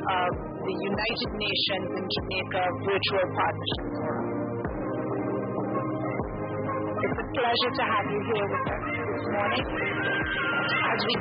of the United Nations in Jamaica Virtual Partnership Forum. It's a pleasure to have you here with us this morning as we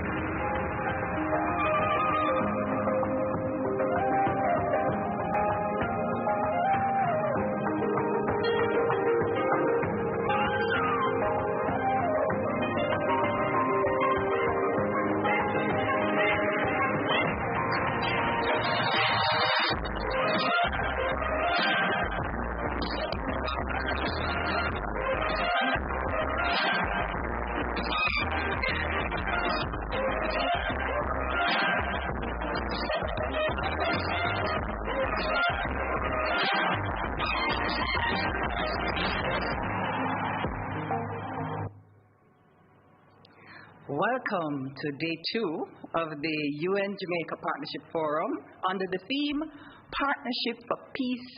Welcome to day 2 of the UN Jamaica Partnership Forum under the theme Partnership for Peace,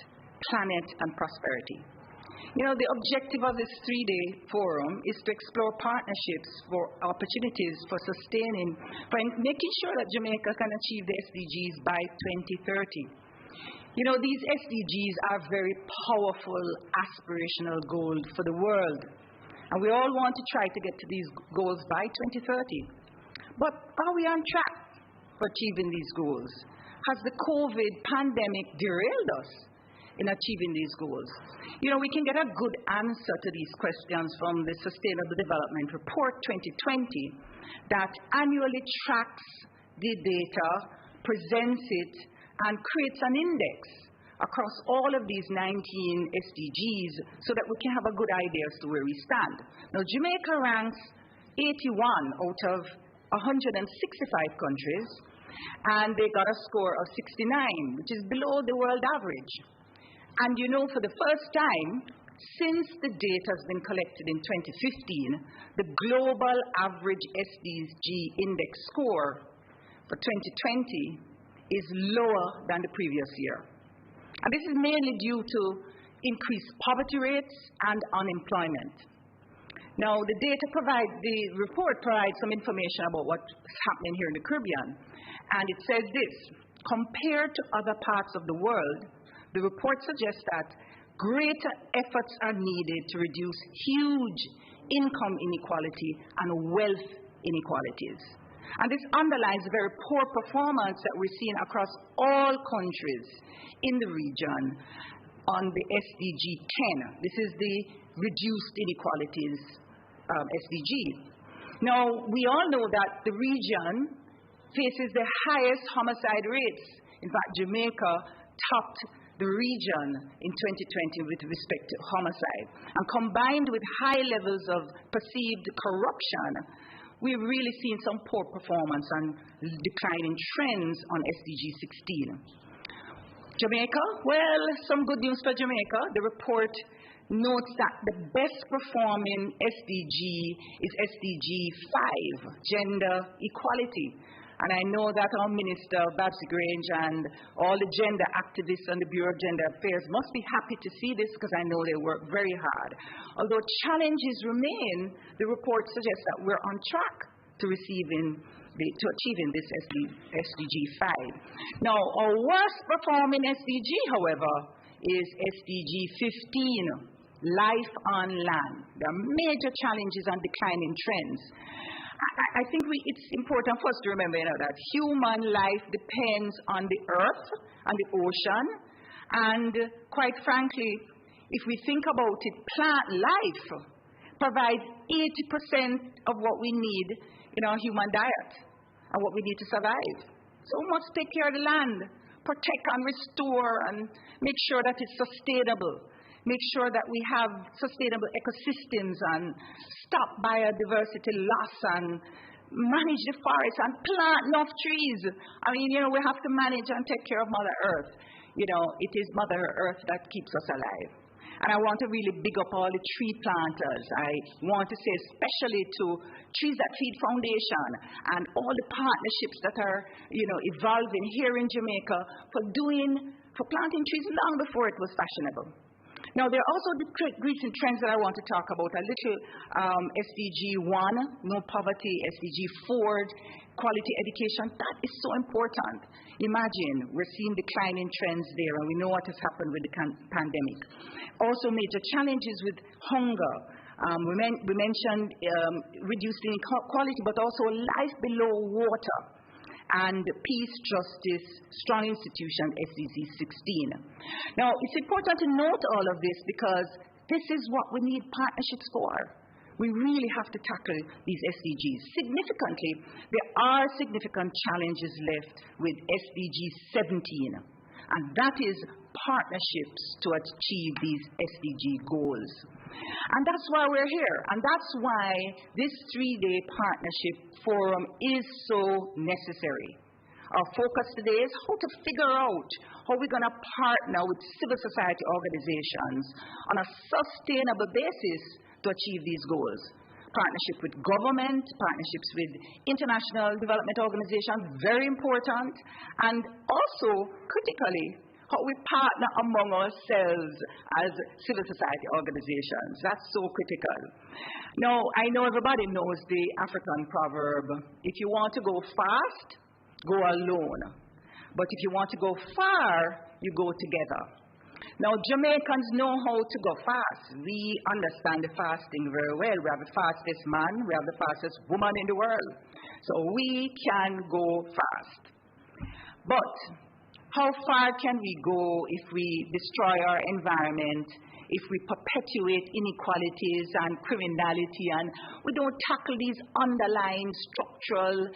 Planet and Prosperity. You know, the objective of this 3-day forum is to explore partnerships for opportunities for making sure that Jamaica can achieve the SDGs by 2030. You know, these SDGs are very powerful aspirational goals for the world. And we all want to try to get to these goals by 2030. But are we on track for achieving these goals? Has the COVID pandemic derailed us in achieving these goals? You know, we can get a good answer to these questions from the Sustainable Development Report 2020 that annually tracks the data, presents it, and creates an index across all of these 19 SDGs so that we can have a good idea as to where we stand. Now, Jamaica ranks 81 out of 165 countries, and they got a score of 69, which is below the world average. And you know, for the first time, since the data has been collected in 2015, the global average SDG index score for 2020 is lower than the previous year. And this is mainly due to increased poverty rates and unemployment. Now, the report provides some information about what's happening here in the Caribbean. And it says this: compared to other parts of the world, the report suggests that greater efforts are needed to reduce huge income inequality and wealth inequalities. And this underlines the very poor performance that we're seeing across all countries in the region on the SDG 10. This is the Reduced Inequalities SDG. Now, we all know that the region faces the highest homicide rates. In fact, Jamaica topped the region in 2020 with respect to homicide. And combined with high levels of perceived corruption, we've really seen some poor performance and declining trends on SDG 16. Jamaica, well, some good news for Jamaica. The report notes that the best performing SDG is SDG 5, gender equality. And I know that our Minister, Babsy Grange, and all the gender activists on the Bureau of Gender Affairs must be happy to see this because I know they work very hard. Although challenges remain, the report suggests that we're on track to achieving this SDG 5. Now, our worst performing SDG, however, is SDG 15, Life on Land. There are major challenges and declining trends. I think it's important for us to remember that human life depends on the earth and the ocean. And quite frankly, if we think about it, plant life provides 80% of what we need in our human diet and what we need to survive. So we must take care of the land, protect and restore, and make sure that it's sustainable. Make sure that we have sustainable ecosystems and stop biodiversity loss and manage the forests and plant enough trees. I mean, we have to manage and take care of Mother Earth. It is Mother Earth that keeps us alive. And I want to really big up all the tree planters. I want to say especially to Trees That Feed Foundation and all the partnerships that are, evolving here in Jamaica for planting trees long before it was fashionable. Now, there are also the recent trends that I want to talk about. A little SDG 1, no poverty, SDG 4, quality education. That is so important. Imagine, we're seeing declining trends there, and we know what has happened with the pandemic. Also, major challenges with hunger. We mentioned reduced inequality, but also life below water. And peace, justice, strong institution, SDG 16. Now, it's important to note all of this because this is what we need partnerships for. We really have to tackle these SDGs. Significantly, there are significant challenges left with SDG 17, and that is partnerships to achieve these SDG goals. And that's why we're here, and that's why this 3-day partnership forum is so necessary. Our focus today is how to figure out how we're going to partner with civil society organizations on a sustainable basis to achieve these goals. Partnership with government, partnerships with international development organizations, very important, and also critically, how we partner among ourselves as civil society organizations. That's so critical. Now, I know everybody knows the African proverb, if you want to go fast, go alone. But if you want to go far, you go together. Now, Jamaicans know how to go fast. We understand the fasting very well. We have the fastest man, we have the fastest woman in the world. So we can go fast. But how far can we go if we destroy our environment, if we perpetuate inequalities and criminality, and we don't tackle these underlying structural,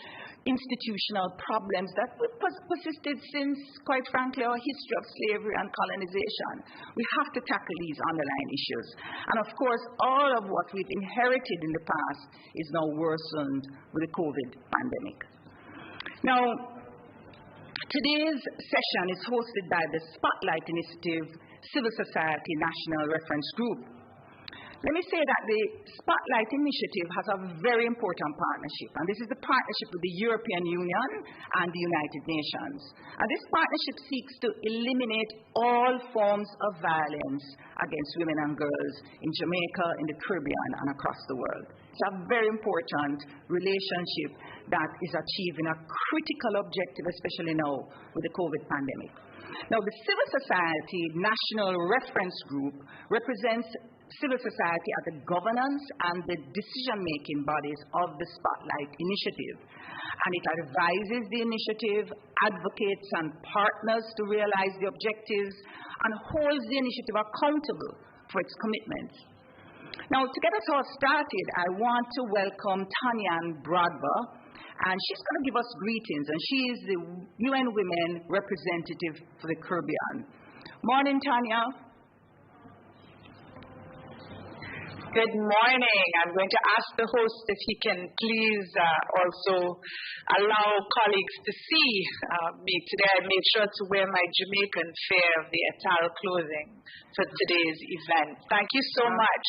institutional problems that have persisted since, quite frankly, our history of slavery and colonization? We have to tackle these underlying issues. And of course, all of what we've inherited in the past is now worsened with the COVID pandemic. Now, today's session is hosted by the Spotlight Initiative Civil Society National Reference Group. Let me say that the Spotlight Initiative has a very important partnership, and this is the partnership with the European Union and the United Nations. And this partnership seeks to eliminate all forms of violence against women and girls in Jamaica, in the Caribbean, and across the world. It's a very important relationship that is achieving a critical objective, especially now with the COVID pandemic. Now, the Civil Society National Reference Group represents civil society at the governance and the decision-making bodies of the Spotlight Initiative. And it advises the initiative, advocates and partners to realize the objectives, and holds the initiative accountable for its commitments. Now, to get us all started, I want to welcome Tanya Bradber, and she's going to give us greetings, and she is the UN Women representative for the Caribbean. Morning, Tanya. Good morning. I'm going to ask the host if he can please also allow colleagues to see me today. I made sure to wear my Jamaican fare of the attire clothing for today's event. Thank you so much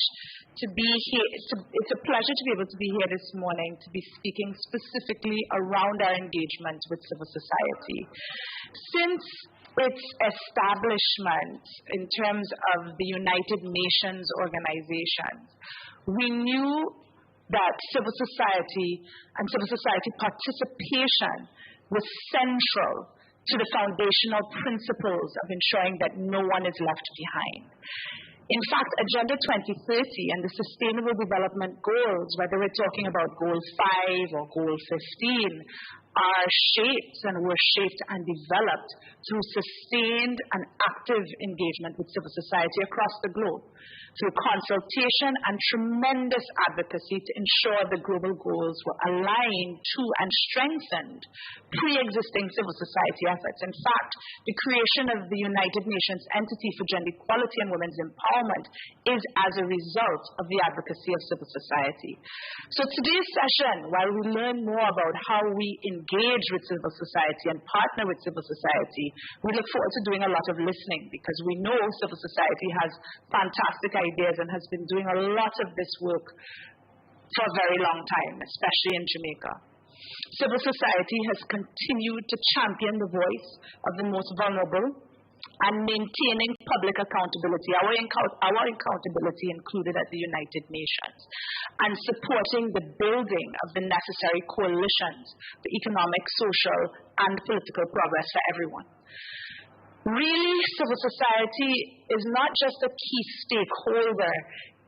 to be here. It's a pleasure to be able to be here this morning to be speaking specifically around our engagement with civil society. Since its establishment in terms of the United Nations organizations, we knew that civil society and civil society participation was central to the foundational principles of ensuring that no one is left behind. In fact, Agenda 2030 and the Sustainable Development Goals, whether we're talking about Goal 5 or Goal 15, are shaped and were shaped and developed through sustained and active engagement with civil society across the globe, through consultation and tremendous advocacy to ensure the global goals were aligned to and strengthened pre-existing civil society efforts. In fact, the creation of the United Nations Entity for Gender Equality and Women's Empowerment is as a result of the advocacy of civil society. So today's session, while we learn more about how we engage with civil society and partner with civil society, we look forward to doing a lot of listening, because we know civil society has fantastic ideas and has been doing a lot of this work for a very long time, especially in Jamaica. Civil society has continued to champion the voice of the most vulnerable, and maintaining public accountability, our accountability included at the United Nations, and supporting the building of the necessary coalitions for economic, social, and political progress for everyone. Really, civil society is not just a key stakeholder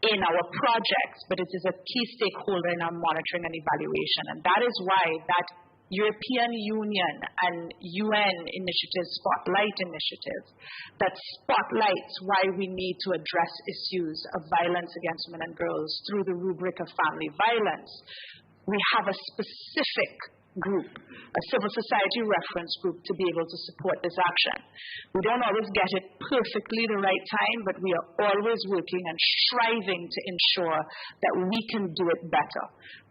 in our projects, but it is a key stakeholder in our monitoring and evaluation. And that is why that European Union and UN initiative, Spotlight initiative, that spotlights why we need to address issues of violence against women and girls through the rubric of family violence. We have a specific group, a civil society reference group, to be able to support this action. We don't always get it perfectly the right time, but we are always working and striving to ensure that we can do it better.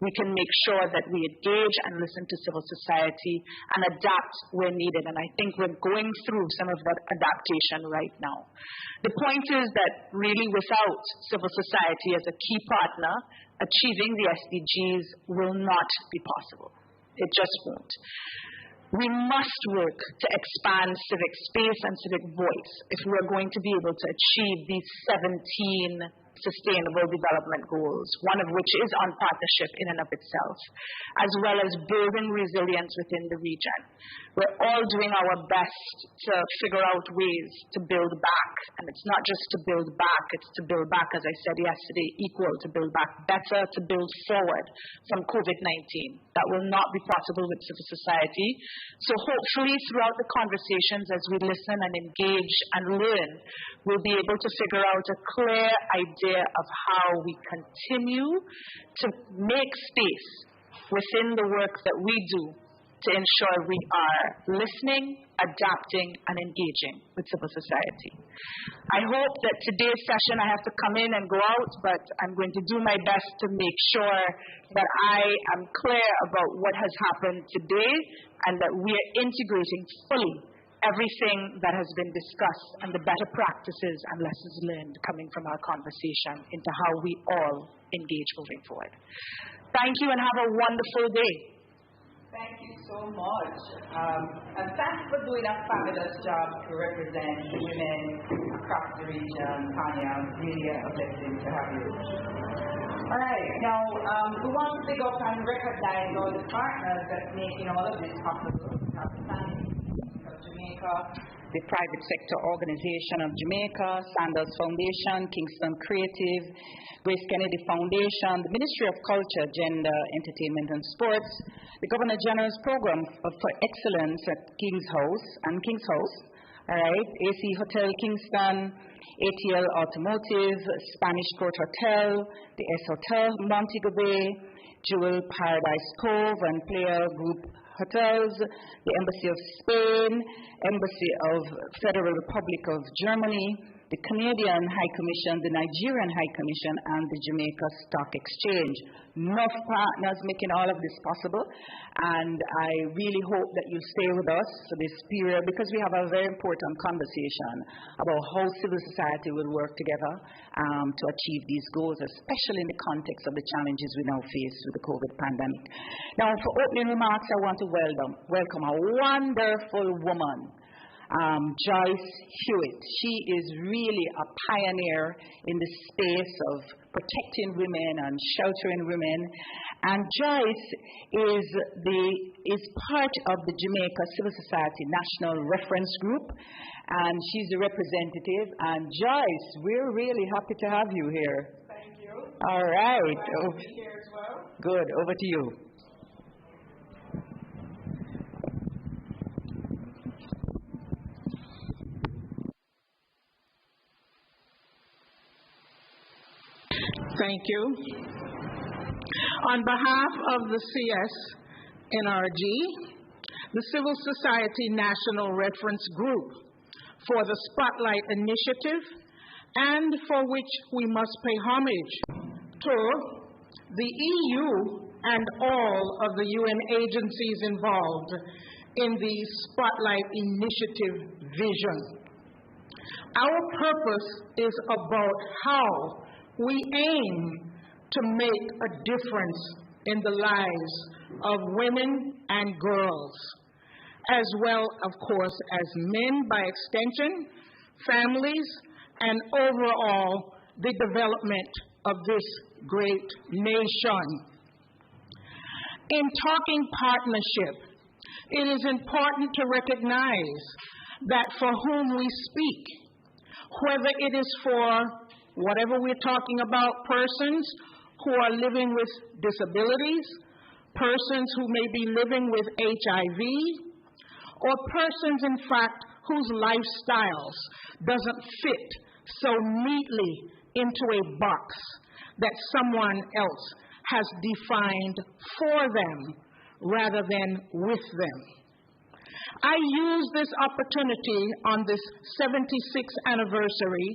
We can make sure that we engage and listen to civil society and adapt where needed. And I think we're going through some of that adaptation right now. The point is that really without civil society as a key partner, achieving the SDGs will not be possible. It just won't. We must work to expand civic space and civic voice if we're going to be able to achieve these 17 Sustainable Development Goals, one of which is on partnership in and of itself, as well as building resilience within the region. We're all doing our best to figure out ways to build back, and it's not just to build back, it's to build back, as I said yesterday, equal, to build back better, to build forward from COVID-19. That will not be possible with civil society. So hopefully throughout the conversations as we listen and engage and learn, we'll be able to figure out a clear idea of how we continue to make space within the work that we do to ensure we are listening, adapting, and engaging with civil society. I hope that today's session, I have to come in and go out, but I'm going to do my best to make sure that I am clear about what has happened today and that we are integrating fully everything that has been discussed and the better practices and lessons learned coming from our conversation into how we all engage moving forward. Thank you and have a wonderful day. Thank you so much. And thanks for doing a fabulous job to represent women across the region. Tanya, really a blessing to have you. All right, now we want to pick up and recognize all the partners that making all of this possible. We have Jamaica, the Private Sector Organization of Jamaica, Sanders Foundation, Kingston Creative, Grace Kennedy Foundation, the Ministry of Culture, Gender, Entertainment and Sports, the Governor General's Program for Excellence at King's House, all right, AC Hotel Kingston, ATL Automotive, Spanish Court Hotel, the S Hotel Montego Bay, Jewel Paradise Cove and Player Group Hotels, the Embassy of Spain, Embassy of Federal Republic of Germany, the Canadian High Commission, the Nigerian High Commission, and the Jamaica Stock Exchange. Enough partners making all of this possible, and I really hope that you stay with us for this period because we have a very important conversation about how civil society will work together to achieve these goals, especially in the context of the challenges we now face with the COVID pandemic. Now, for opening remarks, I want to welcome a wonderful woman, Joyce Hewitt. She is really a pioneer in the space of protecting women and sheltering women. And Joyce is part of the Jamaica Civil Society National Reference Group, and she's the representative. And Joyce, we're really happy to have you here. Thank you. All right. Glad to be here as well. Good. Over to you. Thank you. On behalf of the CSNRG, the Civil Society National Reference Group, for the Spotlight Initiative, and for which we must pay homage to the EU and all of the UN agencies involved in the Spotlight Initiative vision. Our purpose is about how we aim to make a difference in the lives of women and girls. as well, of course, as men by extension, families, and overall the development of this great nation. In talking partnership, it is important to recognize that for whom we speak, whether it is for whatever we're talking about, persons who are living with disabilities, persons who may be living with HIV, or persons, in fact, whose lifestyles doesn't fit so neatly into a box that someone else has defined for them rather than with them. I use this opportunity on this 76th anniversary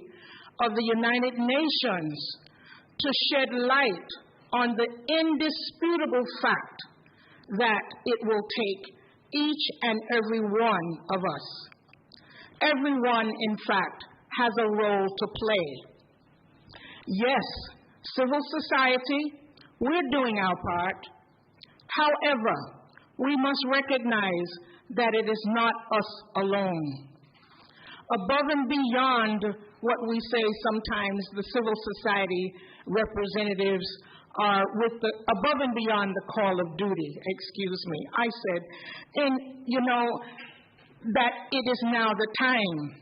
of the United Nations to shed light on the indisputable fact that it will take each and every one of us. Everyone, in fact, has a role to play. Yes, civil society, we're doing our part. However, we must recognize that it is not us alone. Above and beyond what we say sometimes the civil society representatives are above and beyond the call of duty, I said, that it is now the time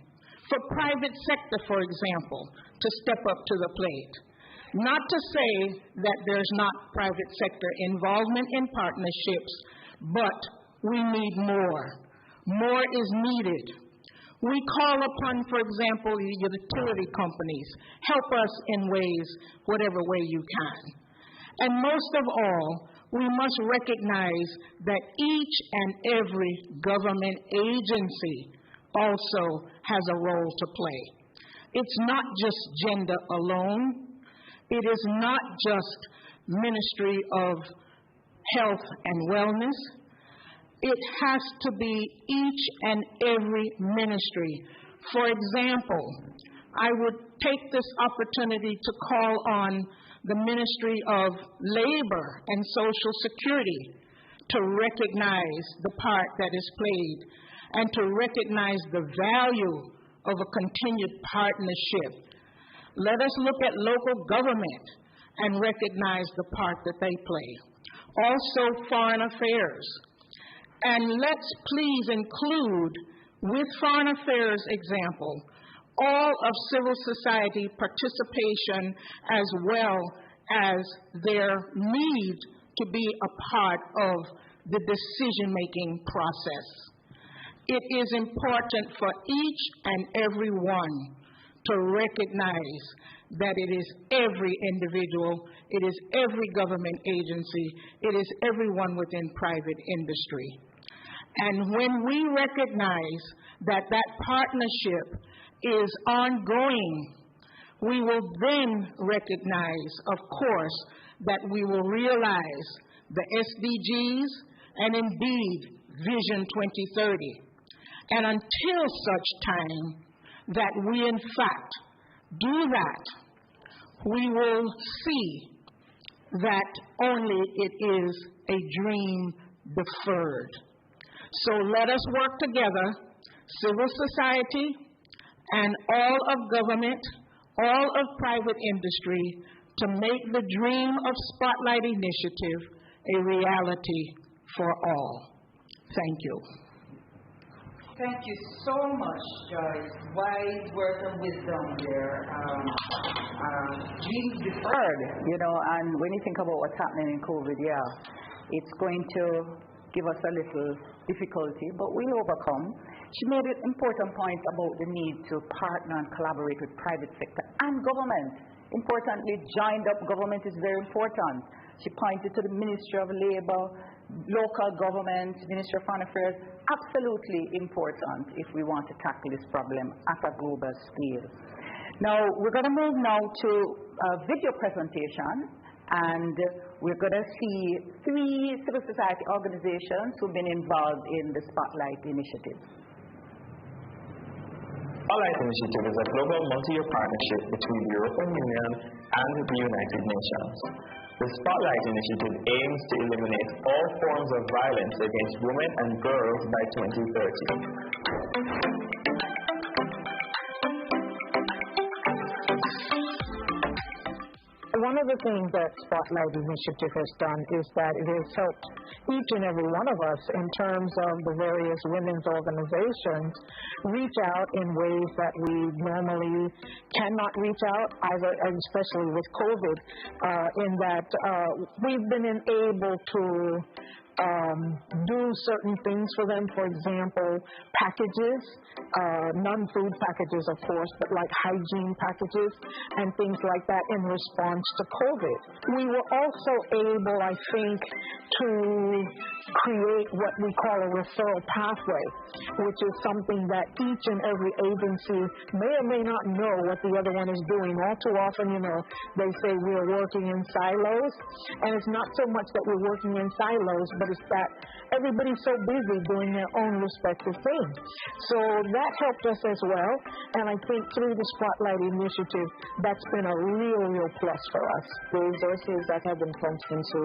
for private sector, for example, to step up to the plate. Not to say that there's not private sector involvement in partnerships, but we need more. More is needed. We call upon, for example, the utility companies, help us in ways, whatever way you can. And most of all, we must recognize that each and every government agency also has a role to play. It's not just gender alone. It is not just Ministry of Health and Wellness. It has to be each and every ministry. For example, I would take this opportunity to call on the Ministry of Labor and Social Security to recognize the part that is played and to recognize the value of a continued partnership. Let us look at local government and recognize the part that they play. Also, foreign affairs. And let's please include, with foreign affairs example, all of civil society participation as well as their need to be a part of the decision-making process. It is important for each and every one to recognize that it is every individual, it is every government agency, it is everyone within private industry. And when we recognize that that partnership is ongoing, we will then recognize, of course, that we will realize the SDGs and indeed Vision 2030. And until such time that we in fact do that, we will see that only it is a dream deferred. So let us work together, civil society and all of government, all of private industry, to make the dream of Spotlight Initiative a reality for all. Thank you. Thank you so much, Joyce. Wise words of wisdom there. Dreams deferred, and when you think about what's happening in COVID, it's going to give us a little difficulty, but we'll overcome. She made an important point about the need to partner and collaborate with private sector and government. Importantly, joined up government is very important. She pointed to the Ministry of Labor, local government, Ministry of Foreign Affairs, absolutely important if we want to tackle this problem at a global scale. Now, we're going to move now to a video presentation, and we're going to see 3 civil society organizations who've been involved in the Spotlight Initiative. Spotlight Initiative is a global multi-year partnership between the European Union and the United Nations. The Spotlight Initiative aims to eliminate all forms of violence against women and girls by 2030. One of the things that Spotlight Initiative has done is that it has helped each and every one of us in terms of the various women's organizations reach out in ways that we normally cannot reach out, either, especially with COVID, in that we've been able to do certain things for them. For example, packages, non-food packages, of course, but like hygiene packages and things like that in response to COVID. We were also able, I think, to create what we call a referral pathway, which is something that each and every agency may or may not know what the other one is doing. All too often, they say we're working in silos, and it's not so much that we're working in silos, but it's that everybody's so busy doing their own respective thing. So that helped us as well, and I think through the Spotlight Initiative, that's been a real plus for us. The resources that have been pumped into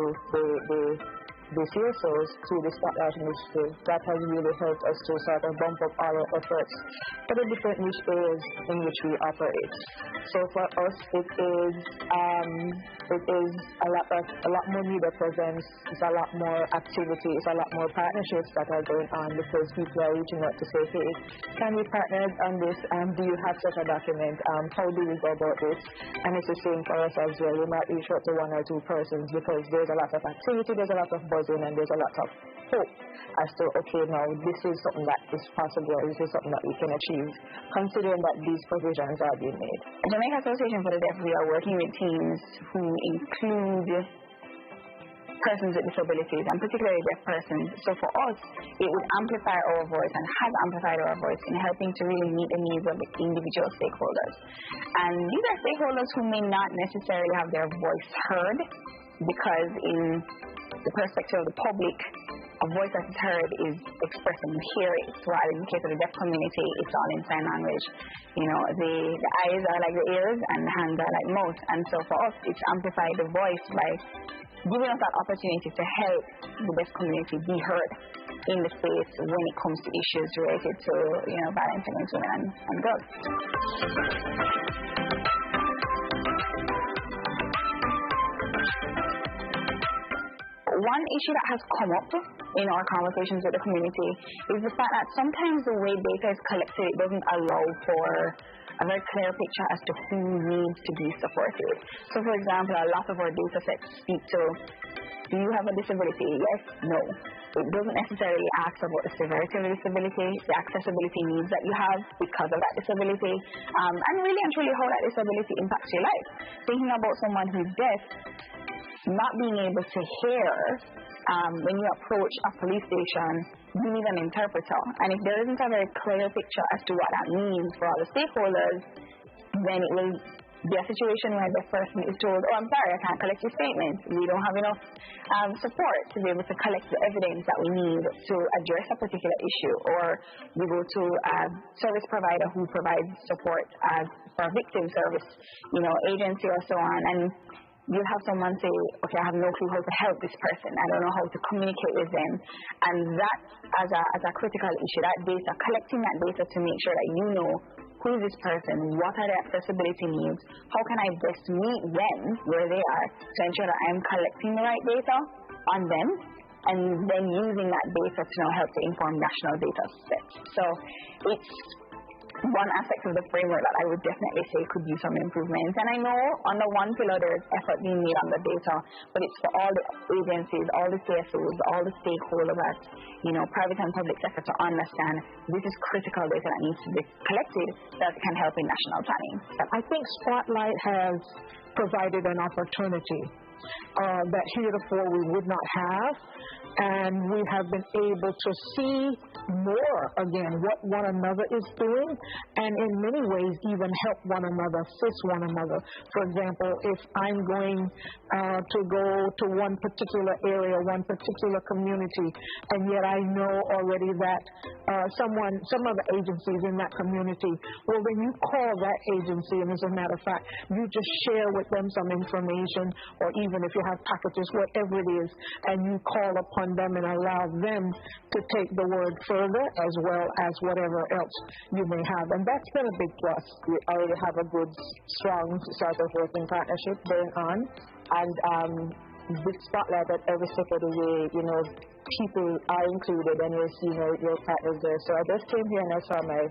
the CSOs through the Spotlight Initiative, that has really helped us to sort of bump up our efforts for the different niche areas in which we operate. So for us, it is a lot more media presence, it's a lot more activity, it's a lot more partnerships that are going on, because people are reaching out to say, hey, can we partner on this? Do you have such a document? How do we go about this? And it's the same for us as well. We might reach out to one or two persons because there's a lot of activity, there's a lot of buzzing, and there's a lot of hope as to, okay, now this is something that is possible, or this is something that we can achieve, considering that these provisions are being made. At Jamaica Association for the Deaf, we are working with teams who include persons with disabilities, and particularly deaf persons. So for us, it would amplify our voice and has amplified our voice in helping to really meet the needs of the individual stakeholders. And these are stakeholders who may not necessarily have their voice heard, because in the perspective of the public, a voice that is heard is expressed and you hear it. While in the case of the deaf community, it's all in sign language. The eyes are like the ears and the hands are like mouth. And so for us, it's amplified the voice by giving us that opportunity to help the deaf community be heard in the space when it comes to issues related to violence against women and girls. One issue that has come up in our conversations with the community is the fact that sometimes the way data is collected, it doesn't allow for a very clear picture as to who needs to be supported. So, for example, a lot of our data sets speak to, do you have a disability? Yes, no. It doesn't necessarily ask about the severity of the disability, the accessibility needs that you have because of that disability, and really and truly how that disability impacts your life. Thinking about someone who's deaf, not being able to hear, when you approach a police station, you need an interpreter. And if there isn't a very clear picture as to what that means for all the stakeholders, then it will be a situation where the person is told, oh, I'm sorry, I can't collect your statement. We don't have enough support to be able to collect the evidence that we need to address a particular issue. Or we go to a service provider who provides support for a victim service, agency or so on. And you'll have someone say, okay, I have no clue how to help this person. I don't know how to communicate with them. And that, as a critical issue, that data, collecting that data to make sure that you know who is this person, what are their accessibility needs, how can I best meet them where they are to ensure that I'm collecting the right data on them, and then using that data to now help to inform national data sets. So it's one aspect of the framework that I would definitely say could use some improvements. And I know on the one pillar there's effort being made on the data, but it's for all the agencies, all the CSOs, all the stakeholders, private and public sector to understand this is critical data that needs to be collected that can help in national planning. I think Spotlight has provided an opportunity that heretofore we would not have, and we have been able to see more, again, what one another is doing, and in many ways even help one another, assist one another. For example, if I'm going to go to one particular area, one particular community, and yet I know already that some other agencies in that community, well, then you call that agency, and as a matter of fact, you just share with them some information, or even if you have packages, whatever it is, and you call upon them and allow them to take the word further, as well as whatever else you may have. And that's been a big plus. We already have a good, strong sort of working partnership going on, and this spotlight at every step of the way, you know, people are included, and you're seeing your partners there. So I just came here and I saw my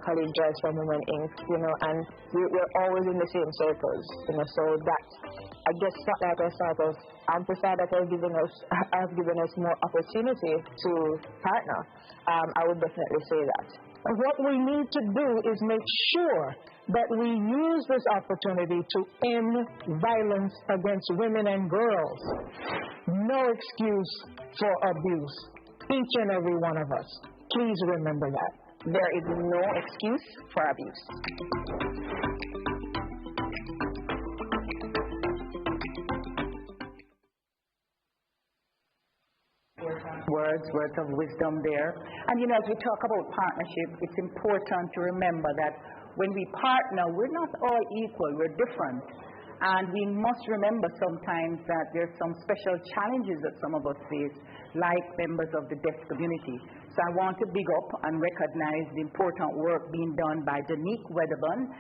colleague Joyce from Women Inc., you know, and we're always in the same circles, you know, so that, I guess, spotlight has sort of amplified that, has given us more opportunity to partner. I would definitely say that. What we need to do is make sure that we use this opportunity to end violence against women and girls. No excuse for abuse. Each and every one of us. Please remember that. There is no excuse for abuse. Words of wisdom there. And, you know, as we talk about partnership, it's important to remember that when we partner, we're not all equal, we're different. And we must remember sometimes that there's some special challenges that some of us face, like members of the deaf community. So I want to big up and recognize the important work being done by Danique Wedderburn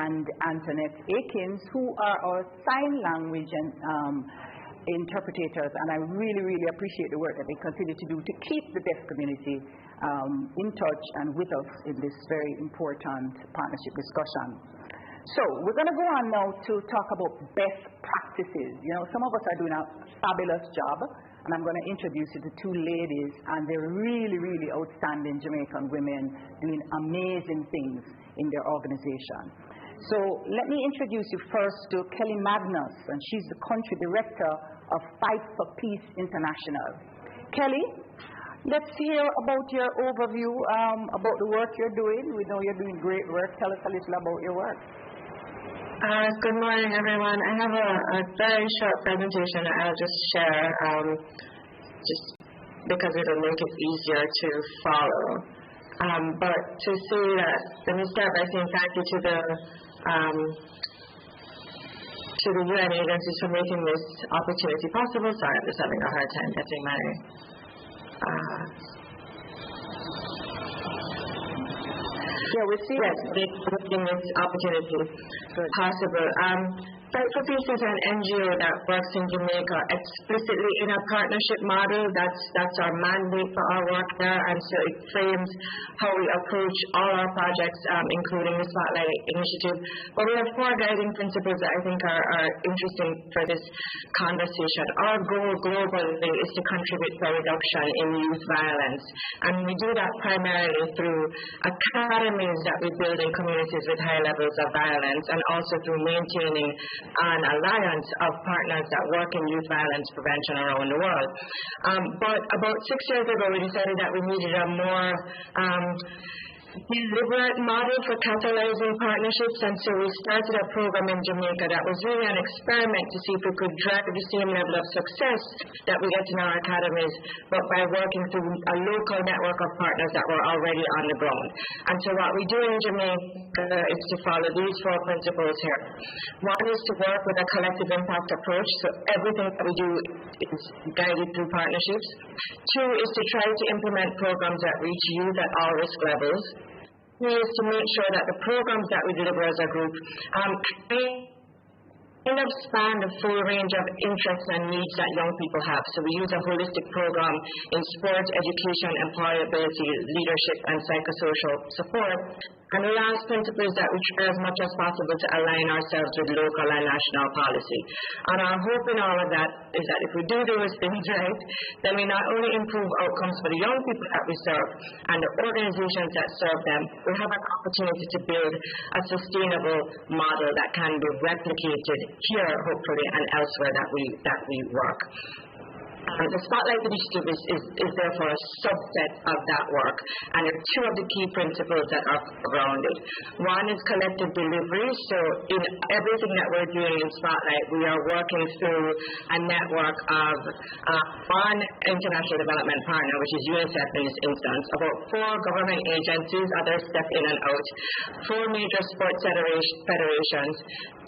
and Antoinette Akins, who are our sign language and interpreters, and I really, really appreciate the work that they continue to do to keep the deaf community in touch and with us in this very important partnership discussion. So we're going to go on now to talk about best practices. You know, some of us are doing a fabulous job, and I'm going to introduce you to two ladies, and they're really, really outstanding Jamaican women doing amazing things in their organization. So let me introduce you first to Kelly Magnus, and she's the country director of Fight for Peace International. Kelly, let's hear about your overview about the work you're doing. We know you're doing great work. Tell us a little about your work. Good morning, everyone. I have a very short presentation that I'll just share, just because it'll make it easier to follow. But to say that, let me start by saying thank you to the UN agencies for making this opportunity possible. Sorry, I'm just having a hard time getting my we see yes, making this opportunity possible. Fight for Peace is an NGO that works in Jamaica explicitly in a partnership model. That's our mandate for our work there, and so it frames how we approach all our projects, including the Spotlight Initiative. But we have four guiding principles that I think are interesting for this conversation. Our goal globally is to contribute to a reduction in youth violence, and we do that primarily through academies that we build in communities with high levels of violence, and also through maintaining an alliance of partners that work in youth violence prevention around the world. But about 6 years ago, we decided that we needed a more deliberate model for catalyzing partnerships, and so we started a program in Jamaica that was really an experiment to see if we could drive the same level of success that we get in our academies, but by working through a local network of partners that were already on the ground. And so what we do in Jamaica is to follow these four principles here. One is to work with a collective impact approach, so everything that we do is guided through partnerships. Two is to try to implement programs that reach youth at all risk levels. Three is to make sure that the programs that we deliver as a group kind of span the full range of interests and needs that young people have. So we use a holistic program in sports, education, employability, leadership, and psychosocial support. And the last principle is that we try as much as possible to align ourselves with local and national policy. And our hope in all of that is that if we do those things right, then we not only improve outcomes for the young people that we serve and the organizations that serve them, we have an opportunity to build a sustainable model that can be replicated here, hopefully, and elsewhere that we work. The Spotlight Initiative is therefore a subset of that work, and there are two of the key principles that are around it. One is collective delivery, so in everything that we're doing in Spotlight, we are working through a network of one international development partner, which is UNICEF in this instance, about 4 government agencies, others step in and out, 4 major sports federations,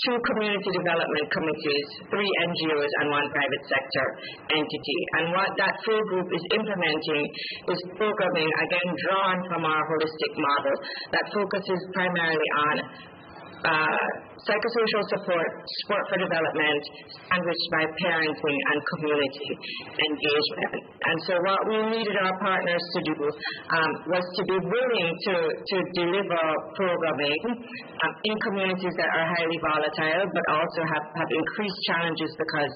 2 community development committees, 3 NGOs, and 1 private sector entity. And what that full group is implementing is programming, again, drawn from our holistic model that focuses primarily on psychosocial support, sport for development, sandwiched by parenting and community engagement. And so what we needed our partners to do was to be willing to deliver programming in communities that are highly volatile, but also have increased challenges because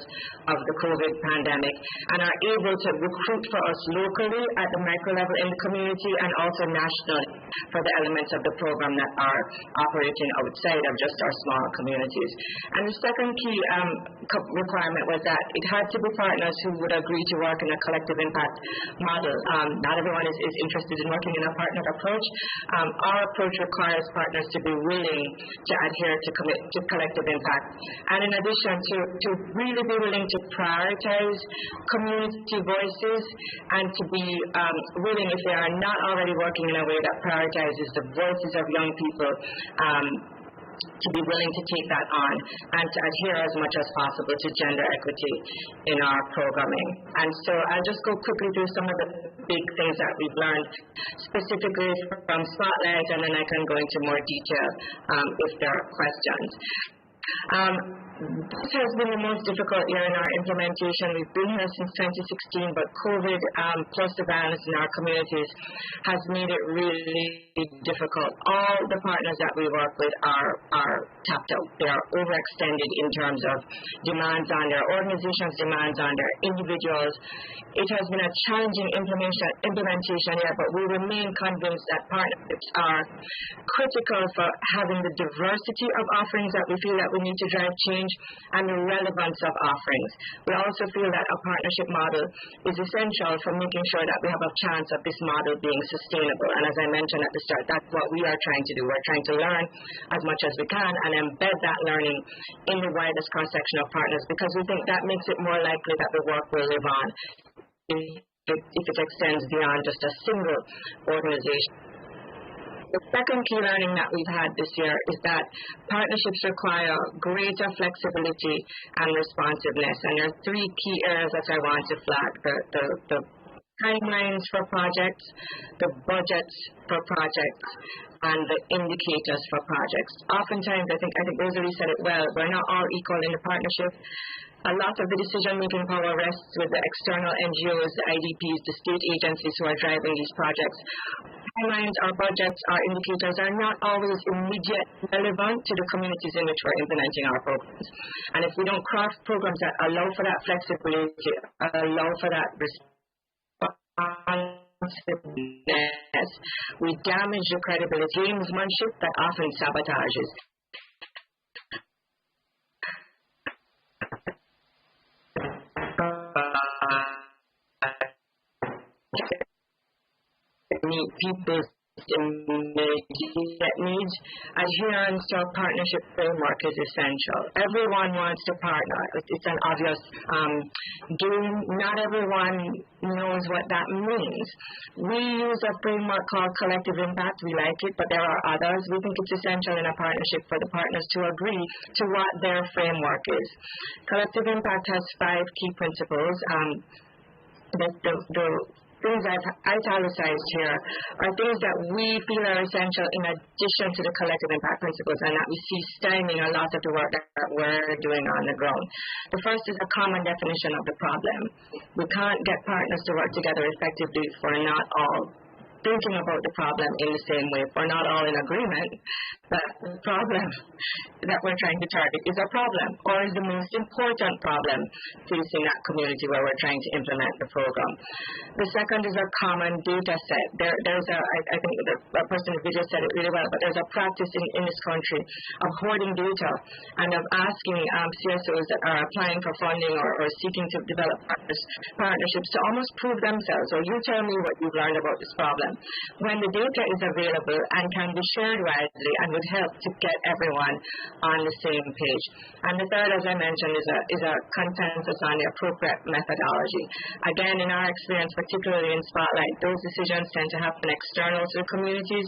of the COVID pandemic, and are able to recruit for us locally at the micro level in the community and also nationally for the elements of the program that are operating outside of just our small communities. And the second key requirement was that it had to be partners who would agree to work in a collective impact model. Not everyone is interested in working in a partnered approach. Our approach requires partners to be willing to adhere to commit to collective impact. And in addition, to really be willing to prioritize community voices and to be willing, if they are not already working in a way that prioritizes the voices of young people, to be willing to take that on and to adhere as much as possible to gender equity in our programming. And so I'll just go quickly through some of the big things that we've learned specifically from Spotlight, and then I can go into more detail if there are questions. This has been the most difficult year in our implementation. We've been here since 2016, but COVID plus the violence in our communities has made it really difficult. All the partners that we work with are tapped out. They are overextended in terms of demands on their organizations, demands on their individuals. It has been a challenging implementation here, but we remain convinced that partnerships are critical for having the diversity of offerings that we feel that we need to drive change and the relevance of offerings. We also feel that a partnership model is essential for making sure that we have a chance of this model being sustainable. And as I mentioned at the start, that's what we are trying to do. We're trying to learn as much as we can and embed that learning in the widest cross-section of partners, because we think that makes it more likely that the work will live on if it extends beyond just a single organization. The second key learning that we've had this year is that partnerships require greater flexibility and responsiveness. And there are 3 key areas that I want to flag: the timelines for projects, the budgets for projects, and the indicators for projects. Oftentimes, I think Rosalie said it well, we're not all equal in the partnership. A lot of the decision-making power rests with the external NGOs, the IDPs, the state agencies who are driving these projects. Timelines, our budgets, our indicators are not always immediate relevant to the communities in which we're implementing our programs. And if we don't craft programs that allow for that flexibility, allow for that responsiveness, we damage the credibility, gamesmanship that often sabotages. Meet people's immediate needs. Adherence to our partnership framework is essential. Everyone wants to partner. It's an obvious game. Not everyone knows what that means. We use a framework called collective impact. We like it, but there are others. We think it's essential in a partnership for the partners to agree to what their framework is. Collective impact has 5 key principles. The things I've italicized here are things that we feel are essential in addition to the collective impact principles, and that we see stymieing a lot of the work that we're doing on the ground. The first is a common definition of the problem. We can't get partners to work together effectively if we're not all thinking about the problem in the same way. If we're not all in agreement that the problem that we're trying to target is a problem or is the most important problem facing that community where we're trying to implement the program. The second is a common data set. I think the person in the video said it really well, but there's a practice in this country of hoarding data and of asking CSOs that are applying for funding or seeking to develop partnerships to almost prove themselves, or you tell me what you've learned about this problem, when the data is available and can be shared widely and would help to get everyone on the same page. And the third, as I mentioned, is a consensus on the appropriate methodology. Again, in our experience, particularly in Spotlight, those decisions tend to happen external to the communities,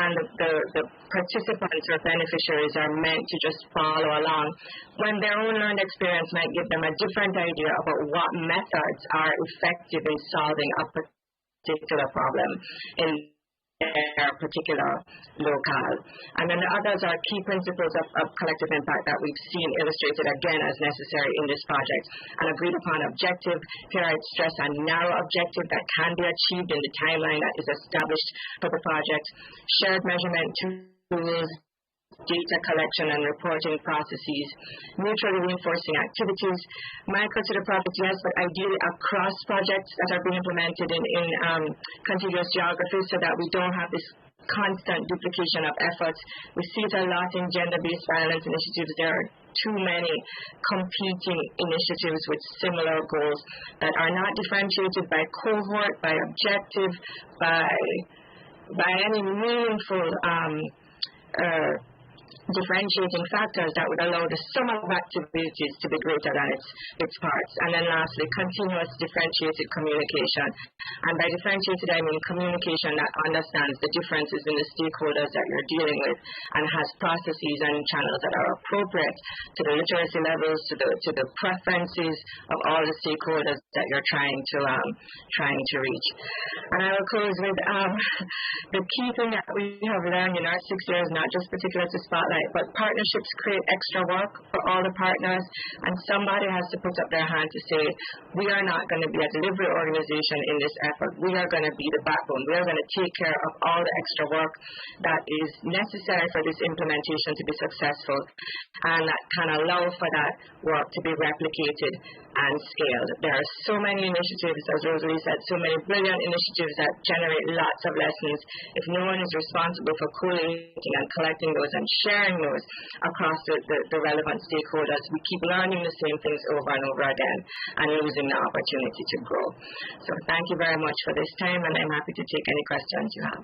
and the participants or beneficiaries are meant to just follow along when their own learned experience might give them a different idea about what methods are effective in solving a particular problem in their particular locale. And then the others are key principles of collective impact that we've seen illustrated again as necessary in this project. An agreed upon objective, here I'd stress a narrow objective that can be achieved in the timeline that is established for the project, shared measurement tools, data collection and reporting processes, mutually reinforcing activities, micro to the project, yes, but ideally across projects that are being implemented in contiguous geographies so that we don't have this constant duplication of efforts. We see it a lot in gender-based violence initiatives. There are too many competing initiatives with similar goals that are not differentiated by cohort, by objective, by any meaningful differentiating factors that would allow the sum of activities to be greater than its parts. And then lastly, continuous differentiated communication. And by differentiated, I mean communication that understands the differences in the stakeholders that you're dealing with and has processes and channels that are appropriate to the literacy levels, to the preferences of all the stakeholders that you're trying to reach. And I will close with the key thing that we have learned in our 6 years, not just particular to Spotlight, but partnerships create extra work for all the partners, and somebody has to put up their hand to say, we are not going to be a delivery organization in this effort. We are going to be the backbone. We are going to take care of all the extra work that is necessary for this implementation to be successful, and that can allow for that work to be replicated and scaled. There are so many initiatives, as Rosalie said, so many brilliant initiatives that generate lots of lessons. If no one is responsible for collating and collecting those and sharing those across the relevant stakeholders, we keep learning the same things over and over again and losing the opportunity to grow. So thank you very much for this time, and I'm happy to take any questions you have.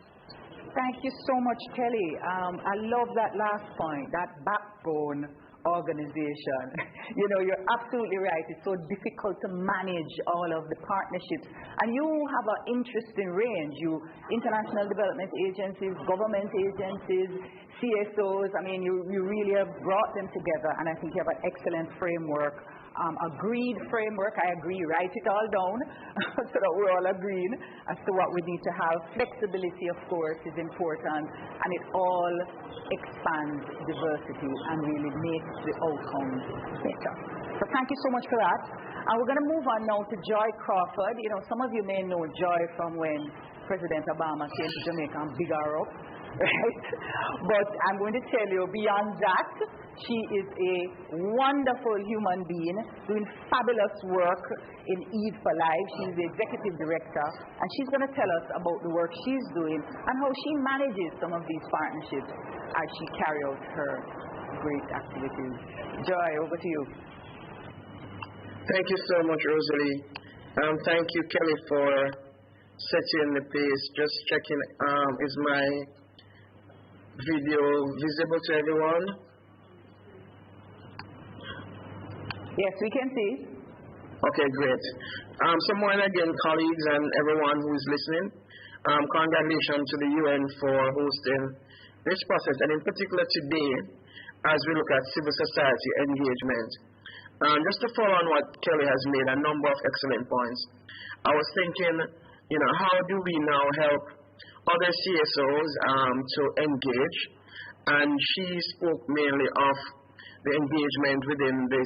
Thank you so much, Kelly. I love that last point, that backbone organization. You know, you're absolutely right. It's so difficult to manage all of the partnerships. And you have an interesting range. You international development agencies, government agencies, CSOs. I mean, you really have brought them together, and I think you have an excellent framework. Agreed framework. I agree. Write it all down so that we're all agreed as to what we need to have. Flexibility, of course, is important, and it all expands diversity and really makes the outcomes better. So thank you so much for that. And we're going to move on now to Joy Crawford. You know, some of you may know Joy from when President Obama came to Jamaica and big her up. Right? But I'm going to tell you, beyond that, she is a wonderful human being doing fabulous work in Eid for Life. She's the executive director, and she's going to tell us about the work she's doing and how she manages some of these partnerships as she carries out her great activities. Joy, over to you. Thank you so much, Rosalie. Thank you, Kelly, for setting the pace. Just checking, is my video visible to everyone? Yes, we can see. Okay, great. So more again, colleagues and everyone who is listening, congratulations to the UN for hosting this process, and in particular today, as we look at civil society engagement. Just to follow on what Kelly has made, a number of excellent points. I was thinking, you know, how do we now help other CSOs to engage? And she spoke mainly of the engagement within the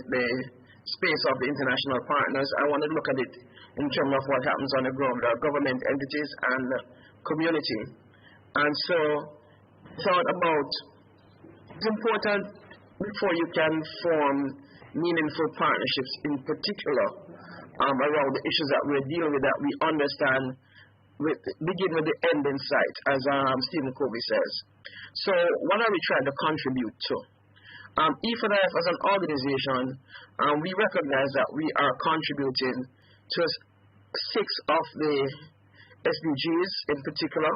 space of the international partners. I want to look at it in terms of what happens on the ground. There are government entities and community. And so thought about it's important before you can form meaningful partnerships in particular around the issues that we're dealing with, that we understand begin with the end in sight, as Stephen Covey says. So what are we trying to contribute to? E4IF as an organization, we recognize that we are contributing to 6 of the SDGs in particular,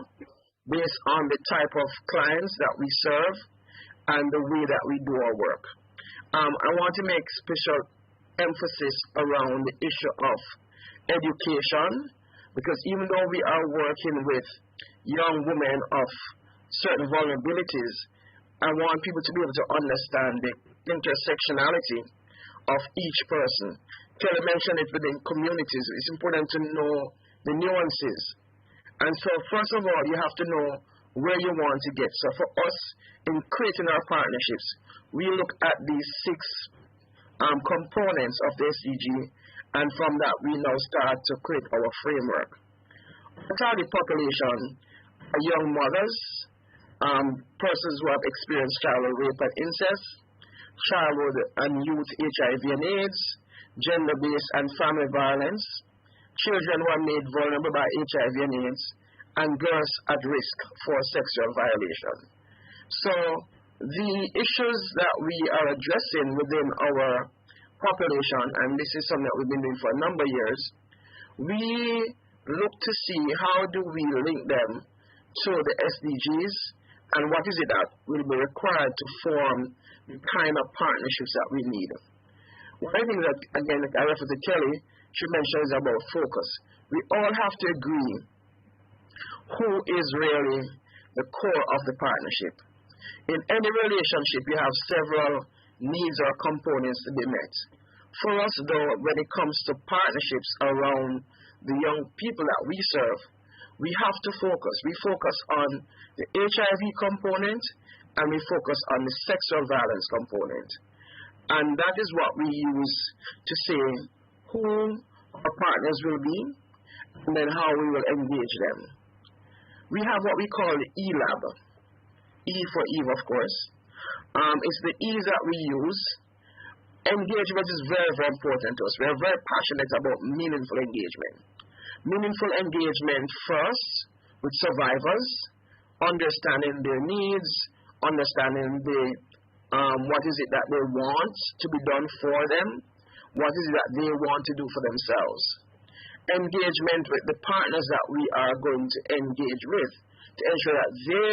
based on the type of clients that we serve and the way that we do our work. I want to make special emphasis around the issue of education, because even though we are working with young women of certain vulnerabilities, I want people to be able to understand the intersectionality of each person. Kelly mentioned it within communities. It's important to know the nuances. And so, first of all, you have to know where you want to get. So for us, in creating our partnerships, we look at these 6 components of the SDG, and from that we now start to create our framework. The target population are young mothers, persons who have experienced childhood rape and incest, childhood and youth HIV and AIDS, gender-based and family violence, children who are made vulnerable by HIV and AIDS, and girls at risk for sexual violation. So the issues that we are addressing within our population, and this is something that we've been doing for a number of years, we look to see how do we link them to the SDGs, and what is it that will be required to form the kind of partnerships that we need. One thing that, again, I refer to Kelly, she mentions about focus. We all have to agree who is really the core of the partnership. In any relationship, you have several needs or components to be met. For us, though, when it comes to partnerships around the young people that we serve, we have to focus. We focus on the HIV component, and we focus on the sexual violence component. And that is what we use to say who our partners will be, and then how we will engage them. We have what we call the E-Lab. E for Eve, of course. It's the E's that we use. Engagement is very, very important to us. We are very passionate about meaningful engagement. Meaningful engagement first with survivors, understanding their needs, understanding what is it that they want to be done for them, what is it that they want to do for themselves. Engagement with the partners that we are going to engage with, to ensure that they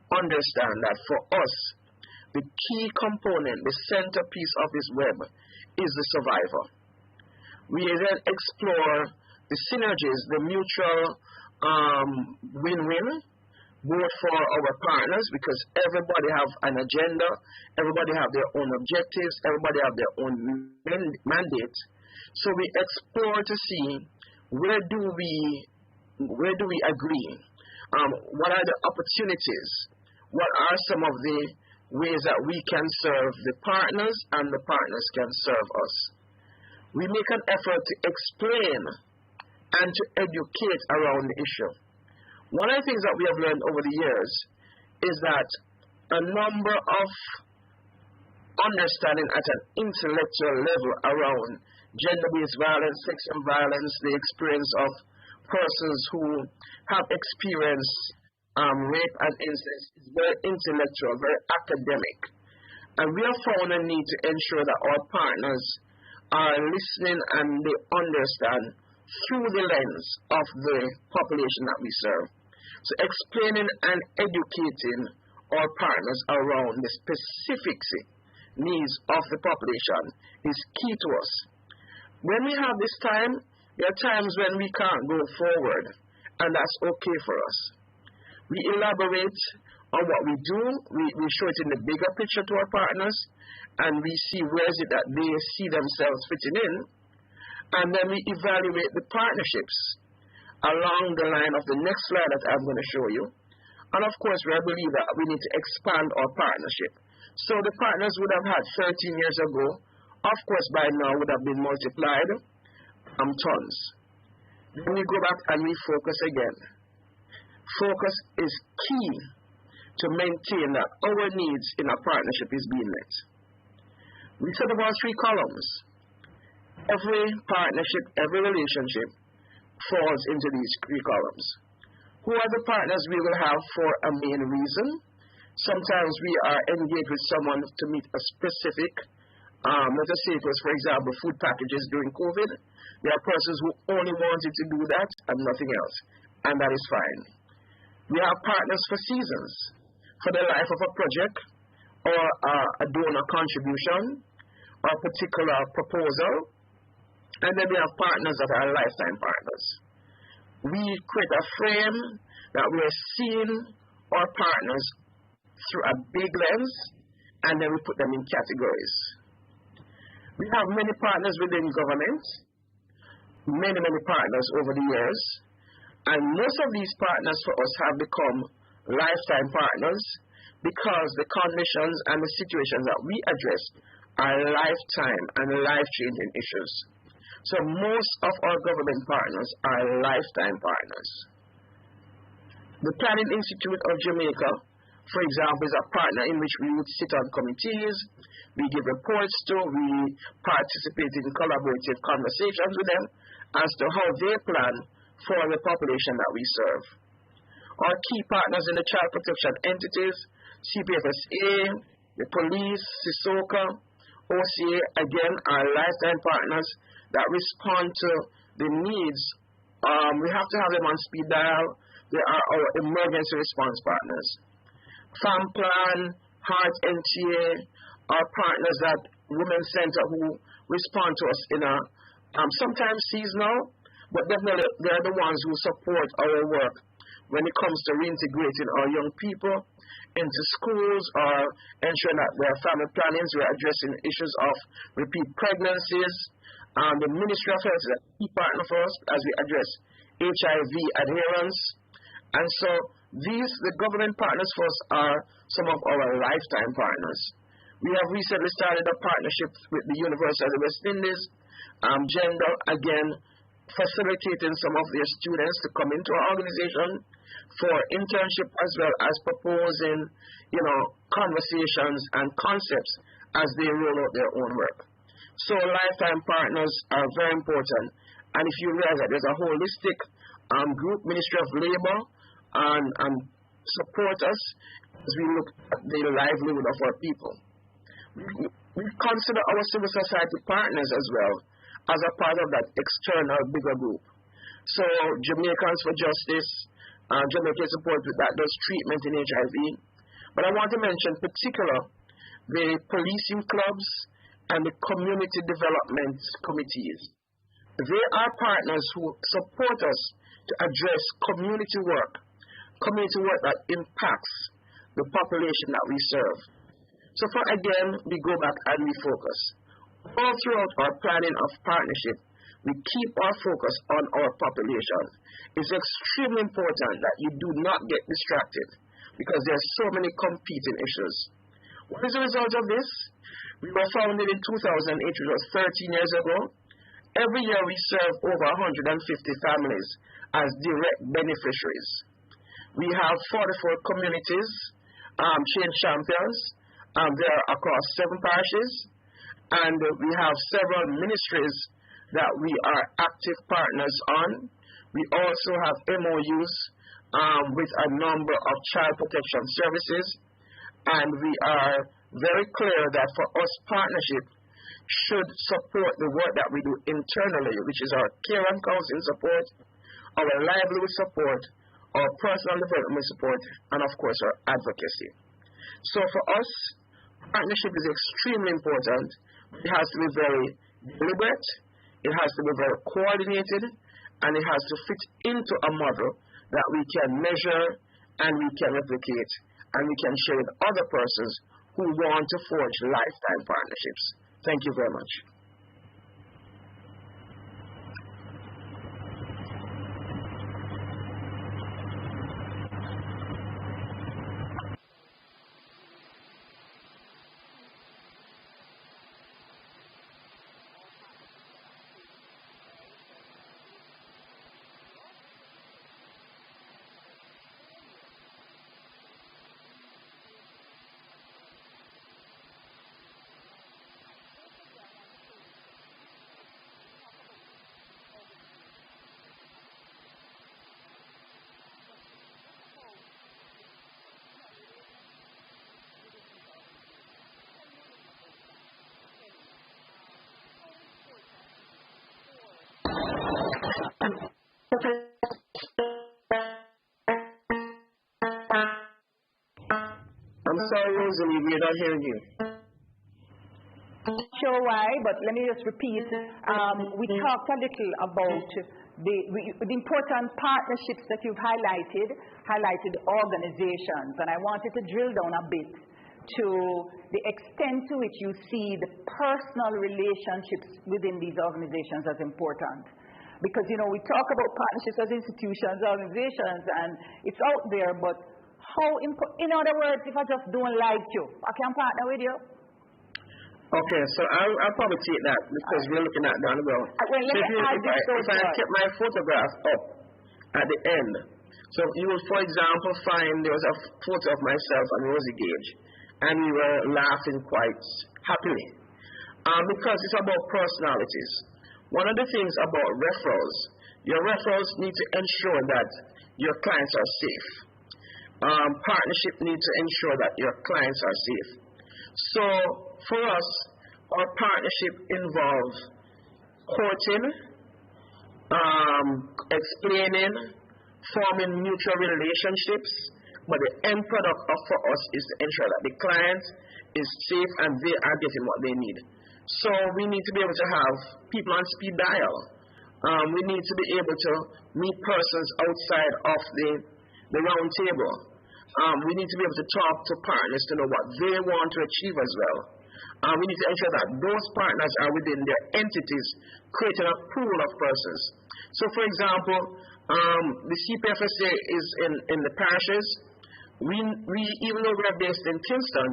understand that for us, the key component, the centerpiece of this web, is the survivor. We then explore the synergies, the mutual win-win, both for our partners, because everybody have an agenda, everybody have their own objectives, everybody have their own mandate. So we explore to see where do we agree? What are the opportunities? What are some of the ways that we can serve the partners and the partners can serve us? We make an effort to explain and to educate around the issue. One of the things that we have learned over the years is that a number of understanding at an intellectual level around gender-based violence, sexual violence, the experience of persons who have experienced rape and incest is very intellectual, very academic. And we have found a need to ensure that our partners are listening and they understand through the lens of the population that we serve. So explaining and educating our partners around the specific needs of the population is key to us. When we have this time, there are times when we can't go forward, and that's okay for us. We elaborate on what we do, we show it in the bigger picture to our partners, and we see where is it that they see themselves fitting in, and then we evaluate the partnerships along the line of the next slide that I'm going to show you. And of course, we believe that we need to expand our partnership. So the partners would have had 13 years ago, of course, by now would have been multiplied tons. Then we go back and we focus again. Focus is key to maintain that our needs in a partnership is being met. We set up our 3 columns. Every partnership, every relationship falls into these 3 columns. Who are the partners we will have for a main reason? Sometimes we are engaged with someone to meet a specific, let us say it was, for example, food packages during COVID. There are persons who only wanted to do that and nothing else, and that is fine. We have partners for seasons, for the life of a project, or a donor contribution, or a particular proposal, and then we have partners that are lifetime partners. We create a frame that we are seeing our partners through a big lens, and then we put them in categories. We have many partners within government, many partners over the years, and most of these partners for us have become lifetime partners because the conditions and the situations that we address are lifetime and life-changing issues. So most of our government partners are lifetime partners. The Planning Institute of Jamaica, for example, is a partner in which we would sit on committees, we give reports to, we participate in collaborative conversations with them as to how they plan for the population that we serve. Our key partners in the child protection entities, CPFSA, the police, CISOCA, OCA, again, are lifetime partners that respond to the needs. We have to have them on speed dial. They are our emergency response partners. FAMPLAN, Heart NTA are partners at Women's Center who respond to us in a sometimes seasonal, but definitely they're the ones who support our work when it comes to reintegrating our young people into schools or ensuring that their family plannings. We're addressing issues of repeat pregnancies. The Ministry of Health is a key partner for us as we address HIV adherence. And so the government partners for us are some of our lifetime partners. We have recently started a partnership with the University of the West Indies, Gender, again, facilitating some of their students to come into our organization for internship as well as proposing, conversations and concepts as they roll out their own work. So lifetime partners are very important. And if you realize that there's a holistic group, Ministry of Labor, and support us as we look at the livelihood of our people. We consider our civil society partners as well as a part of that external bigger group. So Jamaicans for Justice, Jamaica Support that does treatment in HIV. But I want to mention particular the policing clubs and the community development committees. They are partners who support us to address community work that impacts the population that we serve. So again, we go back and we focus. All throughout our planning of partnership, we keep our focus on our population. It's extremely important that you do not get distracted because there are so many competing issues. What is the result of this? We were founded in 2008, which was 13 years ago. Every year we serve over 150 families as direct beneficiaries. We have 44 communities, change champions. They are across 7 parishes. And we have several ministries that we are active partners on. We also have MOUs with a number of child protection services. And we are very clear that for us, partnership should support the work that we do internally, which is our care and counseling support, our livelihood support, our personal development support, and of course our advocacy. So for us, partnership is extremely important. It has to be very deliberate, it has to be very coordinated, and it has to fit into a model that we can measure and we can replicate and we can share with other persons who want to forge lifetime partnerships. Thank you very much. I'm sorry, Rosalie, we're not hearing you. Sure why, but let me just repeat. We talked a little about the important partnerships that you've highlighted organizations, and I wanted to drill down a bit to the extent to which you see the personal relationships within these organizations as important. Because, you know, we talk about partnerships as institutions, organizations, and it's out there, but how important, in other words, if I just don't like you, I can partner with you? Okay, so I'll probably take that because we're looking at down the road. Well, let me add this if I kept my photograph up at the end, so you will, for example, find there was a photo of myself and Rosie Gage, and we were laughing quite happily because it's about personalities. One of the things about referrals, your referrals need to ensure that your clients are safe. Partnership needs to ensure that your clients are safe. So for us, our partnership involves courting, explaining, forming mutual relationships, but the end product for us is to ensure that the client is safe and they are getting what they need. So we need to be able to have people on speed dial. We need to be able to meet persons outside of the round table. We need to be able to talk to partners to know what they want to achieve as well. We need to ensure that those partners are within their entities, creating a pool of persons. So, for example, the CPFSA is in the parishes. We even though we are based in Kingston,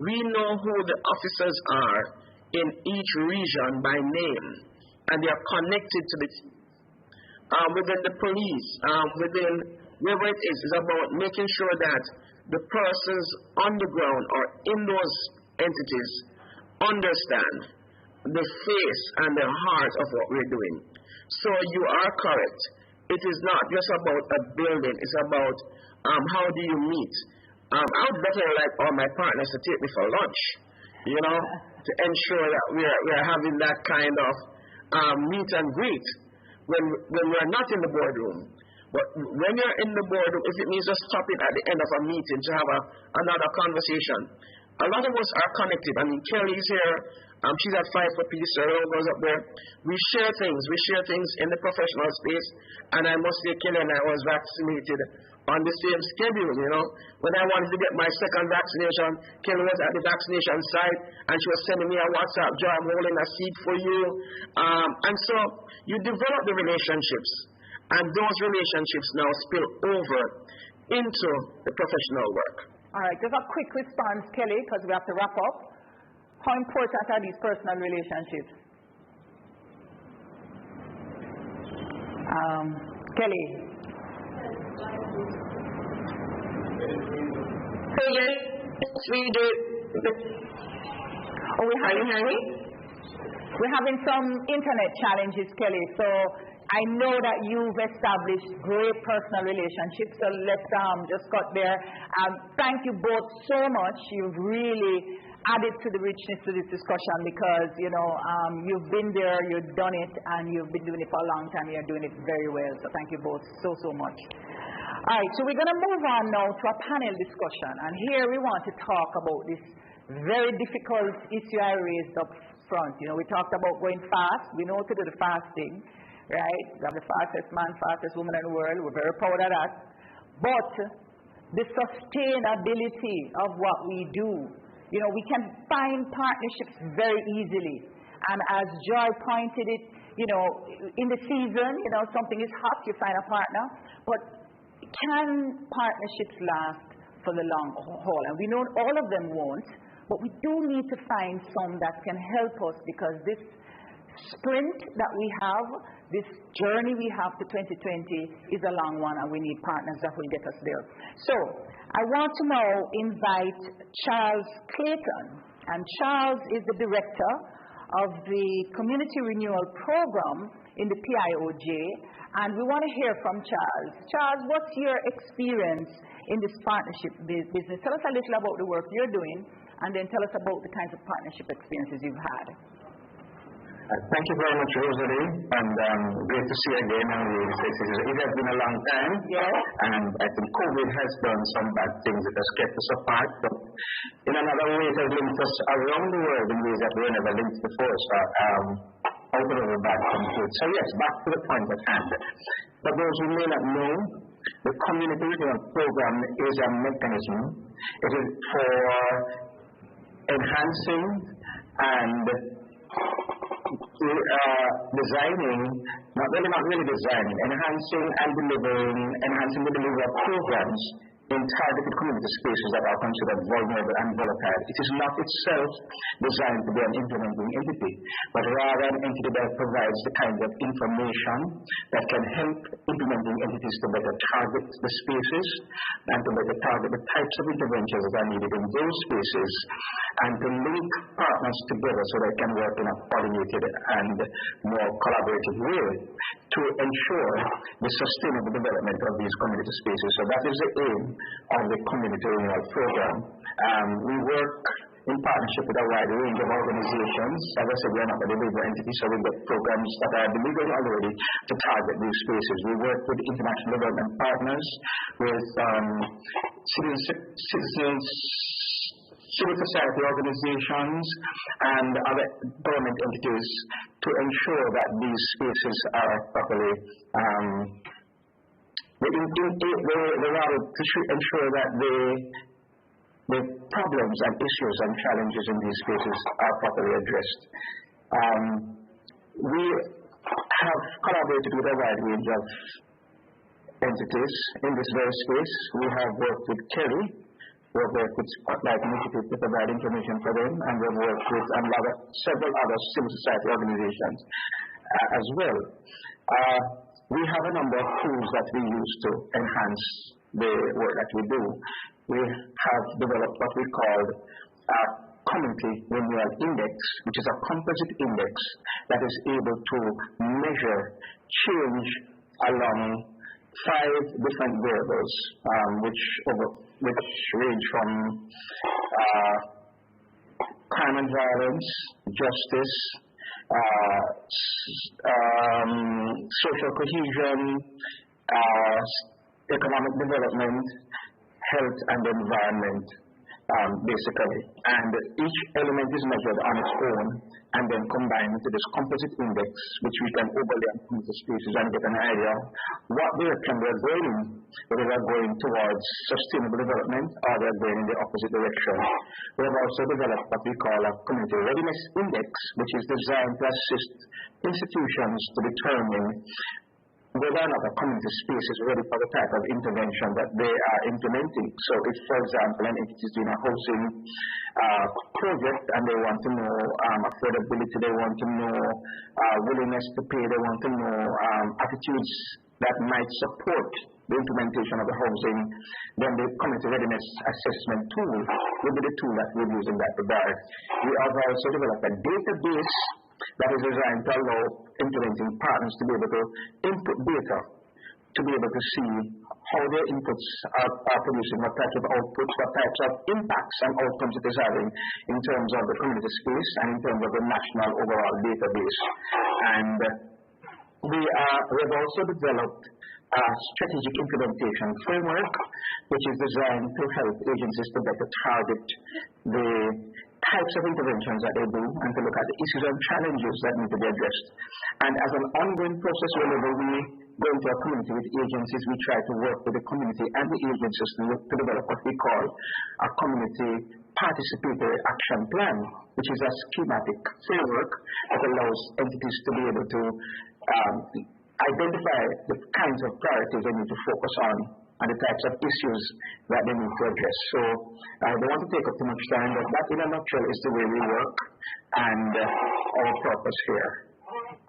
we know who the officers are in each region by name, and they are connected to the within the police, within wherever it is. It's about making sure that the persons on the ground or in those entities understand the face and the heart of what we're doing. So you are correct. It is not just about a building. It's about how do you meet. I would definitely like all my partners to take me for lunch, you know, to ensure that we're having that kind of meet and greet when we're not in the boardroom. But when you're in the boardroom, if it means just stopping at the end of a meeting to have another conversation, a lot of us are connected. I mean, Kelly's here. She's at Fight for Peace. Earl goes up there. We share things. We share things in the professional space. And I must say, Kelly and I was vaccinated on the same schedule, you know. When I wanted to get my second vaccination, Kelly was at the vaccination site, and she was sending me a WhatsApp, Joe, I'm holding a seat for you. And so you develop the relationships, and those relationships now spill over into the professional work. All right, just a quick response, Kelly, because we have to wrap up. How important are these personal relationships? Kelly. So yes, we do. Oh, are you hearing me? We're having some internet challenges, Kelly. So I know that you've established great personal relationships. So let's just cut there. Thank you both so much. You've really added to the richness to this discussion because, you know, you've been there, you've done it, and you've been doing it for a long time. You're doing it very well. So thank you both so much. All right, so we're going to move on now to a panel discussion. And here we want to talk about this very difficult issue I raised up front. You know, we talked about going fast. We know to do the fasting, right? We have the fastest man, fastest woman in the world. We're very proud of that. But the sustainability of what we do, you know, we can find partnerships very easily. And as Joy pointed it, you know, in the season, you know, something is hot, you find a partner. But can partnerships last for the long haul? And we know all of them won't, but we do need to find some that can help us because this sprint that we have, this journey we have to 2020 is a long one, and we need partners that will get us there. So I want to now invite Charles Clayton, and Charles is the director of the Community Renewal Program in the PIOJ, and we want to hear from Charles. Charles, what's your experience in this partnership business? Tell us a little about the work you're doing, and then tell us about the kinds of partnership experiences you've had. Thank you very much, Rosalie, and great to see you again. It has been a long time, and I think COVID has done some bad things. It has kept us apart, but in another way, it has linked us around the world in ways that we were never linked before. So, out of the bad things. So yes, back to the point at hand. For those who may not know, the community regional program is a mechanism. It is for enhancing and designing, not really designing, enhancing the delivery of programs in targeted community spaces that are considered vulnerable and volatile. It is not itself designed to be an implementing entity, but rather an entity that provides the kind of information that can help implementing entities to better target the spaces and to better target the types of interventions that are needed in those spaces, and to link partners together so they can work in a coordinated and more collaborative way to ensure the sustainable development of these community spaces. So that is the aim of the community renewal program. We work in partnership with a wide range of organizations. As I said, we are not a delivery entity, so we get programs that are delivered already to target these spaces. We work with international development partners, with civil society organizations and other government entities to ensure that these spaces are properly ensure that the problems and issues and challenges in these spaces are properly addressed. We have collaborated with a wide range of entities in this very space. We have worked with Kelly. We have worked with Spotlight Initiative to provide information for them, and we have worked with several other civil society organizations as well. We have a number of tools that we use to enhance the work that we do. We have developed what we call a Community Renewal Index, which is a composite index that is able to measure change along 5 different variables, which range from crime and violence, justice, social cohesion, economic development, health and environment, basically. And each element is measured on its own and then combined into this composite index, which we can overlay on community spaces and get an idea what direction we are going in, whether we are going towards sustainable development or we are going in the opposite direction. We have also developed what we call a community readiness index, which is designed to assist institutions to determine whether or not a community space is ready for the type of intervention that they are implementing. So if, for example, an entity is doing a housing project and they want to know affordability, they want to know willingness to pay, they want to know attitudes that might support the implementation of the housing, then the community readiness assessment tool will be the tool that we'll use in that regard. We have also developed a database that is designed to allow implementing partners to be able to input data, to be able to see how their inputs are producing, what types of outputs, what types of impacts and outcomes it is having in terms of the community space and in terms of the national overall database. And we have also developed a strategic implementation framework, which is designed to help agencies to better target the types of interventions that they do and to look at the issues and challenges that need to be addressed. And as an ongoing process, whenever we go into a community with agencies, we try to work with the community and the agencies to develop what we call a community participatory action plan, which is a schematic framework that allows entities to be able to identify the kinds of priorities they need to focus on and the types of issues that they need to address. So I don't want to take up too much time, but that in a nutshell is the way we work and our purpose here.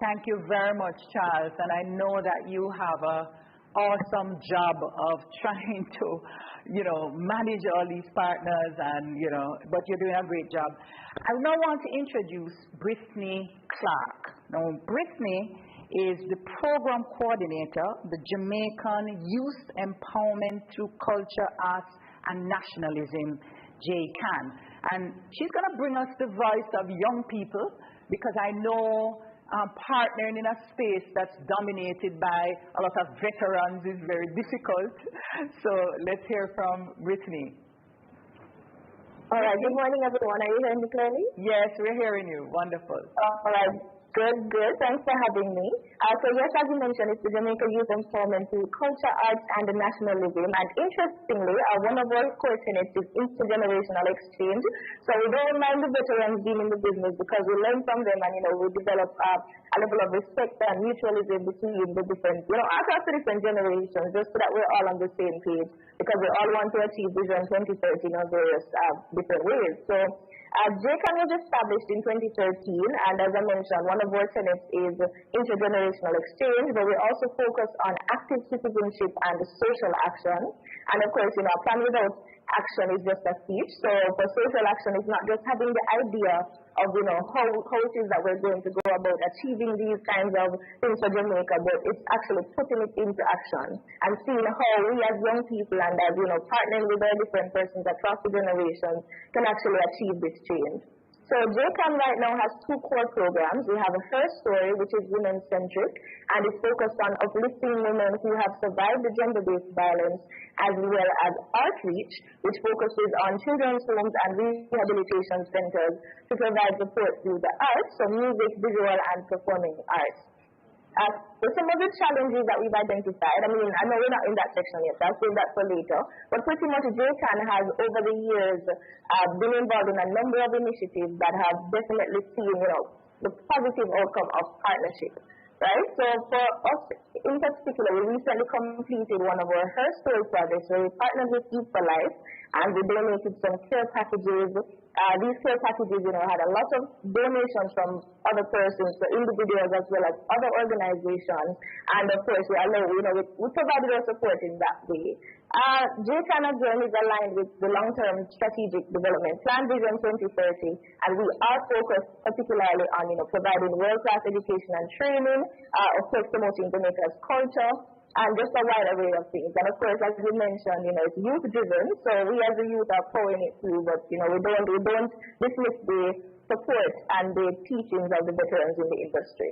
Thank you very much, Charles. And I know that you have an awesome job of trying to, manage all these partners and, but you're doing a great job. I now want to introduce Brittany Clark. Now, Brittany is the program coordinator, the Jamaican Youth Empowerment Through Culture, Arts and Nationalism, JCAN. And she's going to bring us the voice of young people, because I know partnering in a space that's dominated by a lot of veterans is very difficult. So let's hear from Brittany. All right. Good morning, everyone. Are you hearing me clearly? Yes, we're hearing you. Wonderful. All right. Good. Thanks for having me. So yes, as you mentioned, it's the Jamaica Youth Empowerment through Culture, Arts, and Nationalism. And interestingly, one of our core tenets is intergenerational exchange. So we don't mind the veterans being in the business, because we learn from them, and we develop a level of respect and mutualism between the different, across the different generations, just so that we're all on the same page, because we all want to achieve Vision 2030 in various different ways. So JCAN was established in 2013, and as I mentioned, one of our tenets is intergenerational exchange, but we also focus on active citizenship and social action. And of course, a plan without action is just a speech. So for social action, it's not just having the idea of, how it is that we're going to go about achieving these kinds of things for Jamaica, but it's actually putting it into action and seeing how we as young people and as, partnering with our different persons across the generations can actually achieve this change. So JCAN right now has two core programs. We have a first story, which is women-centric, and it's focused on uplifting women who have survived the gender-based violence, as well as outreach, which focuses on children's homes and rehabilitation centers to provide support through the arts, so music, visual, and performing arts. So some of the challenges that we've identified, I know we're not in that section yet, so I'll save that for later, but pretty much JCAN has over the years been involved in a number of initiatives that have definitely seen, the positive outcome of partnership, right? So for us in particular, we recently completed one of our first story projects where we partnered with Youth for Life, and we donated some care packages. These care packages, had a lot of donations from other persons, so individuals as well as other organizations, and of course, we provided our support in that way. JCAN again is aligned with the long-term strategic development plan, Vision 2030, and we are focused particularly on, providing world-class education and training, of course, promoting Jamaica's culture, and just a wide array of things. And of course, as you mentioned, it's youth-driven, so we as a youth are powering it through, but, we don't dismiss the support and the teachings of the veterans in the industry.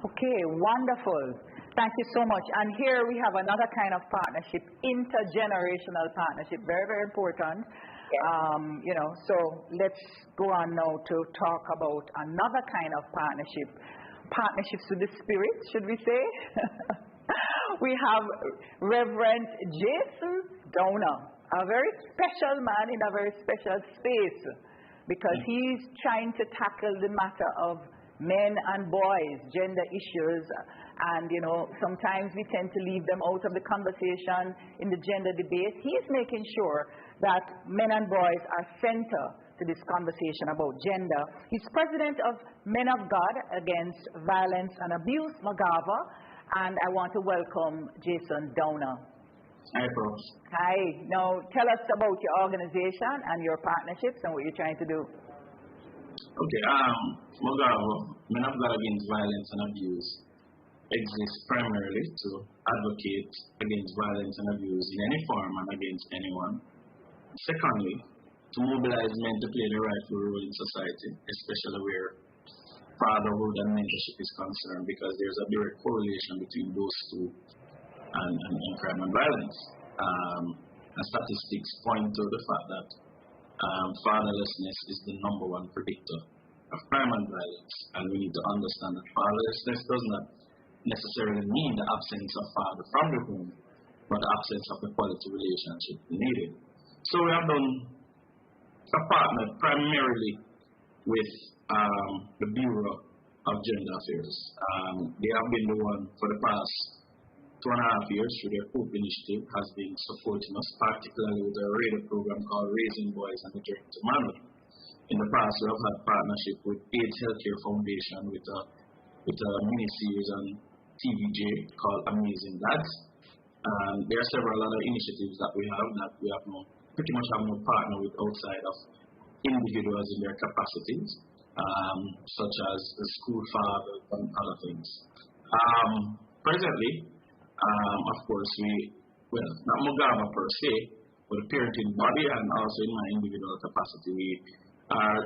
Okay, wonderful. Thank you so much. And here we have another kind of partnership, intergenerational partnership, very, very important. Yes. So let's go on now to talk about another kind of partnerships with the spirit, should we say? We have Reverend Jason Downer, a very special man in a very special space, because he's trying to tackle the matter of men and boys, gender issues, and sometimes we tend to leave them out of the conversation in the gender debate. He's making sure that men and boys are center to this conversation about gender. He's president of Men of God Against Violence and Abuse, Magava, and I want to welcome Jason Downer. Hi, folks. Hi. Now, tell us about your organization and your partnerships and what you're trying to do. Okay, Magava, Men of God Against Violence and Abuse, exists primarily to advocate against violence and abuse in any form and against anyone. Secondly, to mobilize men to play the rightful role in society, especially where fatherhood and mentorship is concerned, because there's a direct correlation between those two and crime and violence. And statistics point to the fact that fatherlessness is the number one predictor of crime and violence, and we need to understand that fatherlessness does not necessarily mean the absence of father from the home, but the absence of the quality relationship needed. So we have done a partner primarily with the Bureau of Gender Affairs. They have been the one for the past 2.5 years through their Hope Initiative has been supporting us, particularly with a radio program called Raising Boys and the Journey to Manhood. In the past, we have had partnership with AIDS Healthcare Foundation with a mini-series on TVJ called Amazing Dads. There are several other initiatives that we have now pretty much have no partner with outside of individuals in their capacities, such as the school fathers and other things. Presently, of course, not Magava per se, with the parenting body and also in my individual capacity. We are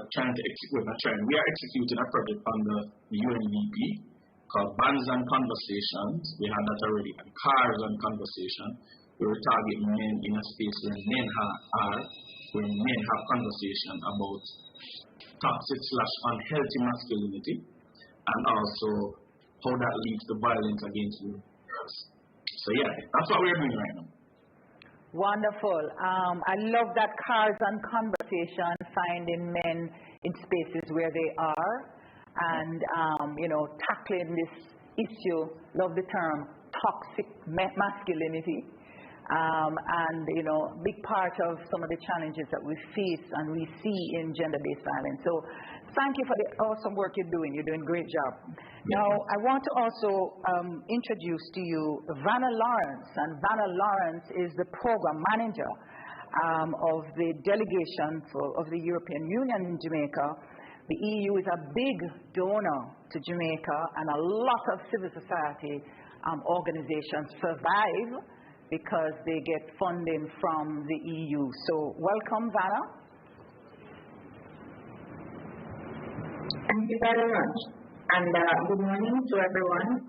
executing a project under the UNDP called Bands and Conversations. We had that already, and Cars and Conversation. We were targeting men in a space where men have conversation about toxic/unhealthy masculinity, and also how that leads to violence against women. So yeah, that's what we're doing right now. Wonderful. I love that Cars and Conversation, finding men in spaces where they are, and tackling this issue. Love the term toxic masculinity. And big part of some of the challenges that we face and we see in gender-based violence. So thank you for the awesome work you're doing. You're doing a great job. Now, I want to also introduce to you Vanna Lawrence. And Vanna Lawrence is the program manager of the delegation of the European Union in Jamaica. The EU is a big donor to Jamaica, and a lot of civil society organizations survive because they get funding from the EU. So welcome, Vanna. Thank you very much. And good morning to everyone.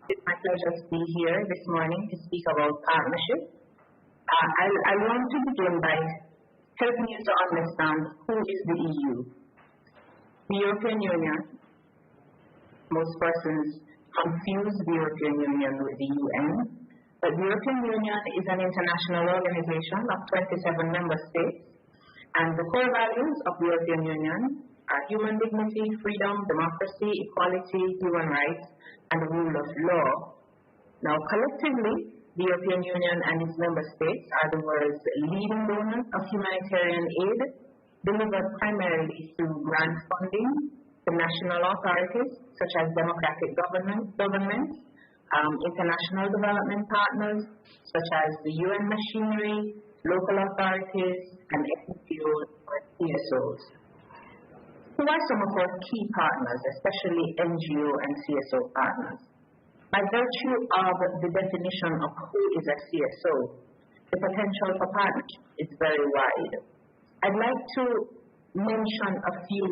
It's my pleasure to be here this morning to speak about partnership. I want to begin by helping you to understand who is the EU. The European Union, most persons confuse the European Union with the UN. But the European Union is an international organization of 27 member states, and the core values of the European Union are human dignity, freedom, democracy, equality, human rights, and the rule of law. Now, collectively, the European Union and its member states are the world's leading donors of humanitarian aid, delivered primarily through grant funding to national authorities, such as democratic governments, international development partners such as the UN machinery, local authorities, and FPOs or CSOs. Who are some of our key partners, especially NGO and CSO partners? By virtue of the definition of who is a CSO, the potential for partnership is very wide. I'd like to mention a few.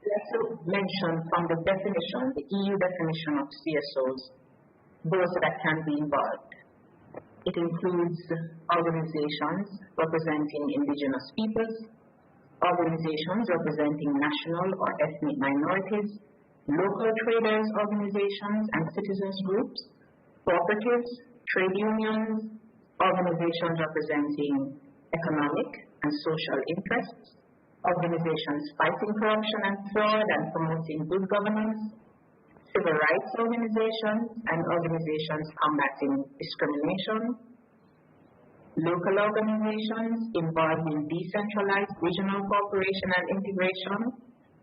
Let's mention from the definition, the EU definition of CSOs, those that can be involved. It includes organizations representing indigenous peoples, organizations representing national or ethnic minorities, local traders organizations and citizens groups, cooperatives, trade unions, organizations representing economic and social interests, organizations fighting corruption and fraud and promoting good governance, civil rights organizations and organizations combating discrimination, local organizations involved in decentralized regional cooperation and integration,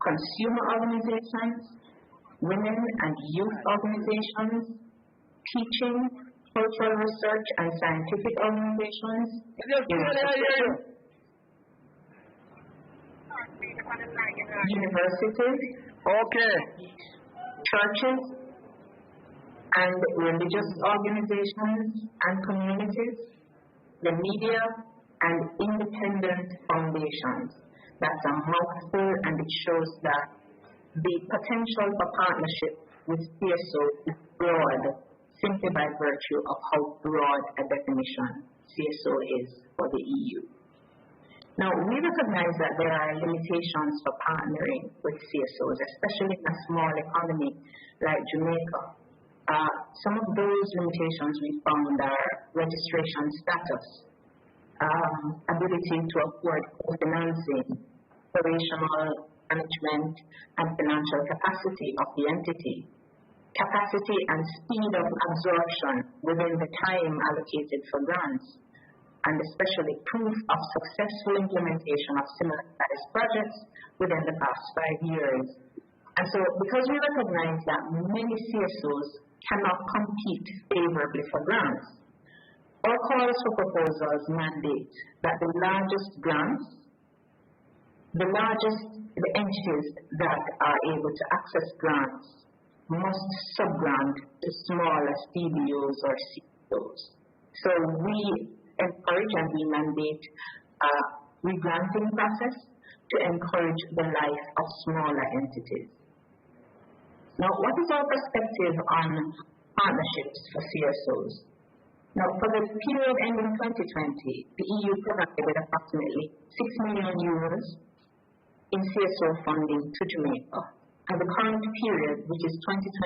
consumer organizations, women and youth organizations, teaching, cultural research and scientific organizations, universities, churches, and religious organizations and communities, the media, and independent foundations. That's a mouthful, and it shows that the potential for partnership with CSO is broad, simply by virtue of how broad a definition CSO is for the EU. Now, we recognize that there are limitations for partnering with CSOs, especially in a small economy like Jamaica. Some of those limitations we found are registration status, ability to afford financing, operational management and financial capacity of the entity, capacity and speed of absorption within the time allocated for grants, and especially proof of successful implementation of similar status projects within the past 5 years. And so, because we recognize that many CSOs cannot compete favorably for grants, our calls for proposals mandate that the largest grants, the entities that are able to access grants must sub-grant to smaller CBOs or CSOs. So we encourage, and we mandate a regranting process to encourage the life of smaller entities. Now, what is our perspective on partnerships for CSOs? Now, for the period ending 2020, the EU provided approximately €6 million in CSO funding to Jamaica. And the current period, which is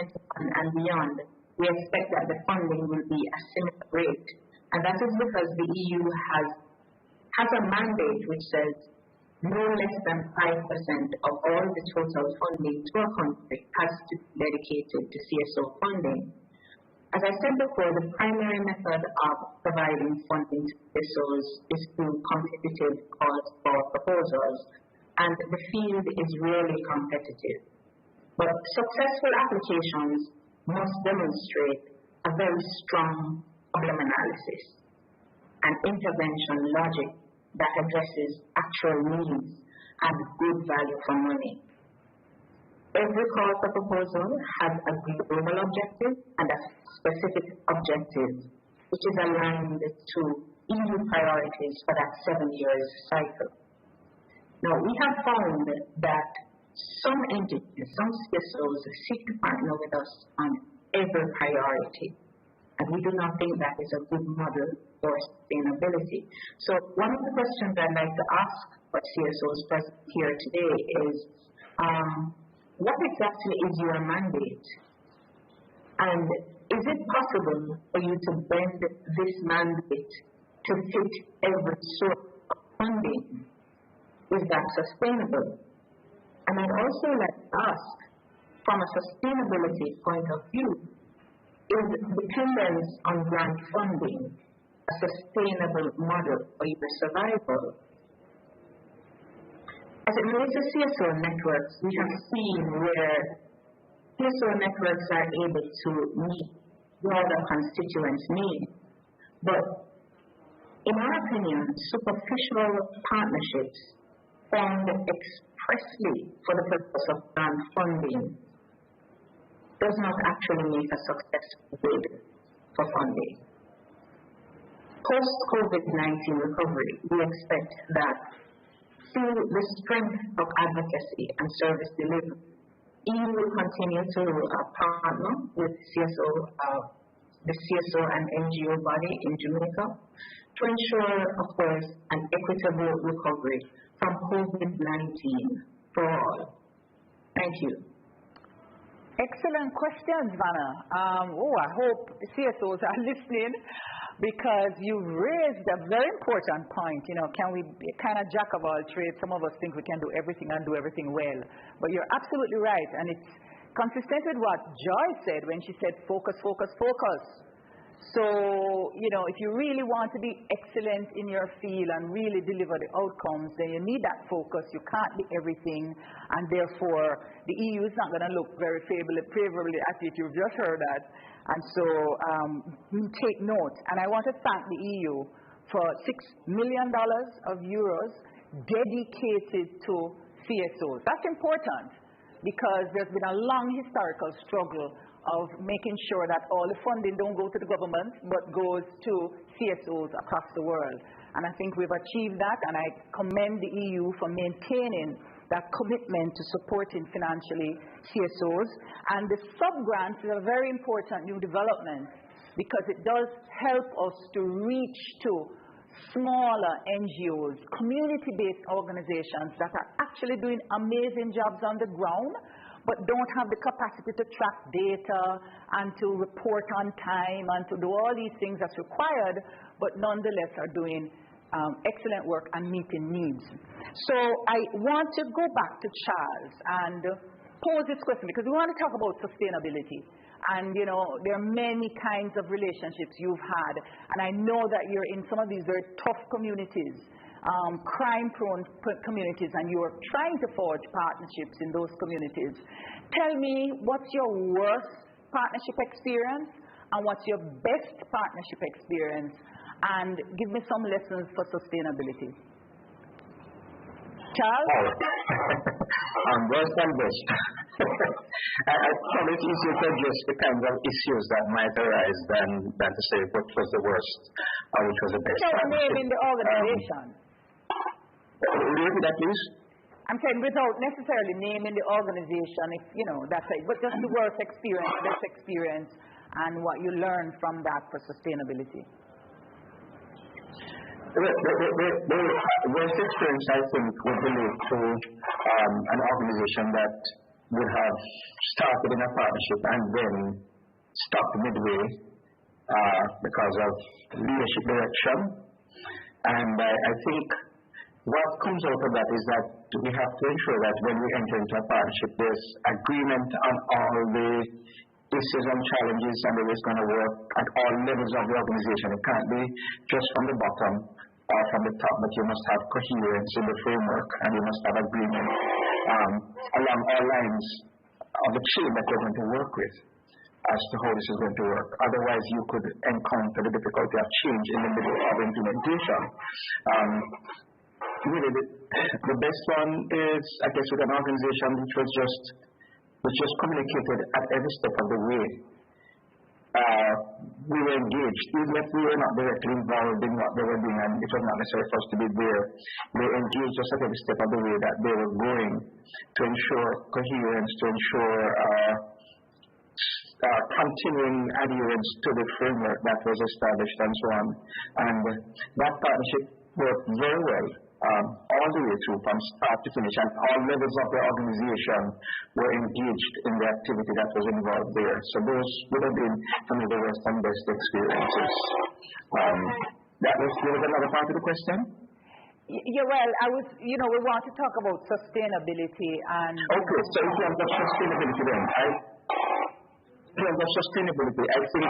2021 and beyond, we expect that the funding will be a similar rate. And that is because the EU has a mandate which says no less than 5% of all the total funding to a country has to be dedicated to CSO funding. As I said before, the primary method of providing funding to CSOs is through competitive calls for proposals, and the field is rarely competitive. But successful applications must demonstrate a very strong problem analysis and intervention logic that addresses actual needs and good value for money. Every call for proposal has a global objective and a specific objective, which is aligned to EU priorities for that 7-year cycle. Now, we have found that some entities, some CSOs seek to partner with us on every priority, and we do not think that is a good model for sustainability. So one of the questions I'd like to ask for CSOs present here today is, what exactly is your mandate? And is it possible for you to bend this mandate to fit every sort of funding? Is that sustainable? And I'd also like to ask, from a sustainability point of view, is dependence on grant funding a sustainable model for your survival? As it relates to CSO networks, we have seen where CSO networks are able to meet broader constituents' needs. But in our opinion, superficial partnerships formed expressly for the purpose of grant funding does not actually make a successful bid for funding. Post-COVID-19 recovery, we expect that through the strength of advocacy and service delivery, EU will continue to partner with the CSO and NGO body in Jamaica to ensure, of course, an equitable recovery from COVID-19 for all. Thank you. Excellent questions, Vanna. I hope CSOs are listening, because you raised a very important point. Can we be kind of jack of all trades? Some of us think we can do everything and do everything well. But you're absolutely right, and it's consistent with what Joy said when she said focus, focus, focus. So, if you really want to be excellent in your field and really deliver the outcomes, then you need that focus. You can't be everything, and therefore the EU is not going to look very favorably at it. You've just heard that. And so take note. And I want to thank the EU for $6 million dedicated to CSOs. That's important, because there's been a long historical struggle of making sure that all the funding don't go to the government, but goes to CSOs across the world. And I think we've achieved that, and I commend the EU for maintaining that commitment to supporting financially CSOs. And the sub-grants is a very important new development, because it does help us to reach to smaller NGOs, community-based organizations that are actually doing amazing jobs on the ground, but don't have the capacity to track data and to report on time and to do all these things that's required, but nonetheless are doing excellent work and meeting needs. So I want to go back to Charles and pose this question, because we want to talk about sustainability. And, there are many kinds of relationships you've had, and I know that you're in some of these very tough communities, crime-prone communities, and you are trying to forge partnerships in those communities. Tell me, what's your worst partnership experience and what's your best partnership experience, and give me some lessons for sustainability. Charles? Worst and best. I probably it's easier to address the kinds of issues that might arise than to say what was the worst or which was the best. Without naming the organization. Repeat that, please. I'm saying without necessarily naming the organization, if you know that's it, but just the worst experience, best experience, and what you learned from that for sustainability. The worst experience, I think, would relate to an organization that would have started in a partnership and then stopped midway because of leadership direction. And I think what comes out of that is that we have to ensure that when we enter into a partnership, there's agreement on all the issues and challenges and the way it's going to work at all levels of the organization. It can't be just from the bottom or from the top, but you must have coherence in the framework and you must have agreement along all lines of the chain that you're going to work with as to how this is going to work. Otherwise, you could encounter the difficulty of change in the middle of implementation. Really, the best one is, I guess, with an organization which just communicated at every step of the way. We were engaged, even if we were not directly involved in what they were doing, and it was not necessary for us to be there. They engaged us at every step of the way that they were going to ensure coherence, to ensure continuing adherence to the framework that was established and so on. And that partnership worked very well. All the way through from start to finish, and all levels of the organization were engaged in the activity that was involved there. So those would have been some of the worst and best experiences. There was another part of the question? Yeah, well, we want to talk about sustainability and... Okay, so in terms of sustainability then, in terms of sustainability, I think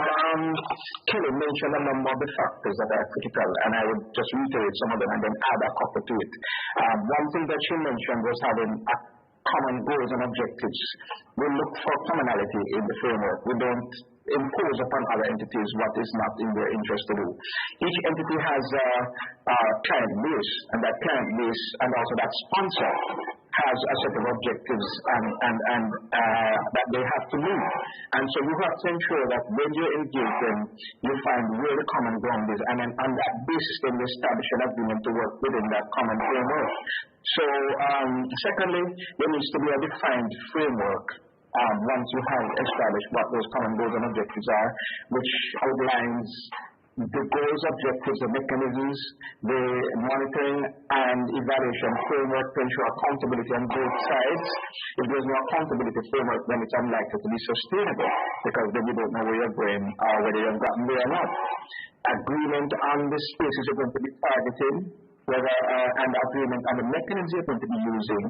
Kelly mentioned a number of the factors that are critical, and I would just reiterate some of them and then add a couple to it. One thing that she mentioned was having common goals and objectives. We look for commonality in the framework. We don't impose upon other entities what is not in their interest to do. Each entity has a client base, and that client base and also that sponsor has a set of objectives and that they have to meet. And so you have to ensure that when you're engaging, you find where the common ground is, and then on that basis, then you establish an agreement to work within that common framework. So, secondly, there needs to be a defined framework once you have established what those common goals and objectives are, which outlines the goals, objectives, the mechanisms, the monitoring and evaluation framework to ensure accountability on both sides. If there's no accountability framework, then it's unlikely to be sustainable, because then you don't know where you're going or whether you've gotten there or not. Agreement on the spaces you're going to be targeting, whether and agreement on the mechanisms you're going to be using,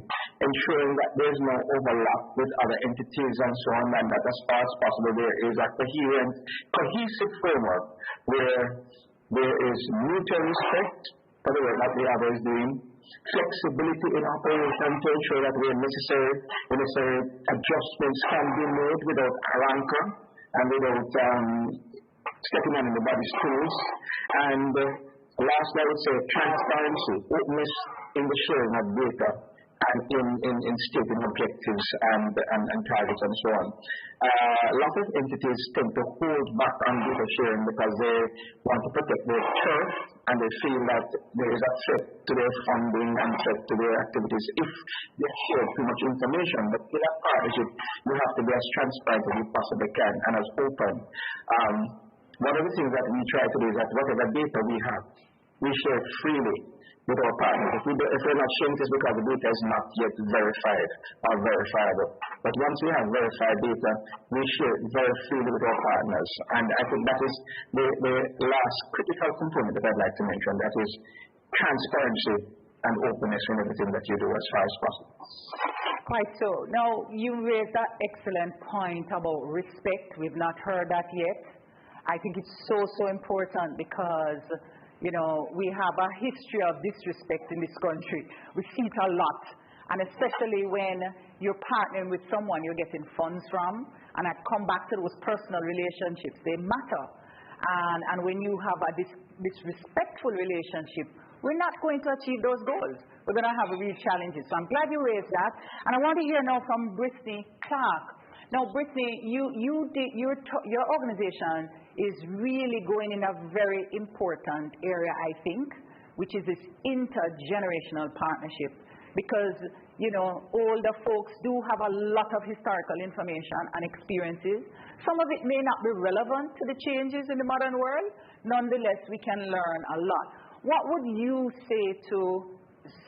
ensuring that there's no overlap with other entities and so on, and that as far as possible there is a cohesive framework where there is mutual respect for the work that the other is doing, flexibility in operation to ensure that where necessary adjustments can be made without rancor and without stepping on anybody's toes, and last, I would say transparency, openness in the sharing of data and in stating objectives and targets and so on. A lot of entities tend to hold back on data sharing because they want to protect their turf, and they feel that there is a threat to their funding and threat to their activities if they share too much information. But in a partnership, you have to be as transparent as you possibly can and as open. One of the things that we try to do is that whatever data we have, we share it freely with our partners. If we're not sharing this because the data is not yet verified or verifiable. But once we have verified data, we share it very freely with our partners. And I think that is the last critical component that I'd like to mention, that is transparency and openness in everything that you do as far as possible. Quite so. Now, you raised that excellent point about respect. We've not heard that yet. I think it's so important because, we have a history of disrespect in this country. We see it a lot. And especially when you're partnering with someone you're getting funds from, and I come back to those personal relationships, they matter. And when you have a disrespectful relationship, we're not going to achieve those goals. we're going to have real challenges. So I'm glad you raised that. And I want to hear now from Brittany Clark. Now, Brittany, your organization is really going in a very important area, I think, which is this intergenerational partnership. Because, older folks do have a lot of historical information and experiences. Some of it may not be relevant to the changes in the modern world. Nonetheless, we can learn a lot. What would you say to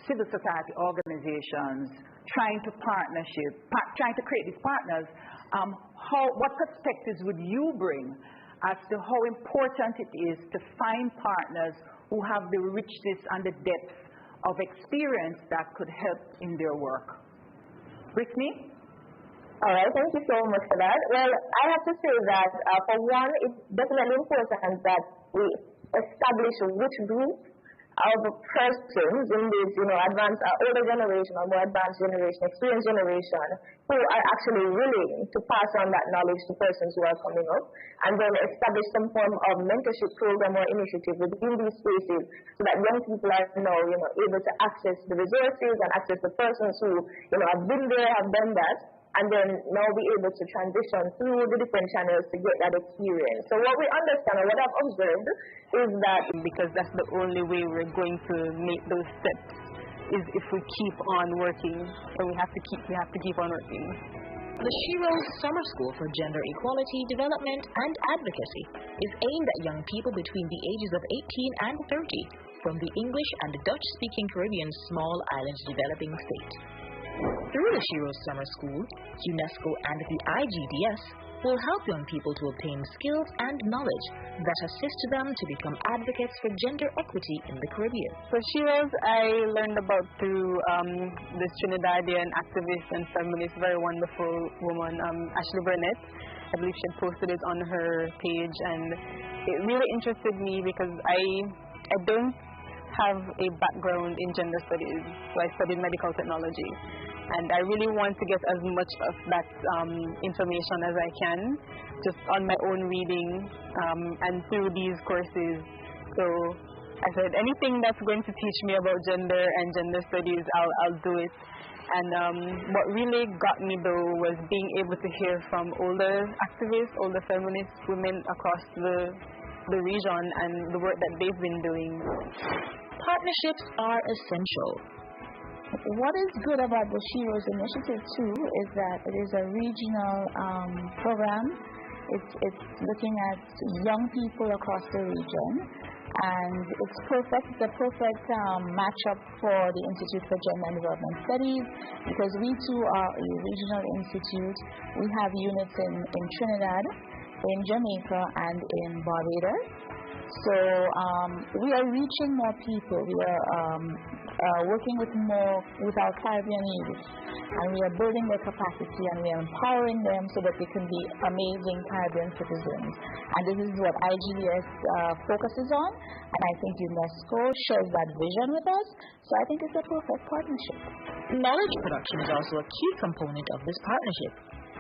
civil society organizations trying to create these partners? What perspectives would you bring as to how important it is to find partners who have the richness and the depth of experience that could help in their work? Brittany? All right, thank you so much for that. Well, I have to say that, for one, it's definitely important that we establish which group of persons in this, advanced, older generation or more advanced generation, experienced generation, who are actually willing to pass on that knowledge to persons who are coming up, and then establish some form of mentorship program or initiative within these spaces so that young people are now, able to access the resources and access the persons who, have been there, have done that, and then now be able to transition through the different channels to get that experience. So what we understand, or what I've observed, is that because that's the only way we're going to make those steps, is if we keep on working, and we have to keep on working. The Shiro's Summer School for Gender Equality, Development, and Advocacy is aimed at young people between the ages of 18 and 30 from the English and Dutch-speaking Caribbean small island developing state. Through the Shiro's Summer School, UNESCO and the IGDS will help young people to obtain skills and knowledge that assist them to become advocates for gender equity in the Caribbean. For Shiro's, I learned about through this Trinidadian activist and feminist, very wonderful woman, Ashley Burnett. I believe she posted it on her page, and it really interested me because I don't have a background in gender studies, so I studied medical technology. And I really want to get as much of that information as I can, just on my own reading and through these courses. So I said, anything that's going to teach me about gender and gender studies, I'll do it. And what really got me, though, was being able to hear from older activists, older feminist women across the region and the work that they've been doing. Partnerships are essential. What is good about the Shiro's initiative too is that it is a regional program. It's looking at young people across the region, and it's perfect. It's a perfect matchup for the Institute for Gender and Development Studies, because we too are a regional institute. We have units in Trinidad, in Jamaica, and in Barbados. So we are reaching more people. We are working with our Caribbean youth, and we are building their capacity, and we are empowering them so that they can be amazing Caribbean citizens. And this is what IGDS focuses on, and I think UNESCO shares that vision with us. So I think it's a perfect partnership. Knowledge production is also a key component of this partnership.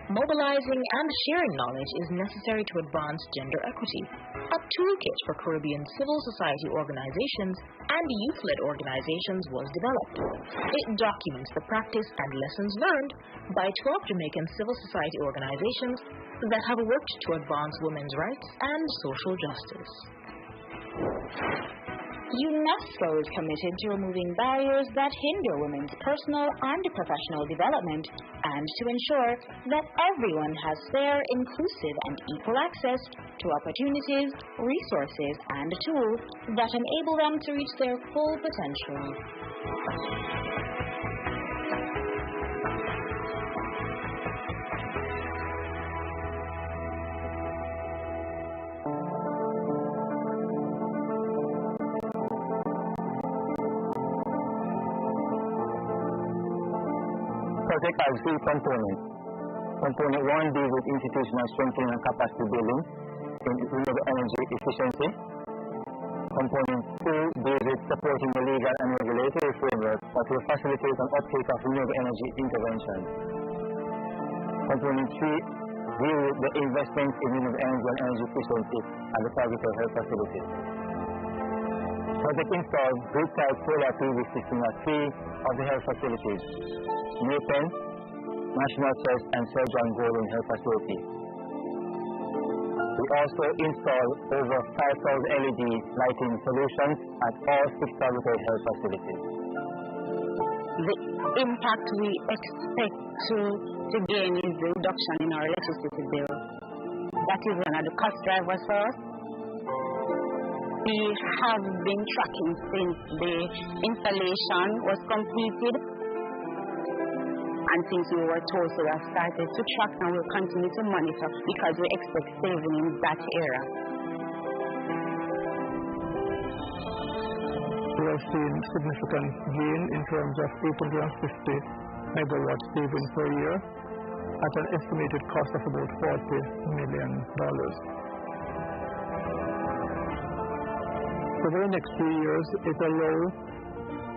Mobilizing and sharing knowledge is necessary to advance gender equity. A toolkit for Caribbean civil society organizations and youth-led organizations was developed. It documents the practice and lessons learned by 12 Jamaican civil society organizations that have worked to advance women's rights and social justice. UNESCO is committed to removing barriers that hinder women's personal and professional development, and to ensure that everyone has fair, inclusive, and equal access to opportunities, resources, and tools that enable them to reach their full potential. Project has three components. Component 1 deals with institutional strengthening and capacity building in renewable energy efficiency. Component 2 deals with supporting the legal and regulatory framework that will facilitate an uptake of renewable energy intervention. Component 3 deals with the investments in renewable energy and energy efficiency and the targeted health facilities. project installed grid-tied solar PV system at 3 of the health facilities: Nathan, National Trust, and Sir John Golden Health Facility. We also installed over 5,000 LED lighting solutions at all 6 targeted health facilities. The impact we expect to gain is the reduction in our electricity bill. That is one of the cost drivers for us. We have been tracking since the installation was completed, and since we were told, so we have started to track and we'll continue to monitor because we expect saving in that area. We have seen significant gain in terms of 850 megawatts saving per year at an estimated cost of about $40 million. Over the next 3 years, it allows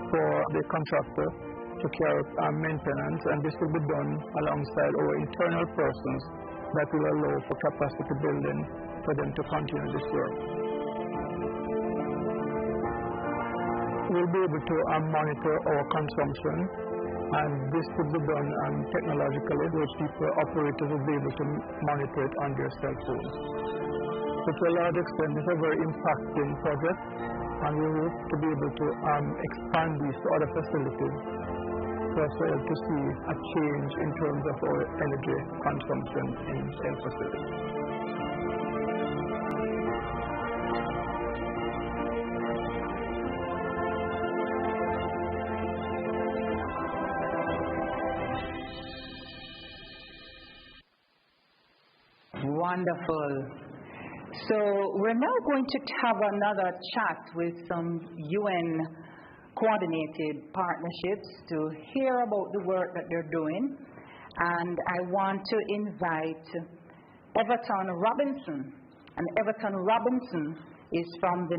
for the contractor to carry out maintenance, and this will be done alongside our internal persons that will allow for capacity building for them to continue this work. We'll be able to monitor our consumption, and this will be done technologically, which people, operators will be able to monitor it on their cell phones. So to a large extent, it's a very impacting project, and we hope to be able to expand these to other facilities for us to see a change in terms of our energy consumption in health facilities. Wonderful. So we're now going to have another chat with some UN coordinated partnerships to hear about the work that they're doing. And I want to invite Everton Robinson. And Everton Robinson is from the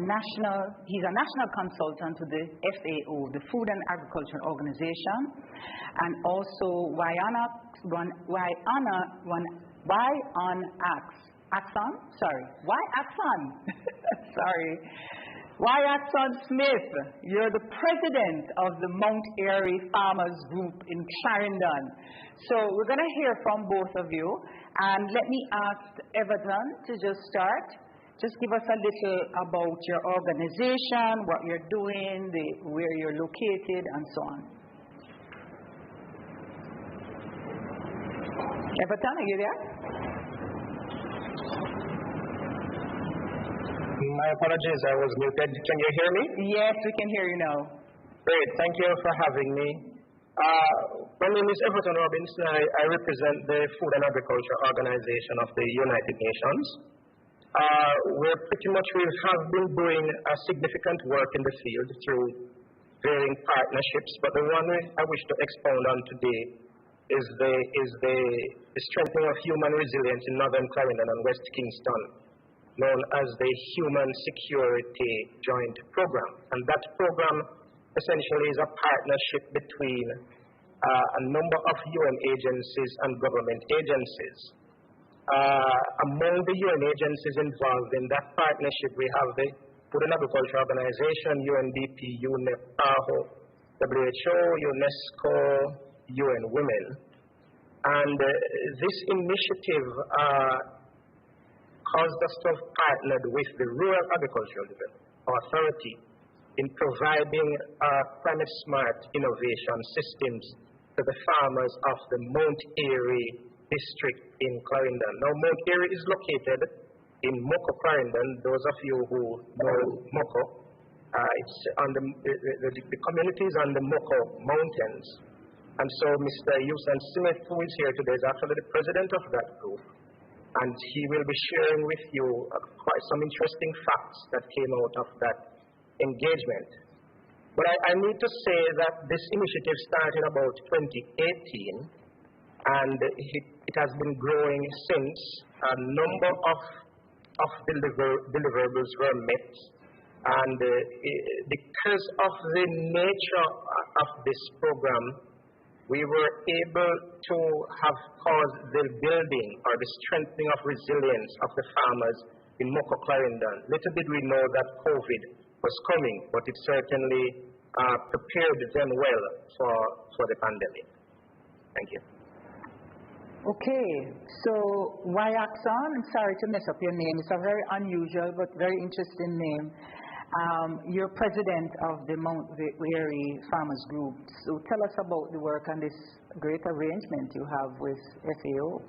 he's a national consultant to the FAO, the Food and Agriculture Organization, and also Axon Smith, you're the president of the Mount Airy Farmers Group in Clarendon. So we're going to hear from both of you. And let me ask Everton to just start. Just give us a little about your organization, what you're doing, where you're located, and so on. Everton, are you there? My apologies, I was muted. Can you hear me? Yes, we can hear you now. Great, thank you for having me. My name is Everton Robinson. I represent the Food and Agriculture Organization of the United Nations. We have been doing a significant work in the field through varying partnerships, but the one I wish to expound on today is the strengthening of human resilience in Northern Clarendon and West Kingston, known as the Human Security Joint Program. And that program essentially is a partnership between a number of UN agencies and government agencies. Among the UN agencies involved in that partnership, we have the Food and Agriculture Organization, UNDP, UNEP, WHO, UNESCO, UN Women. And this initiative caused us to have partnered with the Rural Agricultural Authority in providing climate-smart innovation systems to the farmers of the Mount Airy district in Clarendon. Now, Mount Airy is located in Moko, Clarendon. Those of you who know Moko, it's on the community is on the Moko Mountains. And so Mr. Yusan Smith, who is here today, is actually the president of that group. And he will be sharing with you quite some interesting facts that came out of that engagement. But I need to say that this initiative started about 2018, and it has been growing since. A number of deliverables were met, and because of the nature of this program, we were able to have caused the building or the strengthening of resilience of the farmers in Moko Clarendon. Little did we know that COVID was coming, but it certainly prepared them well for the pandemic. Thank you. Okay, so Waxon, I'm sorry to mess up your name. It's a very unusual but very interesting name. You're president of the Mount Airy Farmers Group. So tell us about the work on this great arrangement you have with FAO.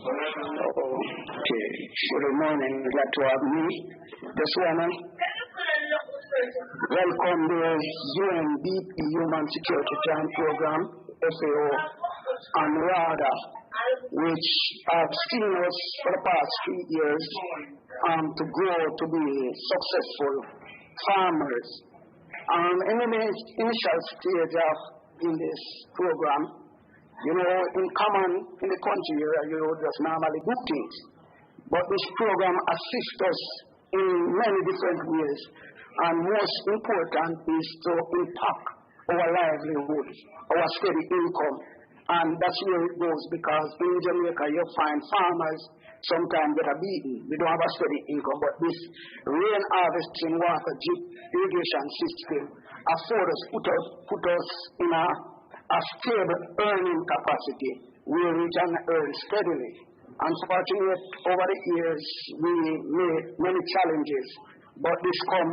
Okay, good morning. Glad to have me this morning. Welcome the UNDP Human Security Joint Program, FAO, and RADA, which have seen us for the past 3 years to grow to be successful farmers. In the initial stage of in this program, in common in the country, you just normally do things. But this program assists us in many different ways. And most important is to impact our livelihood, our steady income. And that's where it goes, because in Jamaica you find farmers sometimes that are beaten. We don't have a steady income, but this rain harvesting water drip irrigation system affords us, put us in a stable earning capacity where we can earn steadily. Unfortunately, over the years, we made many challenges, but this come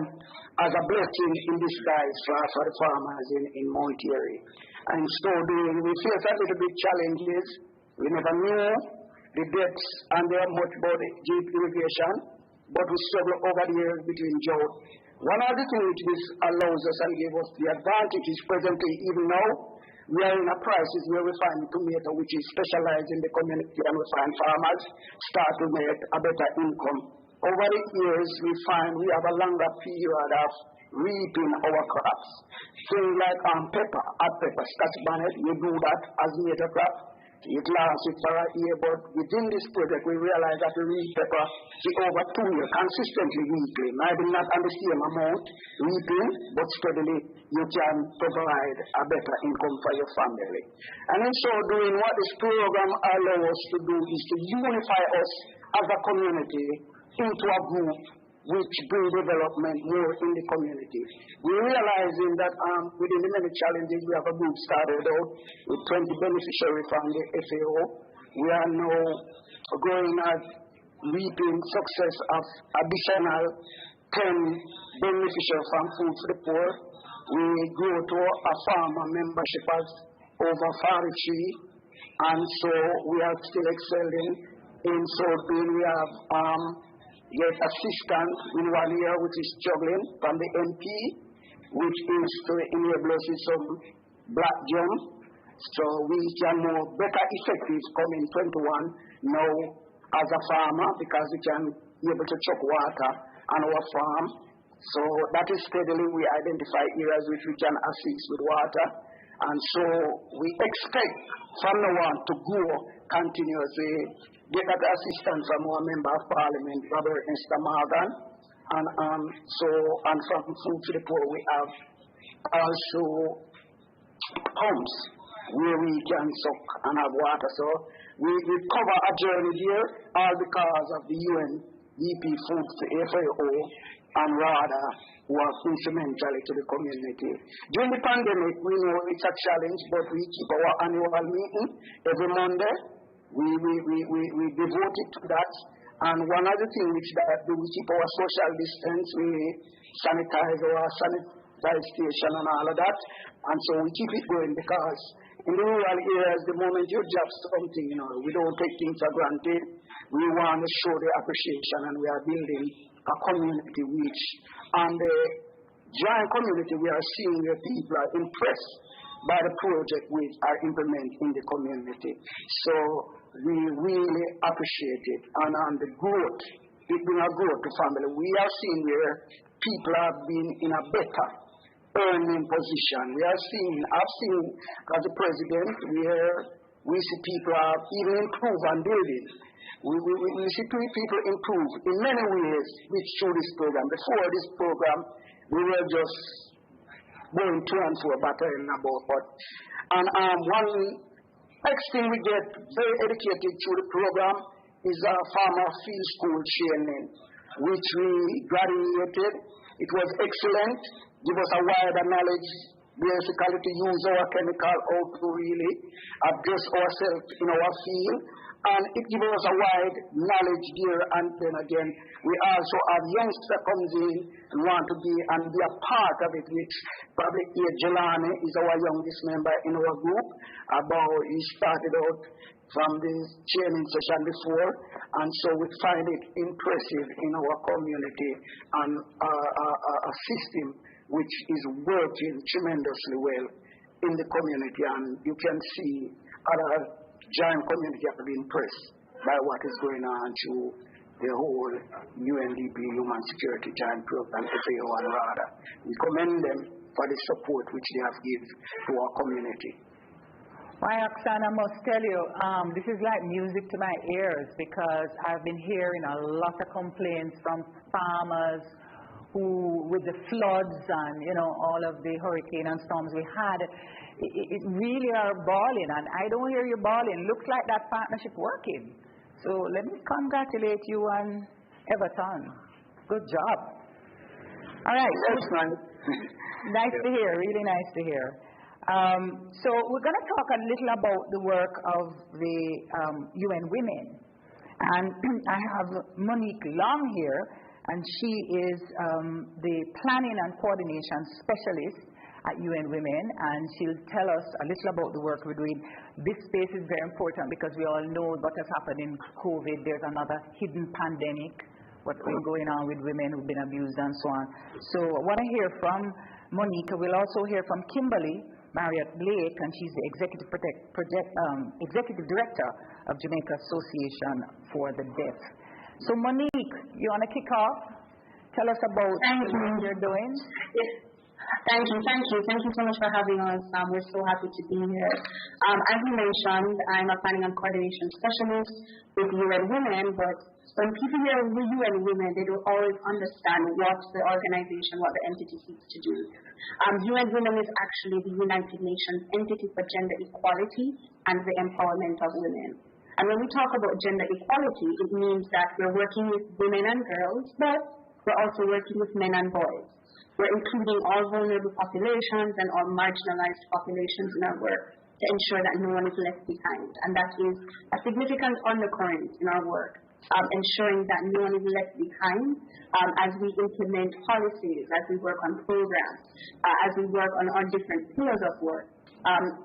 as a blessing in disguise for the farmers in Mount Airy. And so doing, we face a little bit challenges. We never knew the depths and the much about the drip irrigation, but we struggle over the years between drought. One of the things which this allows us and gives us the advantage is presently, even now, we are in a crisis where we find tomato which is specialized in the community, and we find farmers start to make a better income. Over the years, we find we have a longer period of reaping our crops. Things like pepper, hot pepper, Scotch bonnet, we do that as major crop. It lasts for a year, but within this project, we realize that we reap pepper over 2 years, consistently weekly. Maybe not on the same amount reaping, but steadily you can provide a better income for your family. And in so doing, what this program allows us to do is to unify us as a community into a group which bring development more in the community. We're realizing that within the many challenges, we have a group started out with 20 beneficiaries from the FAO. We are now going at reaping success of additional 10 beneficiaries from Food for the Poor. We grow to a farmer membership as over 43, and so we are still excelling. In so doing, we have get assistance in 1 year, which is juggling from the MP, which is to enable us with some black gem, so we can more better effective come in 21 now as a farmer, because we can be able to chuck water on our farm. So that is steadily we identify areas which we can assist with water, and so we expect from now on to grow continuously. Get that assistance from our Member of Parliament, Robert Mr. Morgan, and from Food to the Poor, we have also pumps where we can suck and have water. So we cover a journey here, all because of the UNDP Food to FAO and RADA, who are instrumental to the community. During the pandemic, we know it's a challenge, but we keep our annual meeting every Monday. We devote it to that. And one other thing which we keep our social distance, we sanitize our sanitize station and all of that. And so we keep it going, because in the rural areas, the moment you drop something, we don't take things for granted. We want to show the appreciation, and we are building a community which, and the giant community, we are seeing where people are impressed by the project which are implemented in the community. So we really appreciate it. And the growth, it brings a growth to family. We are seeing where people have been in a better earning position. I've seen as a president where we see people have even improved on building. We see people improve in many ways through this program. Before this program, we were just going to and fro, battering about. And one next thing we get very educated through the program is a farmer field school training, which we graduated It was excellent, give us a wider knowledge, basically to use our chemical out to really address ourselves in our field. And it gives us a wide knowledge there. And then again, we also have youngster comes in and want to be and be a part of it, which probably Jelani is our youngest member in our group. He started out from the training session before, and so we find it impressive in our community and a system which is working tremendously well in the community. And you can see other giant community have to be impressed by what is going on to the whole UNDP Human Security Giant Program, FAO and RADA. We commend them for the support which they have given to our community. Why, Oksana, I must tell you, this is like music to my ears, because I've been hearing a lot of complaints from farmers who, with the floods and, all of the hurricane and storms we had, it really are bawling, and I don't hear you bawling. Looks like that partnership working. So let me congratulate you and Everton. Good job. All right. Nice to hear, really nice to hear. So we're going to talk a little about the work of the UN Women. And I have Monique Long here, and she is the Planning and Coordination Specialist at UN Women, and she'll tell us a little about the work we're doing. This space is very important because we all know what has happened in COVID. There's another hidden pandemic, what's been going on with women who've been abused and so on. So I want to hear from Monique. We'll also hear from Kimberly Marriott Blake, and she's the Executive Director of Jamaica Association for the Deaf. So Monique, you want to kick off? Tell us about what you're doing. Yes. Thank you so much for having us. We're so happy to be here. As you mentioned, I'm a planning and coordination specialist with UN Women, but when people hear UN Women, they don't always understand what the organization, what the entity seeks to do. UN Women is actually the United Nations entity for gender equality and the empowerment of women. And when we talk about gender equality, it means that we're working with women and girls, but we're also working with men and boys. We're including all vulnerable populations and all marginalized populations in our work to ensure that no one is left behind. And that is a significant undercurrent in our work, ensuring that no one is left behind as we implement policies, as we work on programs, as we work on our different pillars of work.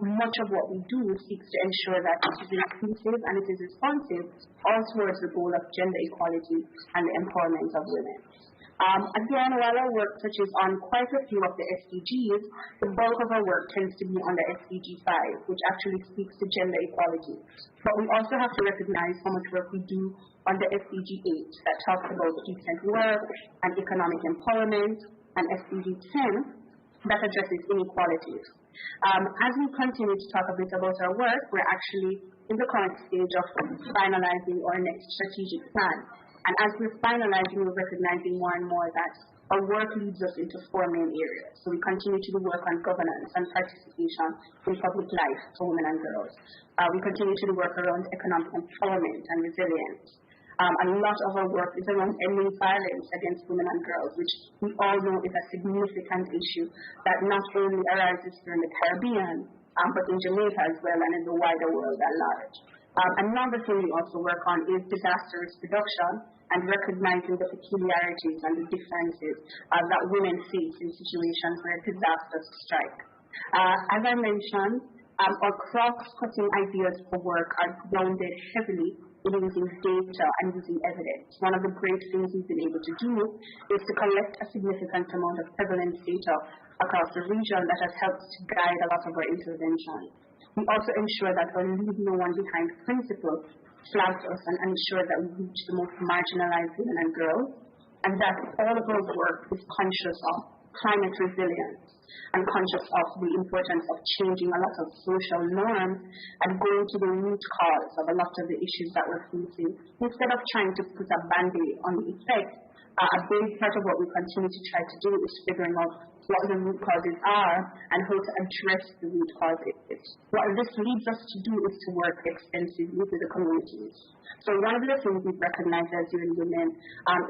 Much of what we do seeks to ensure that it is inclusive and it is responsive all towards the goal of gender equality and the empowerment of women. Again, while our work touches on quite a few of the SDGs, the bulk of our work tends to be on the SDG 5, which actually speaks to gender equality. But we also have to recognize how much work we do on the SDG 8 that talks about decent work and economic empowerment, and SDG 10 that addresses inequalities. As we continue to talk a bit about our work, we're actually in the current stage of finalizing our next strategic plan. And as we're finalizing, we're recognizing more and more that our work leads us into 4 main areas. So we continue to do work on governance and participation in public life for women and girls. We continue to do work around economic empowerment and resilience. A lot of our work is around ending violence against women and girls, which we all know is a significant issue that not only arises here in the Caribbean, but in Jamaica as well and in the wider world at large. Another thing we also work on is disaster risk reduction and recognizing the peculiarities and the differences that women face in situations where disasters strike. As I mentioned, our cross-cutting ideas for work are grounded heavily in using data and using evidence. One of the great things we've been able to do is to collect a significant amount of prevalence data across the region that has helped to guide a lot of our interventions. We also ensure that our leave no one behind principle flags us and ensure that we reach the most marginalized women and girls, and that all of our work is conscious of climate resilience and conscious of the importance of changing a lot of social norms and going to the root cause of a lot of the issues that we're facing. Instead of trying to put a band-aid on the effect, a big part of what we continue to try to do is figuring out what the root causes are, and how to address the root causes. What this leads us to do is to work extensively with the communities. So one of the things we've recognized as UN Women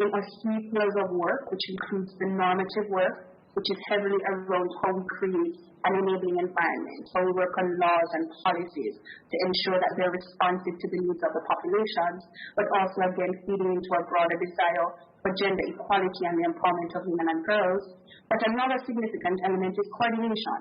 in our 3 pillars of work, which includes the normative work, which is heavily around how we create an enabling environment, how we work on laws and policies to ensure that they're responsive to the needs of the populations, but also, again, feeding into our broader desire for gender equality and the empowerment of women and girls. But another significant element is coordination.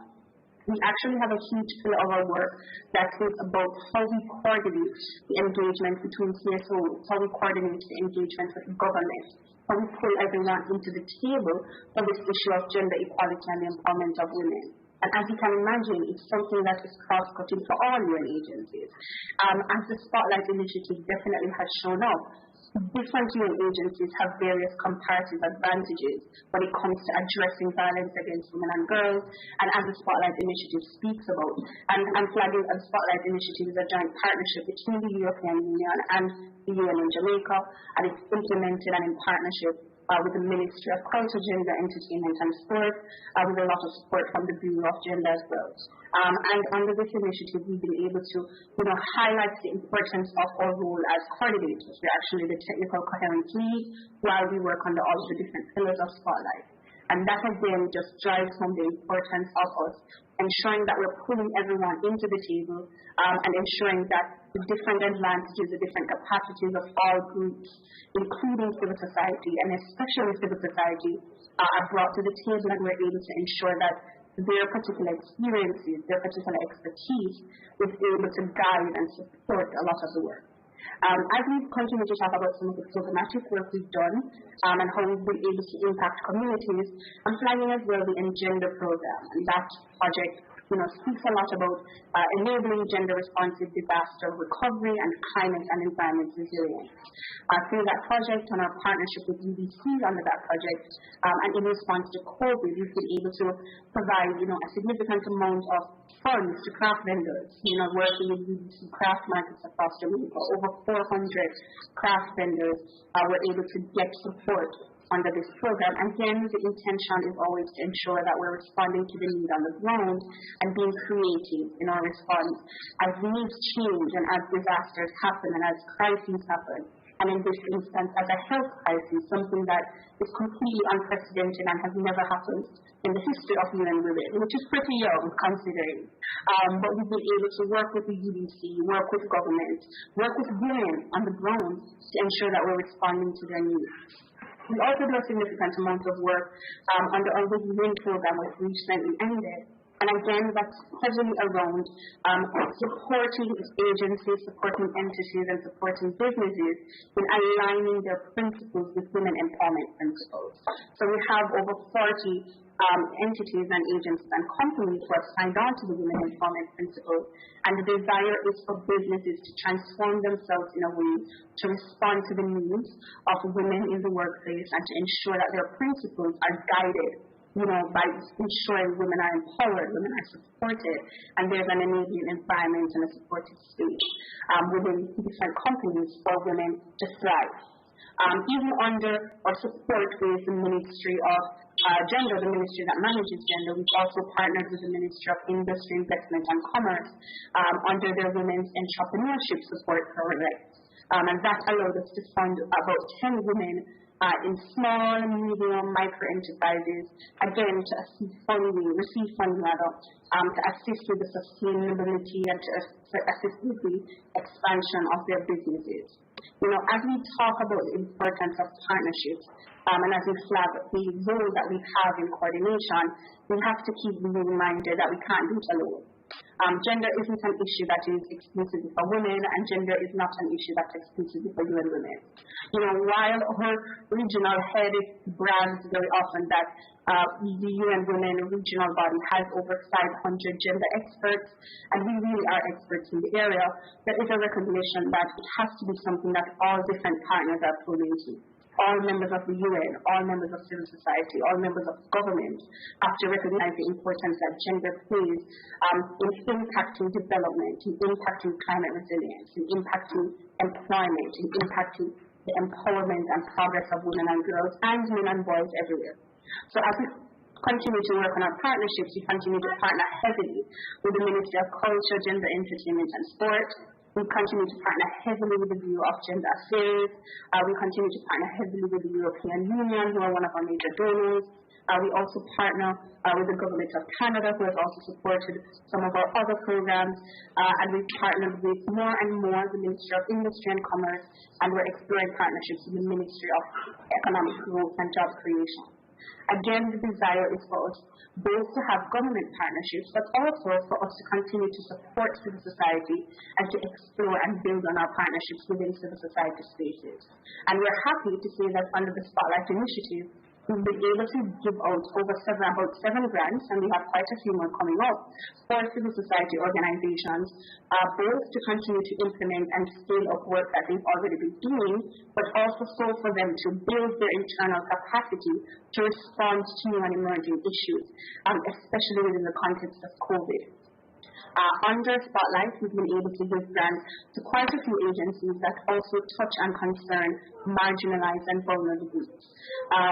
We actually have a huge pillar of our work that is about how we coordinate the engagement between CSOs, how we coordinate the engagement with government, how we pull everyone into the table for this issue of gender equality and the empowerment of women. And as you can imagine, it's something that is cross-cutting for all UN agencies. As the Spotlight Initiative definitely has shown up, different UN agencies have various comparative advantages when it comes to addressing violence against women and girls, and as the Spotlight Initiative speaks about. And I'm flagging that the Spotlight Initiative is a joint partnership between the European Union and the UN in Jamaica, and it's implemented and in partnership with the Ministry of Culture, Gender, Entertainment and Sport, with a lot of support from the Bureau of Gender as well. And under this initiative, we've been able to, highlight the importance of our role as coordinators. We're actually the technical coherence lead while we work under all of the different pillars of Spotlight. And that again just drives home the importance of us ensuring that we're pulling everyone into the table and ensuring that the different advantages, the different capacities of all groups, including civil society and especially civil society, are brought to the table, and we're able to ensure that their particular experiences, their particular expertise is able to guide and support a lot of the work. As we continue to talk about some of the programmatic work we've done and how we've been able to impact communities, I'm flagging as well the Engender program, and that project speaks a lot about enabling gender-responsive disaster recovery and climate and environment resilience. Through that project and our partnership with UBC under that project, and in response to COVID, we've been able to provide, a significant amount of funds to craft vendors, working with UBC craft markets across Jamaica. Over 400 craft vendors were able to get support under this program. Again, the intention is always to ensure that we're responding to the need on the ground and being creative in our response as needs change and as disasters happen and as crises happen. And in this instance, as a health crisis, something that is completely unprecedented and has never happened in the history of UN Women, which is pretty young considering. But we've been able to work with the UDC, work with government, work with women on the ground to ensure that we're responding to their needs. We also do a significant amount of work under our WIN program, which recently ended. And again, that's heavily around supporting agencies, supporting entities, and supporting businesses in aligning their principles with women empowerment principles. So we have over 40 entities and agencies and companies who have signed on to the women empowerment principles, and the desire is for businesses to transform themselves in a way to respond to the needs of women in the workplace and to ensure that their principles are guided by ensuring women are empowered, women are supported, and there's an enabling environment and a supportive space within different companies for women to thrive. Even under our support with the Ministry of Gender, the ministry that manages gender, we've also partnered with the Ministry of Industry, Investment and Commerce under their Women's Entrepreneurship Support Program. And that allowed us to fund about 10 women in small, medium, micro enterprises, again, to receive funding to assist with the sustainability and to assist with the expansion of their businesses. As we talk about the importance of partnerships, and as we flag the role that we have in coordination, we have to keep being reminded that we can't do it alone. Gender isn't an issue that is exclusively for women, and gender is not an issue that's exclusively for UN Women. While our regional head brags very often that the UN Women regional body has over 500 gender experts, and we really are experts in the area, there is a recognition that it has to be something that all different partners are pulling into. All members of the UN, all members of civil society, all members of government have to recognize the importance that gender plays in impacting development, in impacting climate resilience, in impacting employment, in impacting the empowerment and progress of women and girls and men and boys everywhere. So as we continue to work on our partnerships, we continue to partner heavily with the Ministry of Culture, Gender, Entertainment and Sport. We continue to partner heavily with the Bureau of Gender Affairs. We continue to partner heavily with the European Union, who are one of our major donors. We also partner with the Government of Canada, who has also supported some of our other programs. And we've partnered with more and more the Ministry of Industry and Commerce, and we're exploring partnerships with the Ministry of Economic Growth and Job Creation. Again, the desire is for us both to have government partnerships, but also for us to continue to support civil society and to explore and build on our partnerships within civil society spaces. And we're happy to say that under the Spotlight Initiative, we've been able to give out about 7 grants, and we have quite a few more coming up for civil society organizations, both to continue to implement and scale up work that they've already been doing, but also so for them to build their internal capacity to respond to new and emerging issues, especially within the context of COVID. Under Spotlight, we've been able to give grants to quite a few agencies that also touch and concern marginalized and vulnerable groups.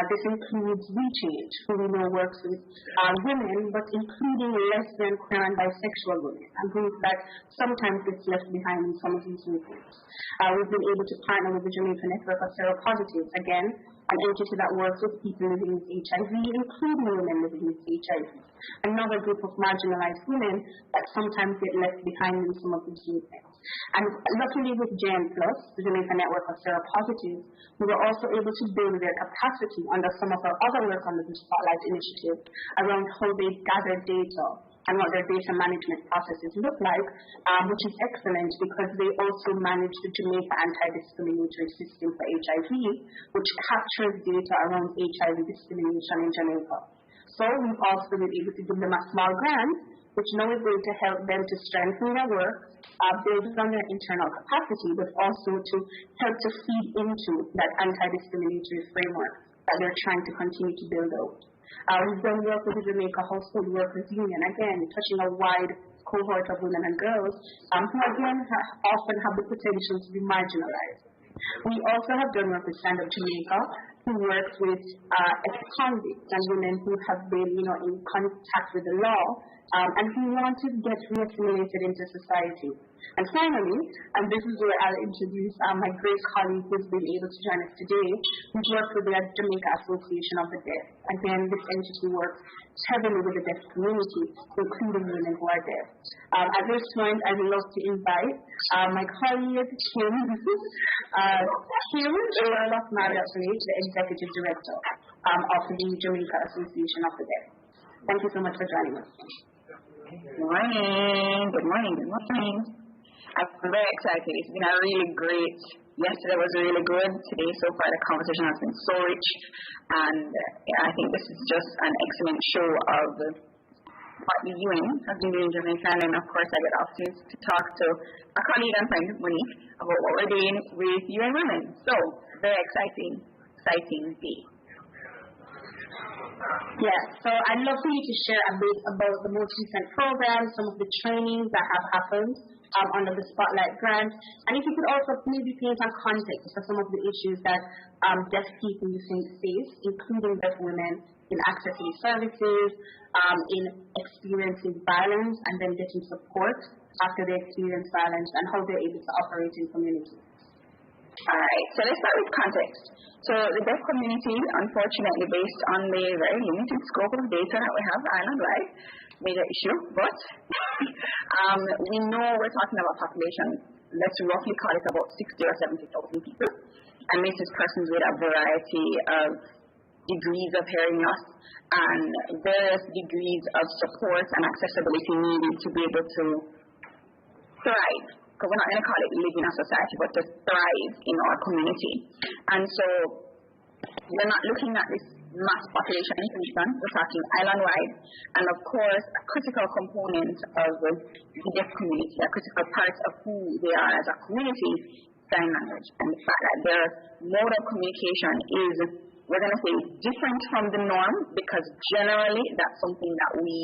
This includes WeChange, who we know works with women, but including lesbian, queer, and bisexual women, and groups that sometimes gets left behind in some of these movements. We've been able to partner with the Jamaica Network of Seropositives, again, an entity that works with people living with HIV, including women living with HIV. Another group of marginalized women that sometimes get left behind in some of these movements. And luckily with JN+, the Jamaica Network of Seropositives, we were also able to build their capacity under some of our other work under the Spotlight Initiative around how they gather data and what their data management processes look like, which is excellent because they also manage the Jamaica Anti-Discriminatory System for HIV, which captures data around HIV discrimination in Jamaica. So we've also been able to give them a small grant, which now is going to help them to strengthen their work, build on their internal capacity, but also to help to feed into that anti-discriminatory framework that they're trying to continue to build out. We've done work with the Jamaica Household Workers Union, again, touching a wide cohort of women and girls who, again, often have the potential to be marginalized. We also have done work with Stand Up Jamaica, who works with ex-convicts and women who have been, in contact with the law and who want to get reassimilated into society. And finally, and this is where I'll introduce my great colleague who's been able to join us today, who's worked with the Jamaica Association of the Deaf. Again, this entity works heavily with the deaf community, including women who are deaf. At this point, I would love to invite my colleague, Kim Earl of Marriott, the Executive Director of the Jamaica Association of the Deaf. Thank you so much for joining us. Good morning. Good morning. Good morning. I'm very excited. It's been a really great. Yesterday was really good. Today, so far, the conversation has been so rich. And I think this is just an excellent show of what the UN has been doing in Jamaica. And then, of course, I get asked to talk to a colleague and friend, Monique, about what we're doing with UN Women. So, very exciting day. Yeah, so I'd love for you to share a bit about the most recent programs, some of the trainings that have happened under the Spotlight grant, and if you could also maybe paint a context for some of the issues that deaf people you think face, including deaf women in accessing services, in experiencing violence, and then getting support after they experience violence, and how they're able to operate in communities. All right, so let's start with context. So the deaf community, unfortunately, based on the very limited scope of data that we have island-wide, major issue, but we know we're talking about population, let's roughly call it about 60 or 70,000 people. And this is persons with a variety of degrees of hearing loss and various degrees of support and accessibility needed to be able to thrive. Because we're not going to call it live in a society, but to thrive in our community. And so we're not looking at this mass population inclusion, we're talking island-wide. And of course, a critical component of the deaf community, a critical part of who they are as a community, sign language. And the fact that their mode of communication is, we're going to say, different from the norm, because generally that's something that we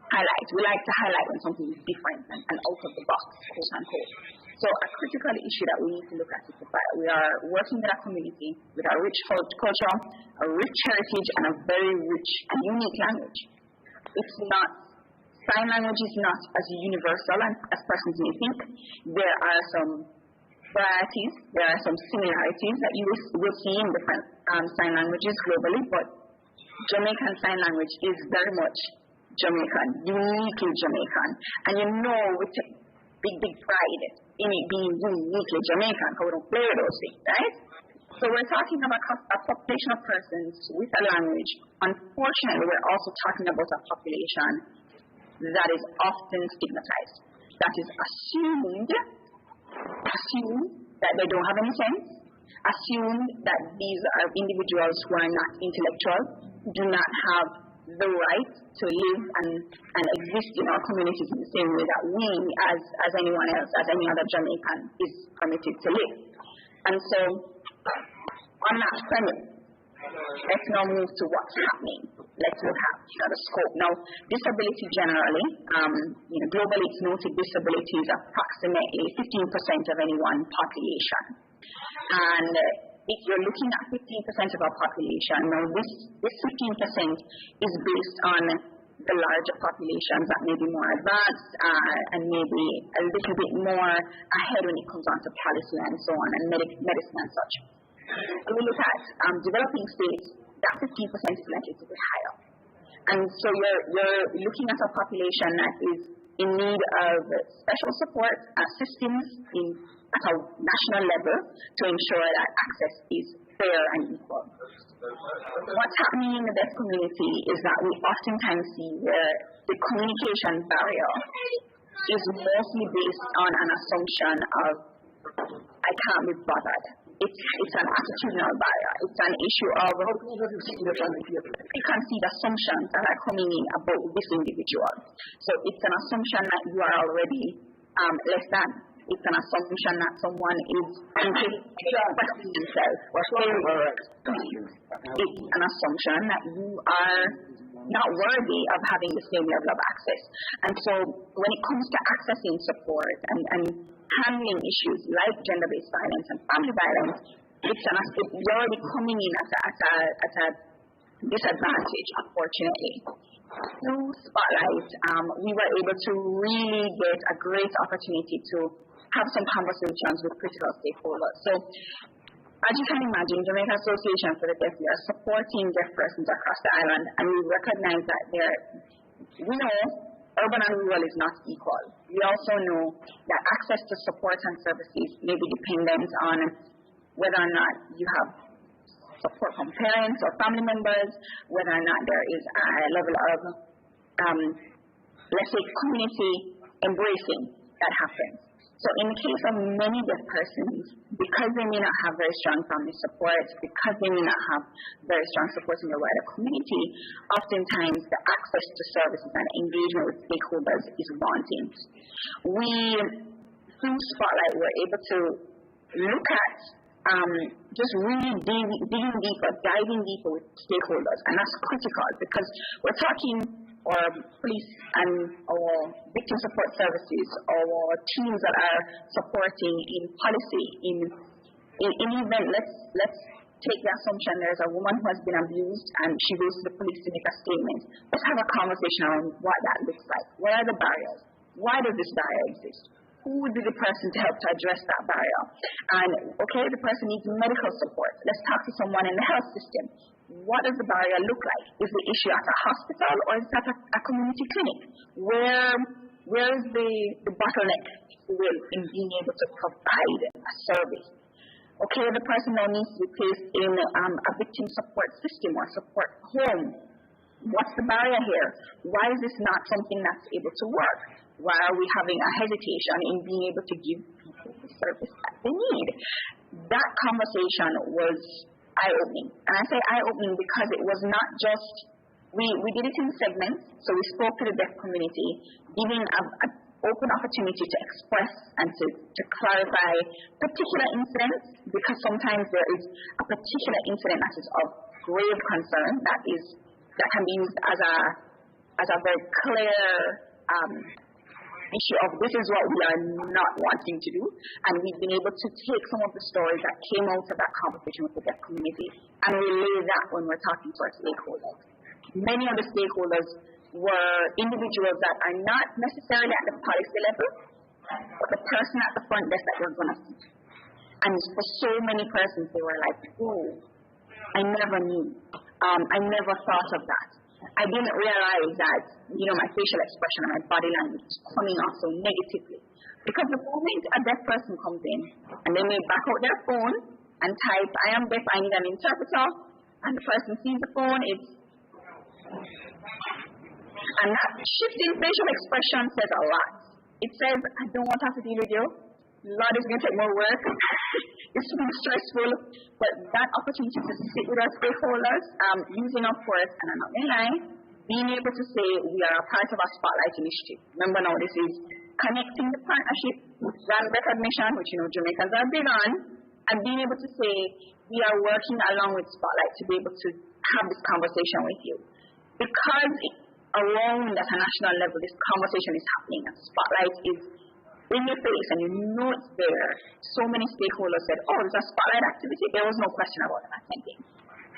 highlight. We like to highlight when something is different and out of the box, quote unquote. So a critical critical issue that we need to look at is the fact that we are working with a community with a rich culture, a rich heritage, and a very rich and unique language. It's not, sign language is not as universal as persons may think. There are some varieties, there are some similarities that you will see in different sign languages globally, but Jamaican Sign Language is very much Jamaican, uniquely Jamaican. And you know we take big pride in it being uniquely Jamaican, because we don't play with those things, right? So we're talking about a population of persons with a language. Unfortunately, we're also talking about a population that is often stigmatized, that is assumed that they don't have any sense, assumed that these are individuals who are not intellectual, do not have the right to live and exist in our communities in the same way that we, as anyone else, as any other Jamaican, is permitted to live. And so, on that premise, let's now move to what's happening. Let's look at the scope. Now, disability generally, globally it's noted disability is approximately 15% of any one population. And if you're looking at 15% of our population, now this 15% is based on the larger populations that may be more advanced and maybe a little bit more ahead when it comes on to policy and so on, and medicine and such. When we look at developing states, that 15% is likely to be higher. And so you're looking at a population that is in need of special support systems at a national level to ensure that access is fair and equal. What's happening in the deaf community is that we oftentimes see where the communication barrier is mostly based on an assumption of, I can't be bothered. It's an attitudinal barrier. It's an issue of preconceived assumptions that are coming in about this individual. So it's an assumption that you are already less than. It's an assumption that someone is questioning themselves or failing. It's an assumption that you are not worthy of having the same level of access. And so when it comes to accessing support and handling issues like gender-based violence and family violence, you're already coming in at a disadvantage, unfortunately. Through Spotlight, we were able to really get a great opportunity to have some conversations with critical stakeholders. So, as you can imagine, Jamaica Association for the Deaf, we are supporting deaf persons across the island, and we recognize that we know urban and rural is not equal. We also know that access to support and services may be dependent on whether or not you have support from parents or family members, whether or not there is a level of, let's say, community embracing that happens. So in the case of many deaf persons, because they may not have very strong family support, because they may not have very strong support in the wider community, oftentimes the access to services and engagement with stakeholders is wanting. We, through Spotlight, were able to look at just really diving deeper with stakeholders, and that's critical because we're talking or police and or victim support services or teams that are supporting in policy in event. Let's take the assumption there's a woman who has been abused and she goes to the police to make a statement. Let's have a conversation on what that looks like. What are the barriers? Why does this barrier exist? Who would be the person to help to address that barrier? And okay, the person needs medical support. Let's talk to someone in the health system. What does the barrier look like? Is the issue at a hospital or is it at a community clinic? Where is the bottleneck in being able to provide a service? Okay, the person now needs to be placed in a victim support system or support home. What's the barrier here? Why is this not something that's able to work? Why are we having a hesitation in being able to give people the service that they need? That conversation was eye-opening. And I say eye-opening because it was not just, we did it in segments, so we spoke to the deaf community, giving an open opportunity to express and to clarify particular incidents, because sometimes there is a particular incident that is of grave concern that can be used as a very clear issue of this is what we are not wanting to do, and we've been able to take some of the stories that came out of that conversation with the deaf community and relay that when we're talking to our stakeholders. Many of the stakeholders were individuals that are not necessarily at the policy level, but the person at the front desk that we're going to see. And for so many persons, they were like, oh, I never knew. I never thought of that. I didn't realize that, my facial expression and my body language is coming off so negatively. Because the moment a deaf person comes in and they may back out their phone and type, I am deaf, I need an interpreter, and the person sees the phone, and that shift in facial expression says a lot. It says, I don't want to have to deal with you. Lord, it's going to take more work. It's too stressful. But that opportunity to sit with our stakeholders, using, of course, and I'm not going to lie, being able to say we are a part of a Spotlight initiative. Remember now, this is connecting the partnership, brand recognition, which, Jamaicans are big on, and being able to say we are working along with Spotlight to be able to have this conversation with you. Because around at a national level, this conversation is happening, and Spotlight is in your face, and it's there. So many stakeholders said, oh, there's a Spotlight activity. There was no question about that attending.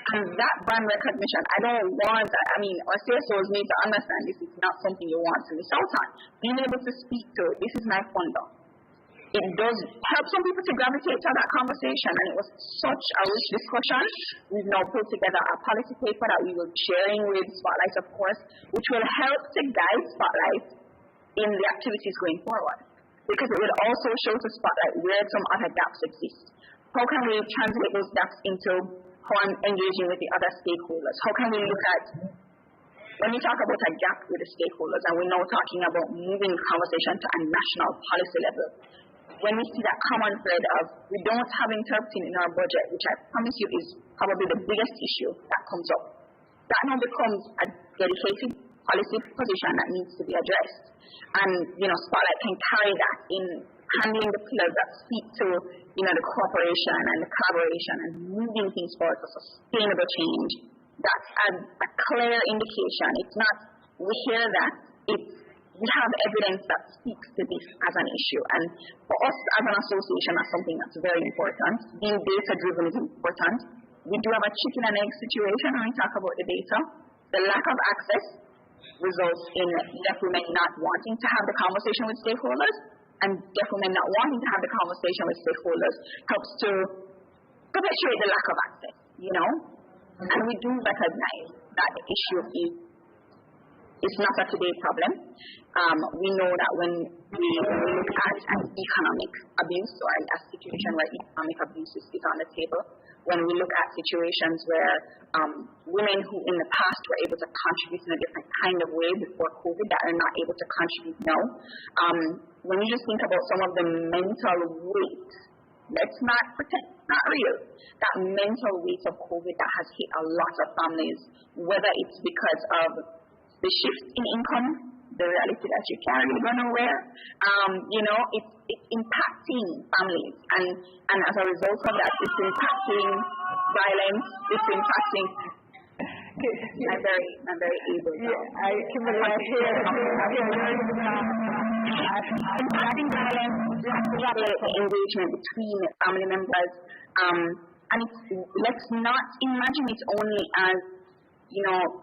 And that brand recognition, I don't want that. Our CSOs need to understand this is not something you want to miss out on. Being able to speak to it, this is my funder. It does help some people to gravitate to that conversation, and it was such a rich discussion. We've now put together a policy paper that we will be sharing with Spotlight, of course, which will help to guide Spotlight in the activities going forward. Because it will also show to Spotlight where some other gaps exist. How can we translate those gaps into how I'm engaging with the other stakeholders? How can we look at, when we talk about a gap with the stakeholders, and we're now talking about moving conversation to a national policy level, when we see that common thread of we don't have interpreting in our budget, which I promise you is probably the biggest issue that comes up, that now becomes a dedicated policy position that needs to be addressed. And, Spotlight can carry that in handling the pillars that speak to, the cooperation and the collaboration and moving things forward for sustainable change. That's a clear indication. It's not, we hear that, we have evidence that speaks to this as an issue. And for us as an association, that's something that's very important. Being data-driven is important. We do have a chicken and egg situation when we talk about the data. The lack of access results in deaf women not wanting to have the conversation with stakeholders, and deaf women not wanting to have the conversation with stakeholders helps to perpetuate the lack of access, And we do recognize that the issue is not a today problem. We know that when we look at an economic abuse or a situation where economic abuse is on the table, when we look at situations where women who in the past were able to contribute in a different kind of way before COVID that are not able to contribute now, when you just think about some of the mental weight, let's not pretend it's not real, that mental weight of COVID that has hit a lot of families, whether it's because of the shift in income, the reality that you can't really go nowhere, it's impacting families. And as a result of that, it's impacting violence, it's impacting... I'm very able now. Impacting violence, engagement between family members. And let's not imagine it only as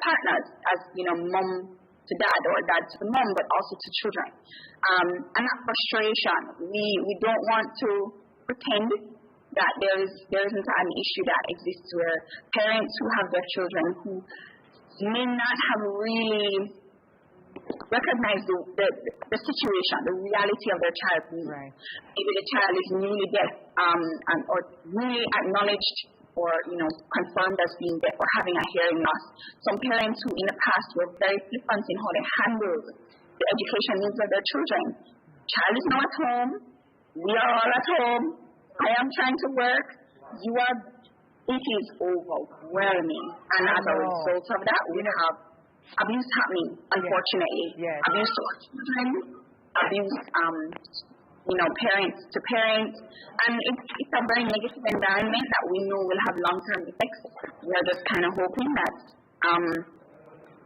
partners, as, mom to dad or dad to the mom, but also to children. And that frustration, we don't want to pretend that there isn't an issue that exists where parents who have their children who may not have really recognized the situation, the reality of their child's needs. Right. Maybe the child is newly deaf or newly acknowledged or confirmed as being deaf or having a hearing loss. Some parents who in the past were very flippant in how they handled the education needs of their children. Child is now at home. We are all at home. I am trying to work. It is overwhelming. And as a result of that, we have abuse happening, unfortunately. Yes. Abuse to children, abuse parents to parents, and it's a very negative environment that we know will have long-term effects. We are just kind of hoping that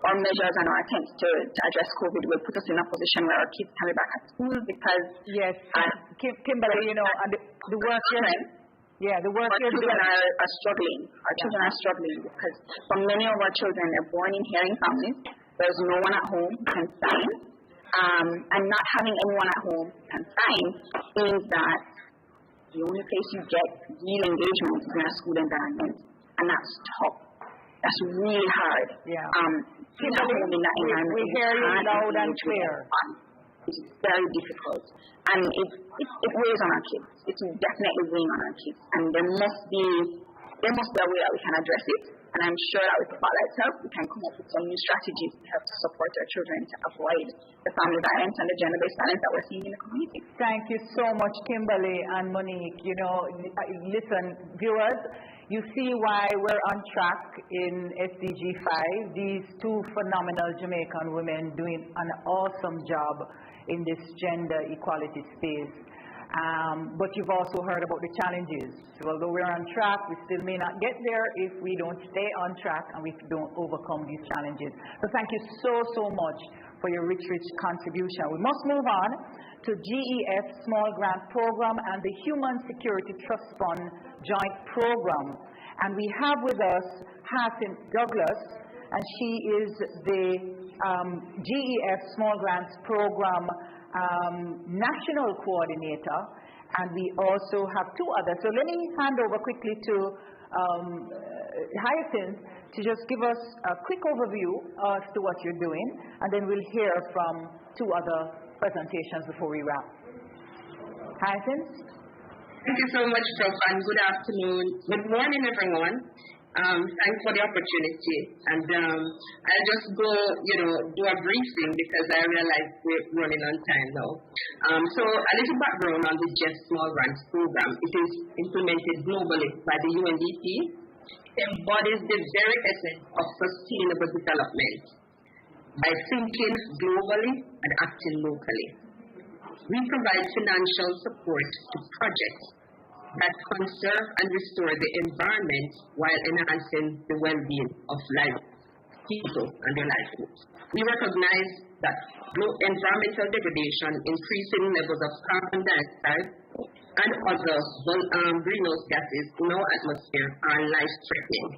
our measures and our attempts to address COVID will put us in a position where our kids can be back at school because yes, Kimberly, you know, and the work the work our you're children doing are struggling. Our children are struggling because for many of our children, they're born in caring families. There's no one at home who can sign, and not having anyone at home who can sign means that the only place you get real engagement is in a school environment, and that's tough. That's really hard. Being at home in that environment, we hear you loud and clear. It's very difficult, and it weighs on our kids. It's definitely weighing on our kids, and there must be a way that we can address it. And I'm sure that with Spotlight's help, we can come up with some new strategies to help support our children to avoid the family violence and the gender-based violence that we're seeing in the community. Thank you so much, Kimberly and Monique. You know, listen, viewers, you see why we're on track in SDG 5. These two phenomenal Jamaican women doing an awesome job in this gender equality space. But you've also heard about the challenges. So although we're on track, we still may not get there if we don't stay on track and we don't overcome these challenges. So thank you so much for your rich contribution. We must move on to GEF Small Grant Program and the Human Security Trust Fund Joint Program. And we have with us Hyacinth Douglas, and she is the GEF Small Grants Program National Coordinator, and we also have two others. So let me hand over quickly to Hyacinth to just give us a quick overview as to what you're doing, and then we'll hear from two other presentations before we wrap. Hyacinth? Thank you so much, Prof, and good afternoon. Good morning, everyone. Thanks for the opportunity. And I'll just go, do a briefing because I realize we're running on time now. So a little background on the GEF Small Grants Program. It is implemented globally by the UNDP. It embodies the very essence of sustainable development by thinking globally and acting locally. We provide financial support to projects that conserve and restore the environment while enhancing the well-being of people and their livelihoods. We recognize that environmental degradation, increasing levels of carbon dioxide, and other greenhouse gases in our atmosphere are life-threatening.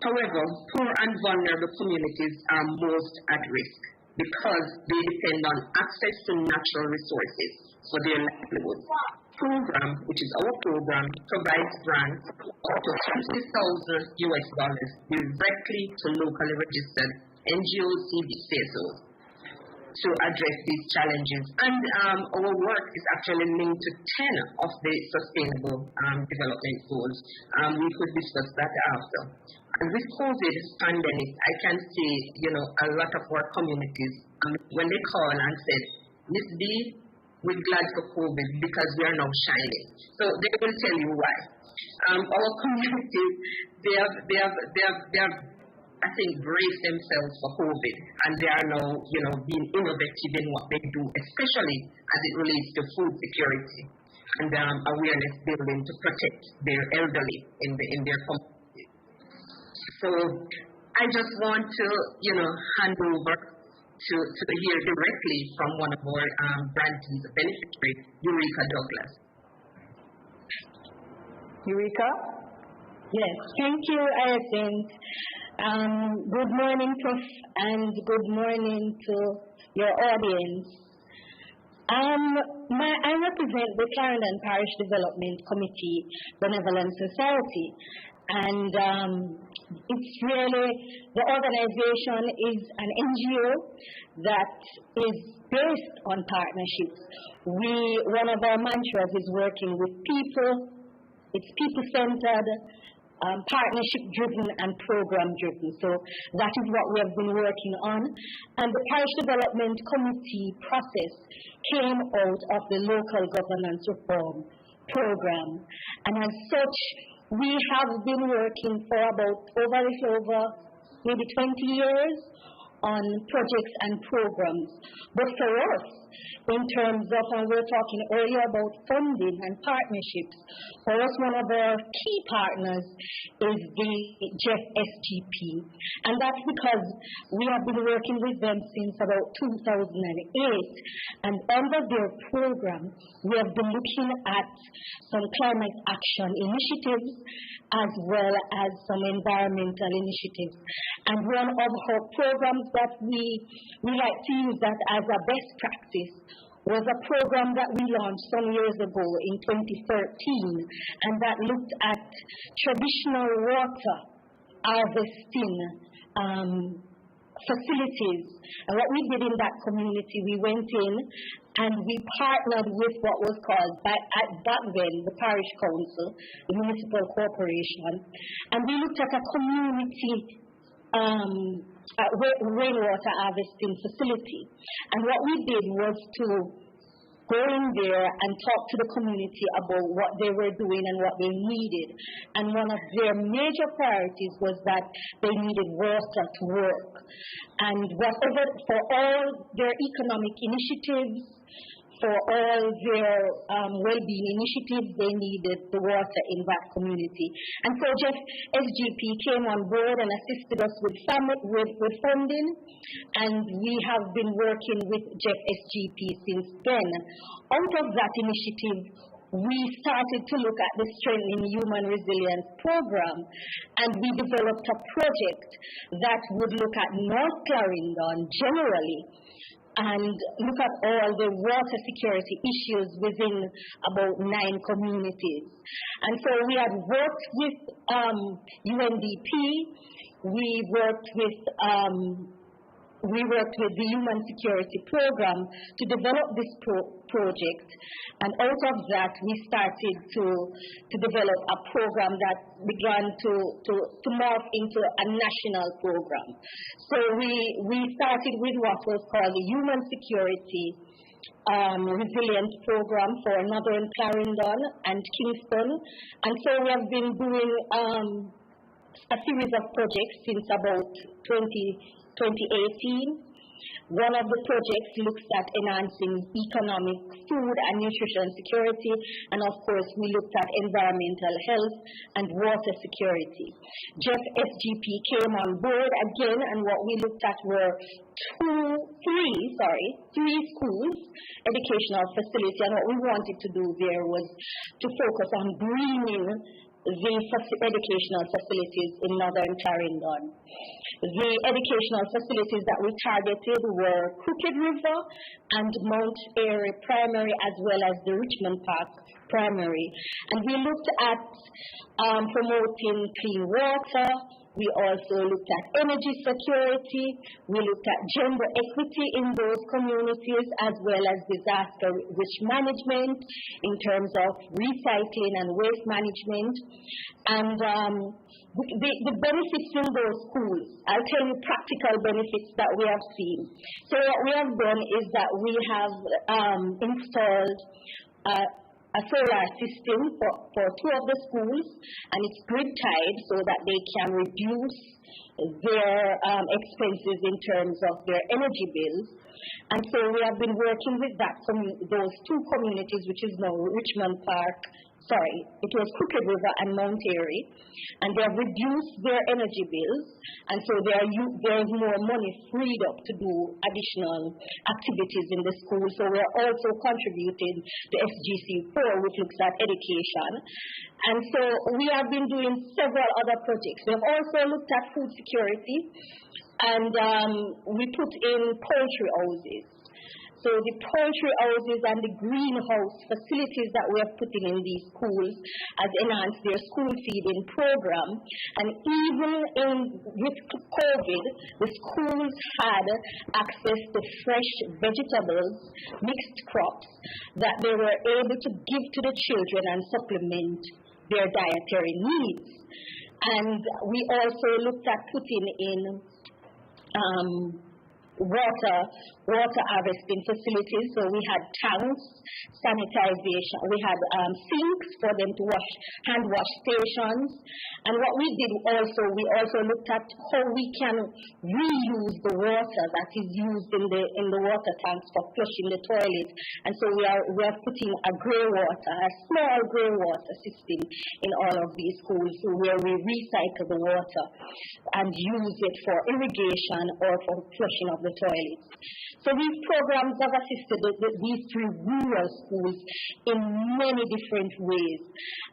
However, poor and vulnerable communities are most at risk because they depend on access to natural resources for their livelihoods. Program, which is our program, provides grants up to $50,000 directly to locally registered NGOs, CSOs to address these challenges. And our work is actually linked to 10 of the Sustainable Development Goals. We could discuss that after. And with COVID pandemic, I can see, a lot of our communities, when they call and said, Miss D, we're glad for COVID because we are now shining. So they will tell you why. Our communities, they have, I think, braced themselves for COVID, and they are now, being innovative in what they do, especially as it relates to food security and awareness building to protect their elderly in their communities. So I just want to, hand over to hear directly from one of our grantees, beneficiaries, Eureka Douglas. Eureka? Yes, thank you, Hyacinth. Good morning, Prof, and good morning to your audience. I represent the Clarendon Parish Development Committee Benevolent Society, and it's really, the organization is an NGO that is based on partnerships. One of our mantras is working with people. It's people-centered, partnership-driven, and program-driven. So that is what we have been working on. And the Parish Development Committee process came out of the Local Governance Reform Program. And as such, we have been working for over maybe 20 years on projects and programs. But for us, in terms of, and we were talking earlier about funding and partnerships, for us one of our key partners is the Jeff SGP. And that's because we have been working with them since about 2008. And under their program, we have been looking at some climate action initiatives as well as some environmental initiatives. And one of our programs that we like to use that as a best practice was a program that we launched some years ago in 2013, and that looked at traditional water harvesting facilities. And what we did in that community, we went in and we partnered with what was called, back then, the parish council, the municipal corporation, and we looked at a community rainwater harvesting facility. And what we did was to go in there and talk to the community about what they were doing and what they needed. And one of their major priorities was that they needed water to work. And whatever, for all their economic initiatives, for all their well-being initiatives, they needed the water in that community. And so Jeff SGP came on board and assisted us with funding, and we have been working with Jeff SGP since then. Out of that initiative, we started to look at the Strengthening Human Resilience program, and we developed a project that would look at North Clarendon generally and look at all the water security issues within about 9 communities. And so we had worked with UNDP, we worked with the Human Security Program to develop this project, and out of that we started to develop a program that began to morph into a national program. So we started with what was called the Human Security Resilience Program for Northern Clarendon and Kingston, and so we have been doing a series of projects since about 2018. One of the projects looks at enhancing economic, food and nutrition security, and of course we looked at environmental health and water security. Jeff SGP came on board again, and what we looked at were three schools, educational facility, and what we wanted to do there was to focus on greening the educational facilities in Northern Clarendon. The educational facilities that we targeted were Crooked River and Mount Airy Primary, as well as the Richmond Park Primary. And we looked at promoting clean water. We also looked at energy security. We looked at gender equity in those communities, as well as disaster risk management in terms of recycling and waste management. And the benefits in those schools, I'll tell you practical benefits that we have seen. So what we have done is that we have installed a solar system for 2 of the schools, and it's grid tied so that they can reduce their expenses in terms of their energy bills. And so we have been working with those 2 communities, which is now Richmond Park, it was Crooked River and Mount Airy, and they have reduced their energy bills, and so there is more money freed up to do additional activities in the school. So we are also contributing to SGC4, which looks at education. And so we have been doing several other projects. We have also looked at food security, and we put in poultry houses. So the poultry houses and the greenhouse facilities that we have put in these schools has enhanced their school feeding program. And even with COVID, the schools had access to fresh vegetables, mixed crops, that they were able to give to the children and supplement their dietary needs. And we also looked at putting in water harvesting facilities. So we had tanks, sanitization, we had sinks for them to wash, hand wash stations. And what we did also, we also looked at how we can reuse the water that is used in the water tanks for flushing the toilet. And so we are putting a small grey water system in all of these schools where we recycle the water and use it for irrigation or for flushing of the toilets. So these programs have assisted these 3 rural schools in many different ways.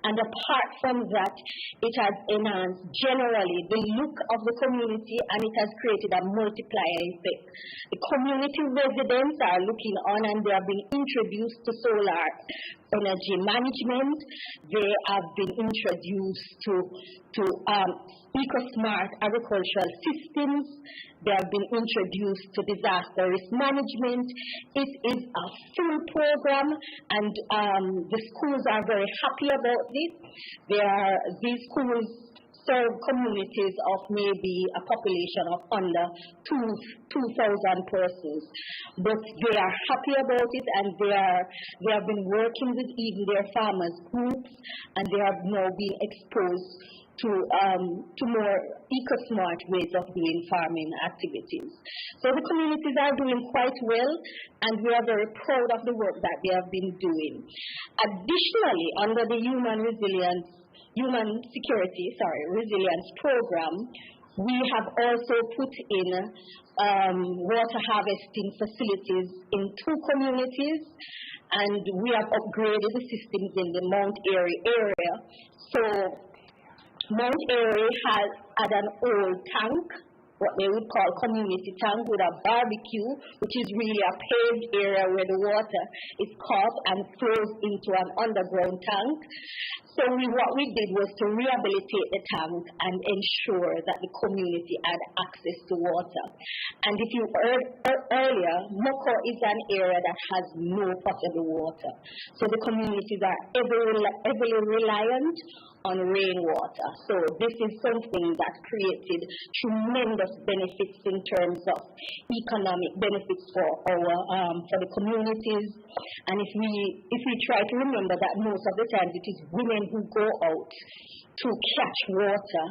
And apart from that, it has enhanced generally the look of the community, and it has created a multiplier effect. The community residents are looking on, and they have been introduced to solar energy management. They have been introduced to eco-smart agricultural systems. They have been introduced to disaster risk management. It is a full program, and the schools are very happy about this. These schools serve communities of maybe a population of under 2,000 persons. But they are happy about it, and they have been working with even their farmers groups, and they have now been exposed to more eco-smart ways of doing farming activities. So the communities are doing quite well, and we are very proud of the work that they have been doing. Additionally, under the Human Security Resilience Program, we have also put in water harvesting facilities in 2 communities, and we have upgraded the systems in the Mount Airy area. So Mount Airy had an old tank, what they would call community tank, with a barbecue, which is really a paved area where the water is caught and flows into an underground tank. So what we did was to rehabilitate the tank and ensure that the community had access to water. And if you heard earlier, Moko is an area that has no potable water. So the communities are heavily reliant on rainwater. So this is something that created tremendous benefits in terms of economic benefits for the communities. And if we try to remember that most of the times it is women who go out to catch water,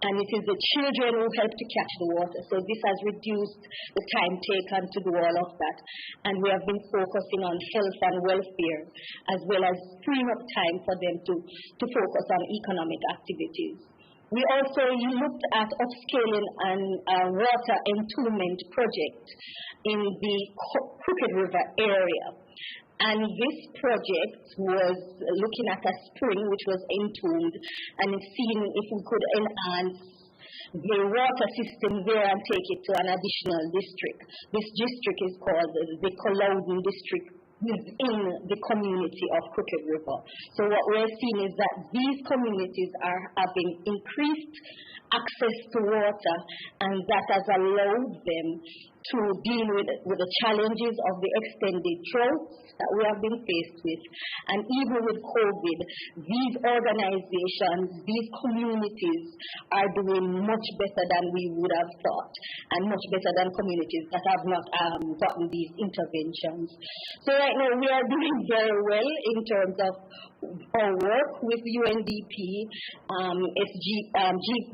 and it is the children who help to catch the water. So this has reduced the time taken to do all of that. And we have been focusing on health and welfare, as well as freeing up time for them to focus on economic activities. We also looked at upscaling and water entombment project in the Crooked River area. And this project was looking at a spring which was entombed and seeing if we could enhance the water system there and take it to an additional district. This district is called the Coloudon district within the community of Crooked River. So what we're seeing is that these communities are having increased access to water, and that has allowed them to deal with the challenges of the extended droughts that we have been faced with. And even with COVID, these organizations, these communities are doing much better than we would have thought, and much better than communities that have not gotten these interventions. So right now we are doing very well in terms of our work with UNDP,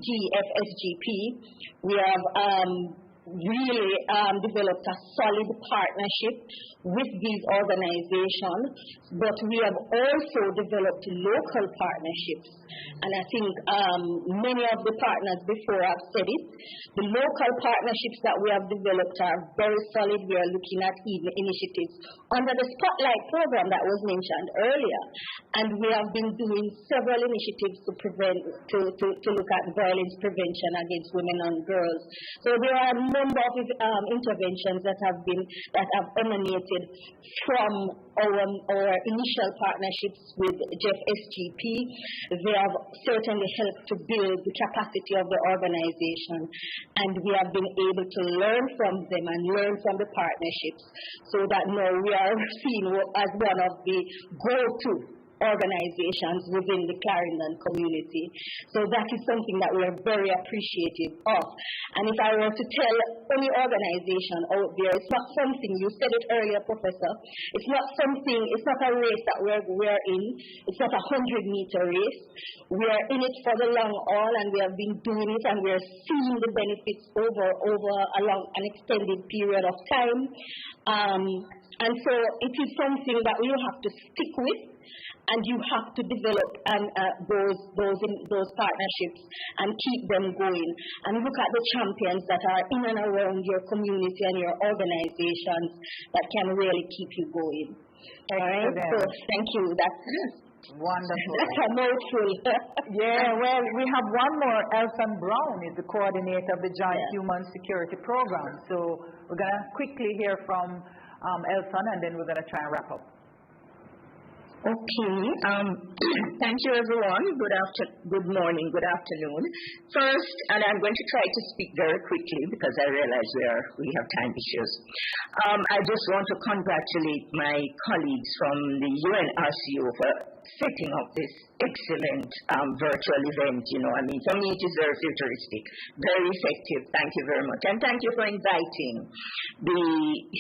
GFSGP. We have really developed a solid partnership with these organizations, but we have also developed local partnerships. And I think many of the partners before have said it. The local partnerships that we have developed are very solid. We are looking at even initiatives under the Spotlight program that was mentioned earlier. And we have been doing several initiatives to look at violence prevention against women and girls. So there are a number of interventions that have emanated from our initial partnerships with JFSGP. They have certainly helped to build the capacity of the organization, and we have been able to learn from them and learn from the partnerships, so that now we are seen as one of the go-to organizations within the Clarendon community. So that is something that we are very appreciative of. And if I were to tell any organization out there, it's not something, you said it earlier, Professor, it's not a race that we're in. It's not a 100-meter race. We are in it for the long haul, and we have been doing it, and we are seeing the benefits over an extended period of time. And so it is something that you have to stick with, and you have to develop those partnerships and keep them going. And look at the champions that are in and around your community and your organizations that can really keep you going. All right? So thank you. That's wonderful. That's a mouthful. Yeah, well, we have one more. Elson Brown is the coordinator of the Joint Human Security Program. So we're going to quickly hear from Elson, and then we're going to try and wrap up. Okay. Thank you, everyone. Good morning, good afternoon. First, and I'm going to try to speak very quickly because I realize we have time issues. I just want to congratulate my colleagues from the UNRCO for setting up this excellent virtual event. For me it is very futuristic, very effective. Thank you very much. And thank you for inviting the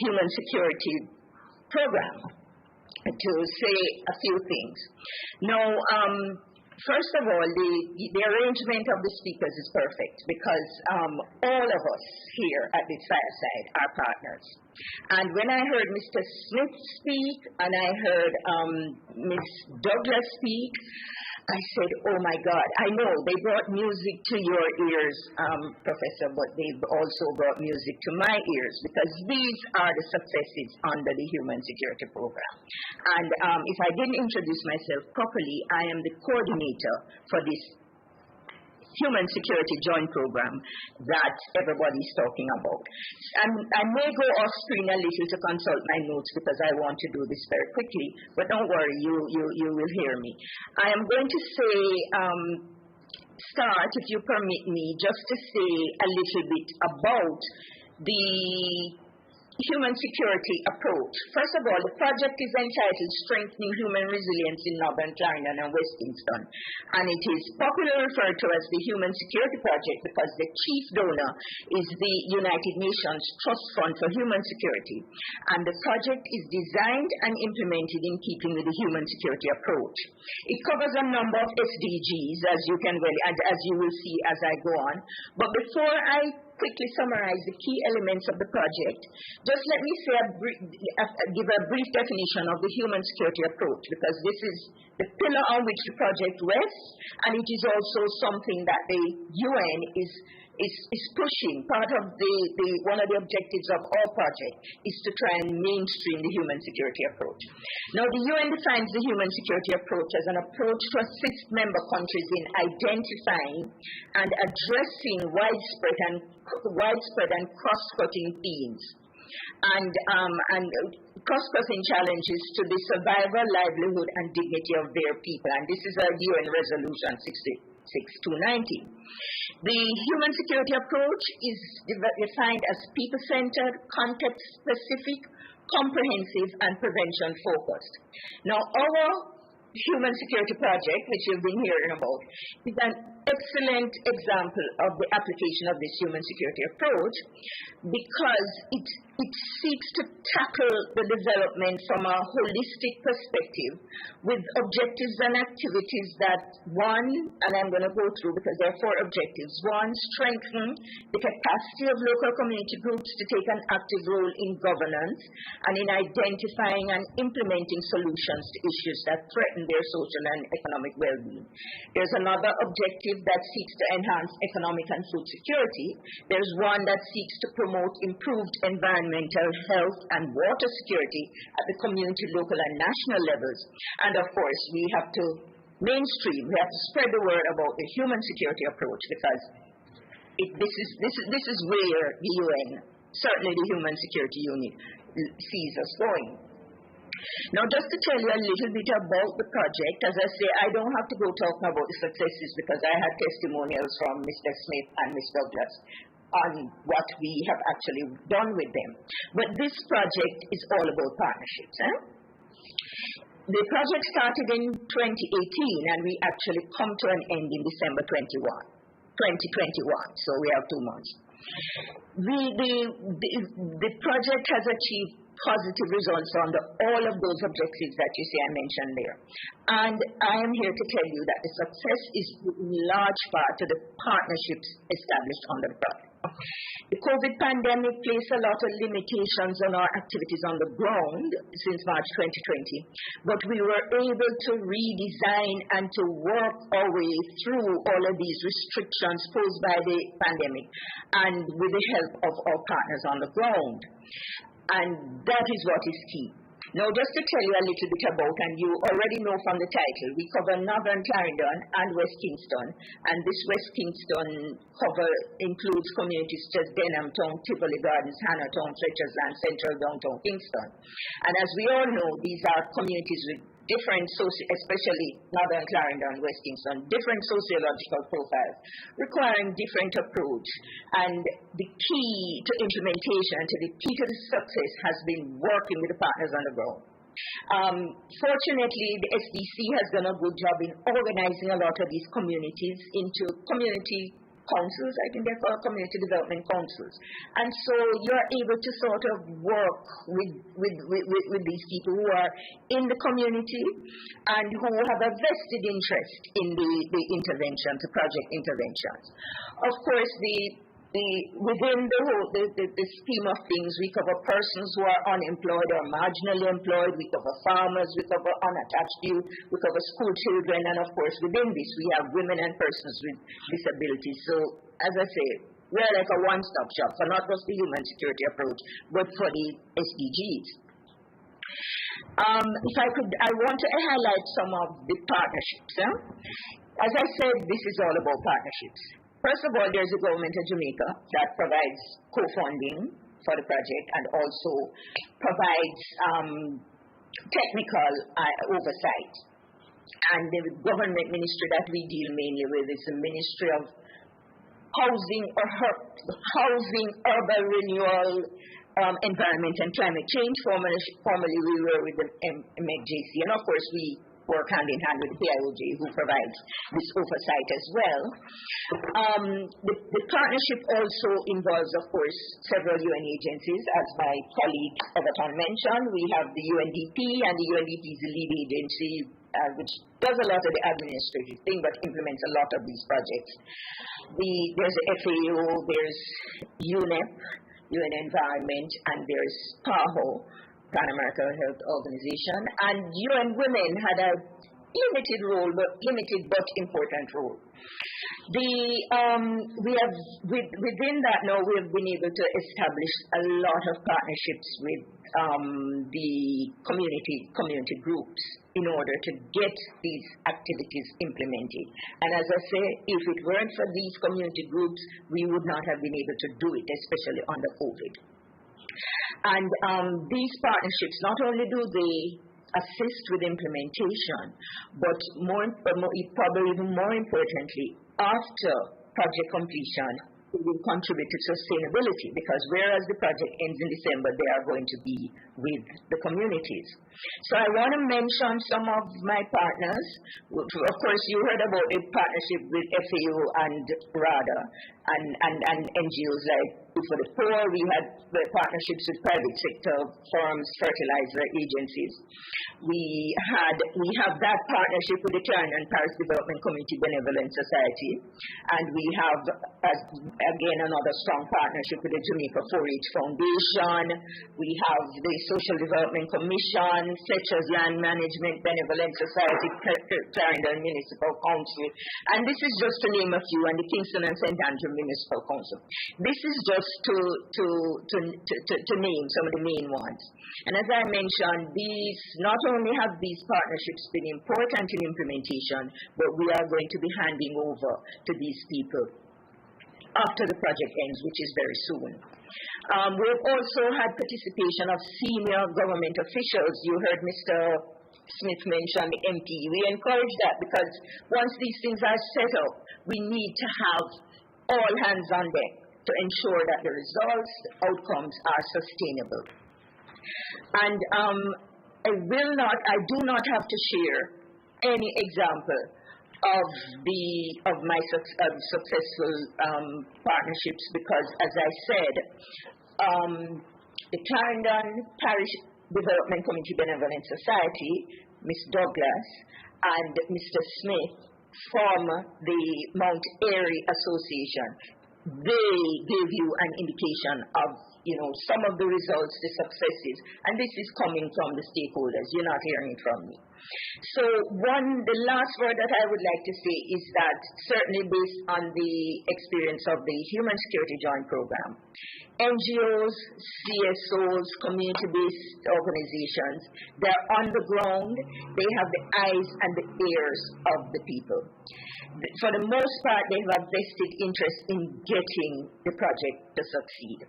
Human Security Program to say a few things. Now, first of all, the arrangement of the speakers is perfect because all of us here at this fireside are partners. And when I heard Mr. Smith speak and I heard Ms. Douglas speak, I said, oh my God, I know they brought music to your ears, Professor, but they've also brought music to my ears because these are the successes under the Human Security Program. And if I didn't introduce myself properly, I am the coordinator for this Human Security Joint Program that everybody's talking about. I may go off screen a little to consult my notes because I want to do this very quickly, but don't worry, you will hear me. I am going to say, start, if you permit me, just to say a little bit about the human security approach. First of all, the project is entitled Strengthening Human Resilience in Northern Clarendon and West Kingston. And it is popularly referred to as the Human Security Project because the chief donor is the United Nations Trust Fund for Human Security. And the project is designed and implemented in keeping with the human security approach. It covers a number of SDGs, as you will see as I go on. But before I quickly summarize the key elements of the project, just let me say give a brief definition of the human security approach, because this is the pillar on which the project rests, and it is also something that the UN is pushing. Part of one of the objectives of our project is to try and mainstream the human security approach. Now, the UN defines the human security approach as an approach to assist member countries in identifying and addressing widespread and cross-cutting themes and cross-cutting challenges to the survival, livelihood, and dignity of their people. And this is a UN Resolution 66290. The human security approach is defined as people-centered, context-specific, comprehensive, and prevention-focused. Now, our human security project, which you've been hearing about, is an excellent example of the application of this human security approach because it seeks to tackle the development from a holistic perspective with objectives and activities that, one, and I'm going to go through because there are 4 objectives. One, strengthen the capacity of local community groups to take an active role in governance and in identifying and implementing solutions to issues that threaten their social and economic well-being. There's another objective that seeks to enhance economic and food security. There's one that seeks to promote improved environmental, health, and water security at the community, local, and national levels. And of course, we have to mainstream, we have to spread the word about the human security approach because this is where the UN, certainly the Human Security Unit, sees us going. Now, just to tell you a little bit about the project, as I say, I don't have to go talking about the successes because I had testimonials from Mr. Smith and Ms. Douglas on what we have actually done with them. But this project is all about partnerships. The project started in 2018 and we actually come to an end in December 2021, so we have 2 months. The project has achieved positive results on all of those objectives that you see I mentioned there. And I am here to tell you that the success is in large part to the partnerships established on the project. The COVID pandemic placed a lot of limitations on our activities on the ground since March 2020, but we were able to redesign and to work our way through all of these restrictions posed by the pandemic and with the help of our partners on the ground. And that is what is key. Now, just to tell you a little bit about, and you already know from the title, we cover Northern Clarendon and West Kingston. And this West Kingston cover includes communities such as Denham Town, Tivoli Gardens, Hannah Town, Fletcher's Land, Central Downtown Kingston. And as we all know, these are communities with different, especially Northern Clarendon, West Kingston, different sociological profiles, requiring different approach. And the key to implementation, the key to the success has been working with the partners on the ground. Fortunately, the SDC has done a good job in organizing a lot of these communities into community councils. I think they're called community development councils. And so you're able to sort of work with these people who are in the community and who have a vested interest in the interventions, the project interventions. Of course, within the scheme of things, we cover persons who are unemployed or marginally employed, we cover farmers, we cover unattached youth, we cover school children, and of course within this we have women and persons with disabilities. So, as I say, we're like a one-stop shop for not just the human security approach, but for the SDGs. I want to highlight some of the partnerships. As I said, this is all about partnerships. First of all, there's the government of Jamaica that provides co-funding for the project and also provides technical oversight. And the government ministry that we deal mainly with is the Ministry of Housing, Urban Renewal, Environment and Climate Change. Formerly we were with the MJC, and of course we work hand in hand with the PIOJ, who provides this oversight as well. The partnership also involves, of course, several UN agencies, as my colleague Everton mentioned. We have the UNDP, and the UNDP is the lead agency, which does a lot of the administrative thing, but implements a lot of these projects. There's the FAO, there's UNEP, UN Environment, and there's PAHO, Pan American Health Organization, and UN Women had a limited but important role. We have within that now we have been able to establish a lot of partnerships with the community groups in order to get these activities implemented. And as I say, if it weren't for these community groups, we would not have been able to do it, especially under COVID. And these partnerships, not only do they assist with implementation, but probably even more importantly, after project completion, it will contribute to sustainability, because whereas the project ends in December, they are going to be with the communities. So I want to mention some of my partners. Of course, you heard about a partnership with FAO and RADA and NGOs like for the Poor. We had partnerships with private sector firms, fertilizer agencies. We have that partnership with the Clarendon Parish Development Community Benevolent Society, and we have again another strong partnership with the Jamaica 4-H Foundation. We have the Social Development Commission, Fletcher's Land Management Benevolent Society, Clarendon Municipal Council, and this is just to name a few, and the Kingston and St. Andrew Municipal Council. This is just to name some of the main ones. And as I mentioned, these not only have these partnerships been important in implementation, but we are going to be handing over to these people after the project ends, which is very soon. We've also had participation of senior government officials. You heard Mr. Smith mention the MP. We encourage that, because once these things are set up, we need to have all hands on deck to ensure that the results, the outcomes are sustainable. And I do not have to share any example of my successful partnerships, because, as I said, the Clarendon Parish Development Community Benevolent Society, Ms. Douglas and Mr. Smith from the Mount Airy Association, they gave you an indication of some of the results, the successes, and this is coming from the stakeholders. You're not hearing it from me. So the last word that I would like to say is that, certainly based on the experience of the Human Security Joint Program, NGOs, CSOs, community-based organizations, they're on the ground, they have the eyes and the ears of the people. For the most part, they have a vested interest in getting the project to succeed.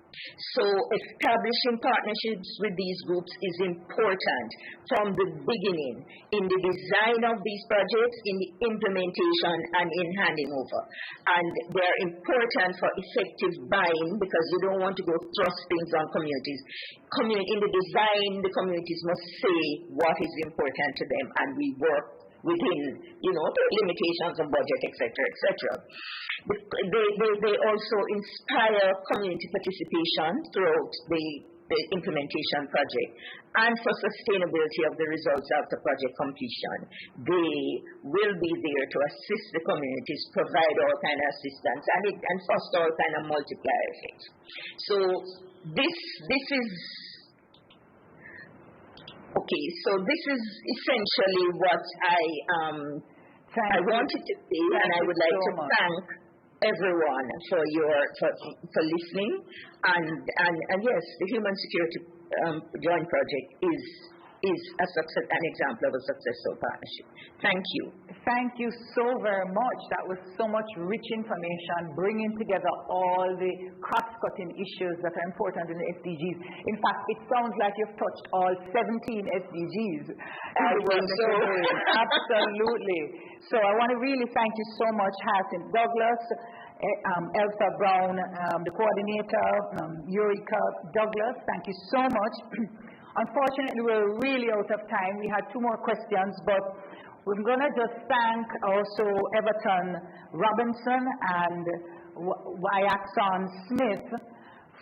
So establishing partnerships with these groups is important from the beginning, in the design of these projects, in the implementation, and in handing over. And they're important for effective buying, because you don't want to go thrust things on communities. In the design, the communities must say what is important to them, and we work within, the limitations of budget, etc., etc. They also inspire community participation throughout the implementation project, and for sustainability of the results after project completion. They will be there to assist the communities, provide all kind of assistance, and foster all kind of multiplier effects. So this is okay. So this is essentially what I wanted to say, and I would like to thank everyone for listening, and yes, the Human Security Joint Project is an example of a successful partnership. Thank you. Thank you so very much. That was so much rich information, bringing together all the cross-cutting issues that are important in the SDGs. In fact, it sounds like you've touched all 17 SDGs. Absolutely. So I want to really thank you so much, Hyacinth Douglas, Elsa Brown, the coordinator, Eureka Douglas. Thank you so much. Unfortunately, we're really out of time. We had 2 more questions, but we're going to just thank also Everton Robinson and Wyaxon Smith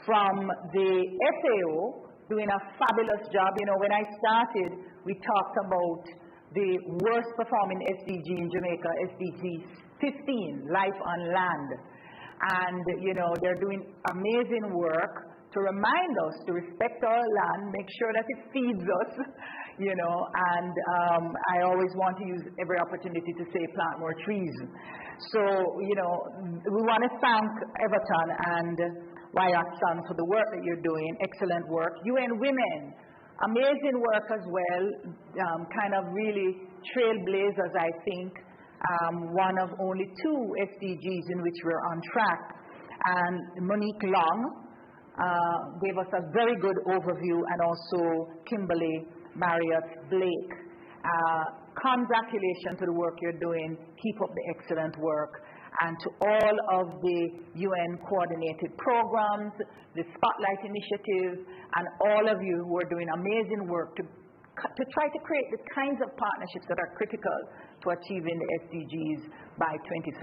from the FAO, doing a fabulous job. When I started, we talked about the worst performing SDG in Jamaica, SDG 15, Life on Land. And, they're doing amazing work to remind us to respect our land, make sure that it feeds us, and I always want to use every opportunity to say plant more trees. So, we want to thank Everton and Wyaxon for the work that you're doing, excellent work. UN Women, amazing work as well, kind of really trailblazers, I think, one of only 2 SDGs in which we're on track. And Monique Long gave us a very good overview, and also Kimberly Marriott Blake. Congratulations to the work you're doing. Keep up the excellent work. And to all of the UN coordinated programs, the Spotlight Initiative, and all of you who are doing amazing work to try to create the kinds of partnerships that are critical to achieving the SDGs by 2030.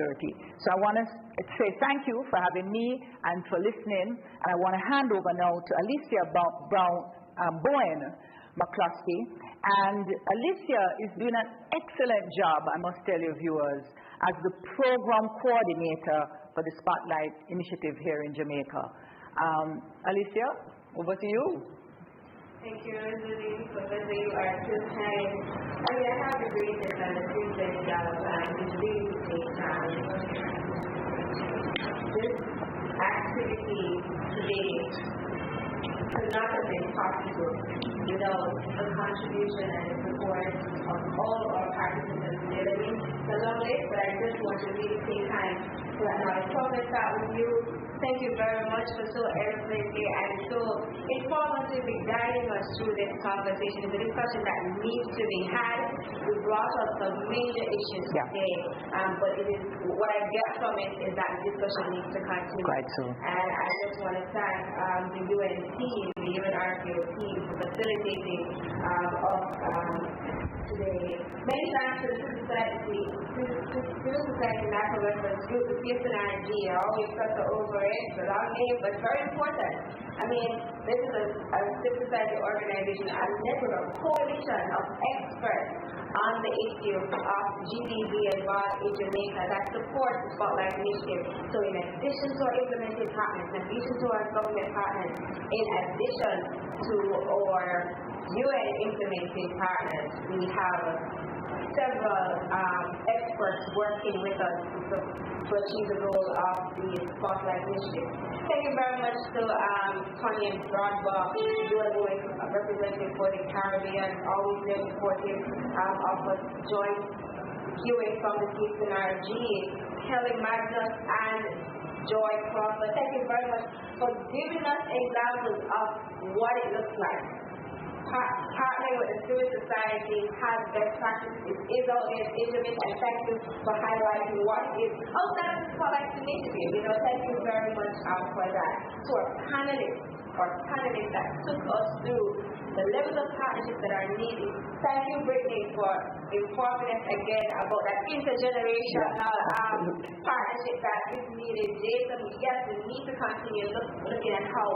So I want to say thank you for having me and for listening. And I want to hand over now to Alicia Bowen McCluskey. And Alicia is doing an excellent job, I must tell you, viewers, as the program coordinator for the Spotlight Initiative here in Jamaica. Alicia, over to you. Thank you, Rosalie, for whether you are too kind. I have the greatest and the privilege of being with this activity today could not have been possible without the contribution and the support of all our participants. They're living the long list, but I just want to really take time to acknowledge. So let's start with you, Thank you very much for so eloquently and so informatively guiding us through this conversation. It's a discussion that needs to be had. We brought up some major issues today, but it is what I get from it is that the discussion needs to continue. Quite so. And I just want to thank the UN team, the UNRPO team, for facilitating today. Many thanks to the Civil Society National Reference Group, the CSNRG. I always cut over it, the long name, but very important. I mean, this is a civil society organization, a network, a coalition of experts on the issue of GDB and VOD in Jamaica that supports the Spotlight Initiative. So in addition to our implementing partners, in addition to our government partners, in addition to our UN implementing partners, we have several experts working with us to achieve the goal of the Spotlight Initiative. Thank you very much to Tony and Broadbaugh, UN representative for the Caribbean, always very supportive of us joint viewing from the CSNRG, Kelly Magnus and Joy Crawford. Thank you very much for giving us examples of what it looks like. Partnering with the civil society has best practices is out there in Jamaica, and thank you for highlighting what it is outside of the Spotlight Initiative. Thank you very much for that. To our panelists that took us through the levels of partnerships that are needed. Thank you, Brittany, for informing us again about that intergenerational partnership that is needed. Jason, yes, we need to continue looking at how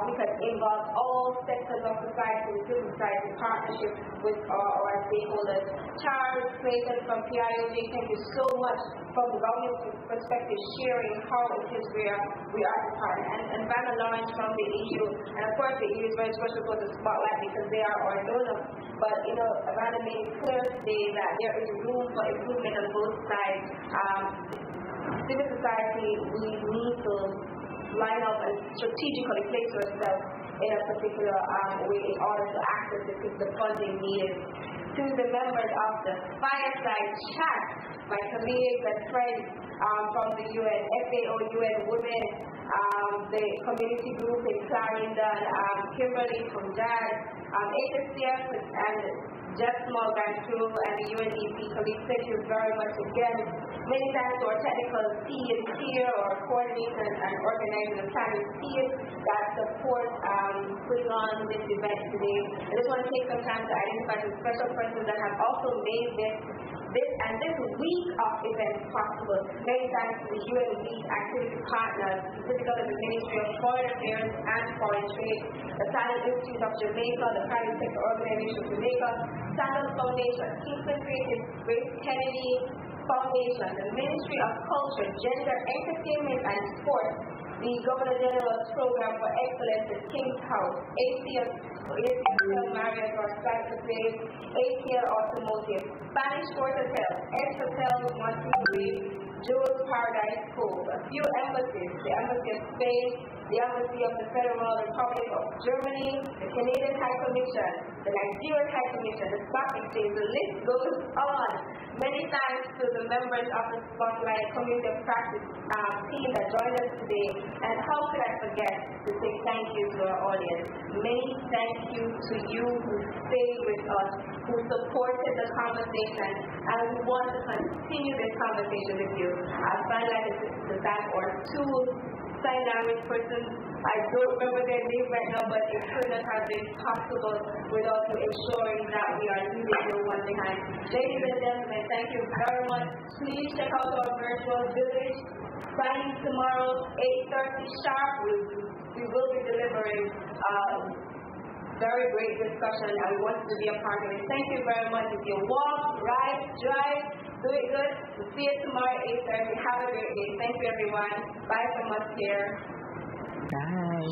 we can involve all sectors of society, civil society, partnership with our stakeholders. Charles Clayton from PIOJ, thank you so much from the government perspective, sharing how it is we are to partner. And Vanna Lawrence from the EU, and of course the EU is very special for the Spotlight because they are our donor. But Vanna made it clear today that there is room for improvement on both sides. Civil society, we need to line up and strategically place ourselves in a particular way in order to access the funding needed. To the members of the Fireside Chat, my colleagues and friends from the UN, FAO, UN Women, the community group in Clarendon, Kimberly from JAD, HSCF and Jeff Morgan too, and the UNDP colleagues. Thank you very much again. Many thanks to our technical team here, our coordinators and organizing the planning team that support putting on this event today. I just want to take some time to identify the special persons that have also made this week of events possible. Many thanks to the UN Week activity partners, specifically the Ministry of Foreign Affairs and Foreign Trade, the Talent Institute of Jamaica, the Private Sector Organization of Jamaica, Sandals Foundation, Kingston Creative, Grace Kennedy Foundation, the Ministry of Culture, Gender, Entertainment and Sports, the Governor General's Program for Excellence at King's House, ACL Marriott or Skype Place, ACL Automotive, Spanish Port Hotel, S Hotel Montgomery, Joe's Paradise Cove, a few embassies, the Embassy of Spain, the Embassy of the Federal Republic of Germany, the Canadian High Commission, the Nigerian High Commission, the Stock Exchange, the list goes on. Many thanks to the members of the Spotlight Community of Practice team that joined us today. And how could I forget to say thank you to our audience. Many thank you to you who stayed with us, who supported the conversation, and we want to continue this conversation with you. I'd like to thank our two sign language persons. I don't remember their name right now, but it could not have been possible without you ensuring that we are leaving no one behind. Ladies and gentlemen, thank you very much. Please check out our virtual village. Signing tomorrow, 8:30 sharp. We will be delivering very great discussion, and we want you to be a part of it. Thank you very much. If you walk, ride, drive, do it good. We'll see you tomorrow at 8:30. Have a great day. Thank you, everyone. Bye from us here. Bye.